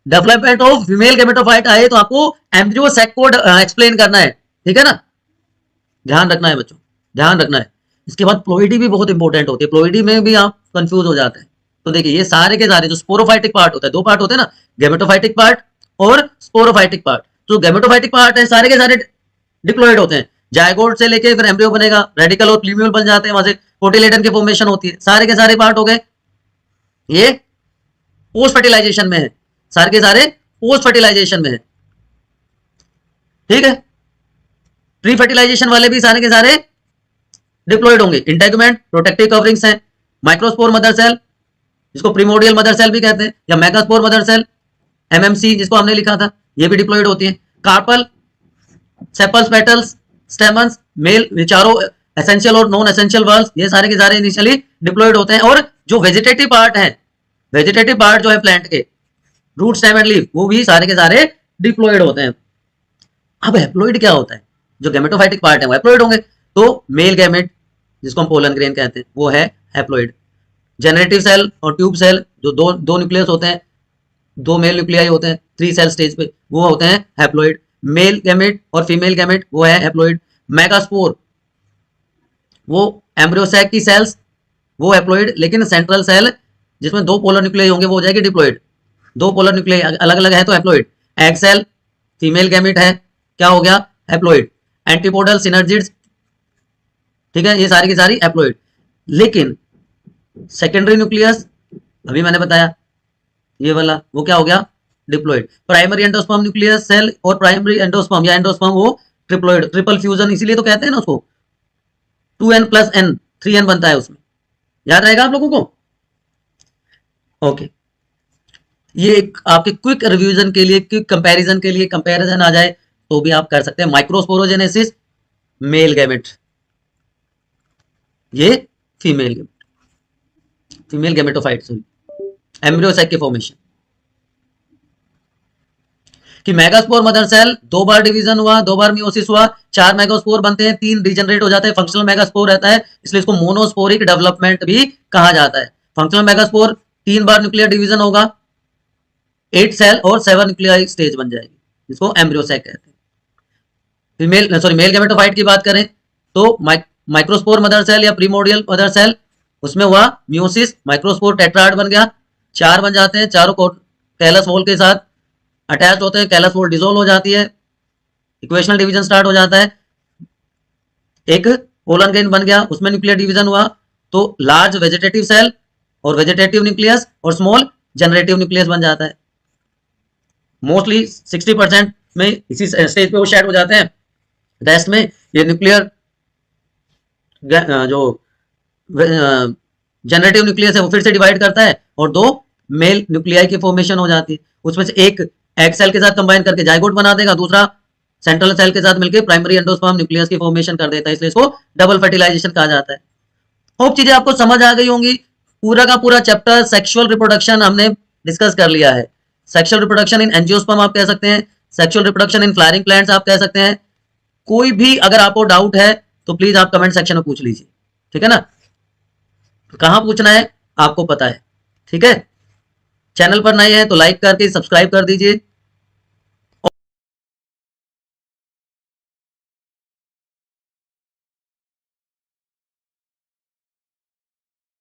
डेवलपमेंट ऑफ फीमेल गैमेटोफाइट आए तो आपको एम्ब्रियो सैक को एक्सप्लेन करना है, ठीक है ना, ध्यान रखना है बच्चों, ध्यान रखना है। इसके बाद प्लोइडी भी बहुत इंपॉर्टेंट होती है, प्लोइडी में भी आप कंफ्यूज हो जाते हैं। तो देखिए ये सारे के सारे जो स्पोरोफाइटिक पार्ट होता है, दो पार्ट होते हैं ना, गैमेटोफाइटिक पार्ट और स्पोरोफाइटिक पार्ट। तो गैमेटोफाइटिक पार्ट है सारे के सारे डिप्लॉइड होते हैं, जायगोट से लेके फिर एम्ब्रियो बनेगा, रेडिकल और प्लूम्यूल बन जाते हैं, वहां से कोटिलेडन की फॉर्मेशन होती है, सारे के सारे पार्ट हो गए। ये पोस्ट फर्टिलाइजेशन में है, सारे के सारे पोस्ट फर्टिलाइजेशन में है, ठीक है। प्री फर्टिलाइजेशन वाले भी सारे के सारे डिप्लॉइड होंगे। इंटेगुमेंट प्रोटेक्टिव कवरिंग्स हैं, माइक्रोस्पोर मदर सेल जिसको प्रीमोडियल मदर सेल भी कहते हैं, या मेगास्पोर मदर सेल एमएमसी जिसको हमने लिखा था, ये भी डिप्लॉइड होती है। Carpel, sepals, petals, stamens, male चारों एसेंशियल और नॉन एसेंशियल वर्ल्स, ये सारे के सारे इनिशियली डिप्लॉइड होते हैं। और जो वेजिटेटिव पार्ट है, वेजिटेटिव पार्ट जो है प्लांट के, रूट, स्टेम एंड लीफ, वो भी सारे के सारे डिप्लॉइड होते हैं। अब हैप्लॉइड क्या होता है? जो गैमेटोफाइटिक पार्ट है वो हैप्लॉइड होंगे। तो मेल गैमेट जिसको हम पोलन ग्रेन कहते हैं वो है हैप्लॉइड। जनरेटिव सेल और ट्यूब सेल जो दो न्यूक्लियस होते हैं, दो मेल न्यूक्लियाई होते हैं 3 सेल स्टेज पे, वो होते हैं हैप्लॉइड। मेल गैमेट और फीमेल गैमेट वो है हैप्लॉइड। मेगास्पोर वो एम्ब्रियो सैक की सेल्स, वो हैप्लॉइड। लेकिन सेंट्रल सेल जिसमें 2 पोलर न्यूक्लियाई होंगे वो हो जाएगी डिप्लॉइड। 2 पोलर न्यूक्लियाई अलग अलग है तो haploid. Egg cell female gamete है, क्या हो गया? हैप्लॉइड। एंटीपोडल सिनर्जिड्स, ठीक है, ये सारी की सारी हैप्लॉइड। लेकिन सेकेंडरी न्यूक्लियस अभी मैंने बताया ये वाला, वो क्या हो गया? Diploid. Primary endosperm nucleus cell और प्राइमरी एंडोस्पर्म या एंडोस्पर्म वो ट्रिप्लॉइड, ट्रिपल फ्यूजन इसीलिए तो कहते हैं ना उसको, 2n + n 3n बनता है उसमें, याद रहेगा आप लोगों को? ओके, ये एक आपके क्विक रिवीजन के लिए, क्विक कंपैरिजन के लिए, कंपैरिजन आ जाए तो भी आप कर सकते हैं। माइक्रोस्पोरोजेनेसिस मेल गैमेट, ये female gamete, female gametophyte, sorry, embryo sac की फॉर्मेशन। कि मेगास्पोर मदर सेल 2 बार डिवीजन हुआ, 2 बार मियोसिस हुआ, 4 मेगास्पोर बनते हैं, 3 डिजेनरेट हो जाते हैं, फंक्शनल मेगास्पोर रहता है, इसलिए इसको मोनोस्पोरिक डेवलपमेंट भी कहा जाता है। फंक्शनल मेगास्पोर 3 बार न्यूक्लियर डिवीजन होगा, 8 सेल और 7 न्यूक्लियर स्टेज बन जाएगी, जिसको एम्ब्रियो सैक कहते हैं। फीमेल सॉरी मेल गैमेटोफाइट की बात करें तो माइक्रोस्पोर मदर सेल या प्रीमोडियल मदर सेल, उसमें हुआ मियोसिस, माइक्रोस्पोर टेट्राड बन गया, 4 बन जाते हैं, चारों को कैलस वॉल के साथ अटैच होते हैं, कैलस वॉल डिसोल्व हो जाती है, इक्वेशनल डिवीजन स्टार्ट हो जाता है। एक पोलन ग्रेन बन गया, उसमें न्यूक्लियर डिवीजन हुआ, तो लार्ज वेजिटेटिव सेल और वेजिटेटिव न्यूक्लियस और स्मॉल जनरेटिव न्यूक्लियस बन जाता है। मोस्टली 60% में इसी स्टेज पे वो शेड हो जाते हैं। रेस्ट में ये न्यूक्लियर जो जनरेटिव न्यूक्लियस है वो फिर से डिवाइड करता है और 2 मेल न्यूक्लियाई की फॉर्मेशन हो जाती है। उसमें से एक एग सेल के साथ कंबाइन करके जाइगोट बना देगा, दूसरा सेंट्रल सेल के साथ मिलकर प्राइमरी एंडोस्पर्म न्यूक्लियस की फॉर्मेशन कर देता है, इसलिए इसको डबल फर्टिलाइजेशन कहा जाता है। होप चीजें आपको समझ आ गई होंगी। पूरा का पूरा चैप्टर सेक्सुअल रिप्रोडक्शन हमने डिस्कस कर लिया है। सेक्सुअल रिप्रोडक्शन इन एंजियोस्पर्म आप कह सकते हैं, sexual reproduction in flowering plants आप कह सकते हैं। कोई भी अगर आपको डाउट है तो प्लीज आप कमेंट सेक्शन में पूछ लीजिए, ठीक है ना। कहां पूछना है आपको पता है, ठीक है। चैनल पर नए हैं तो लाइक करके सब्सक्राइब कर दीजिए।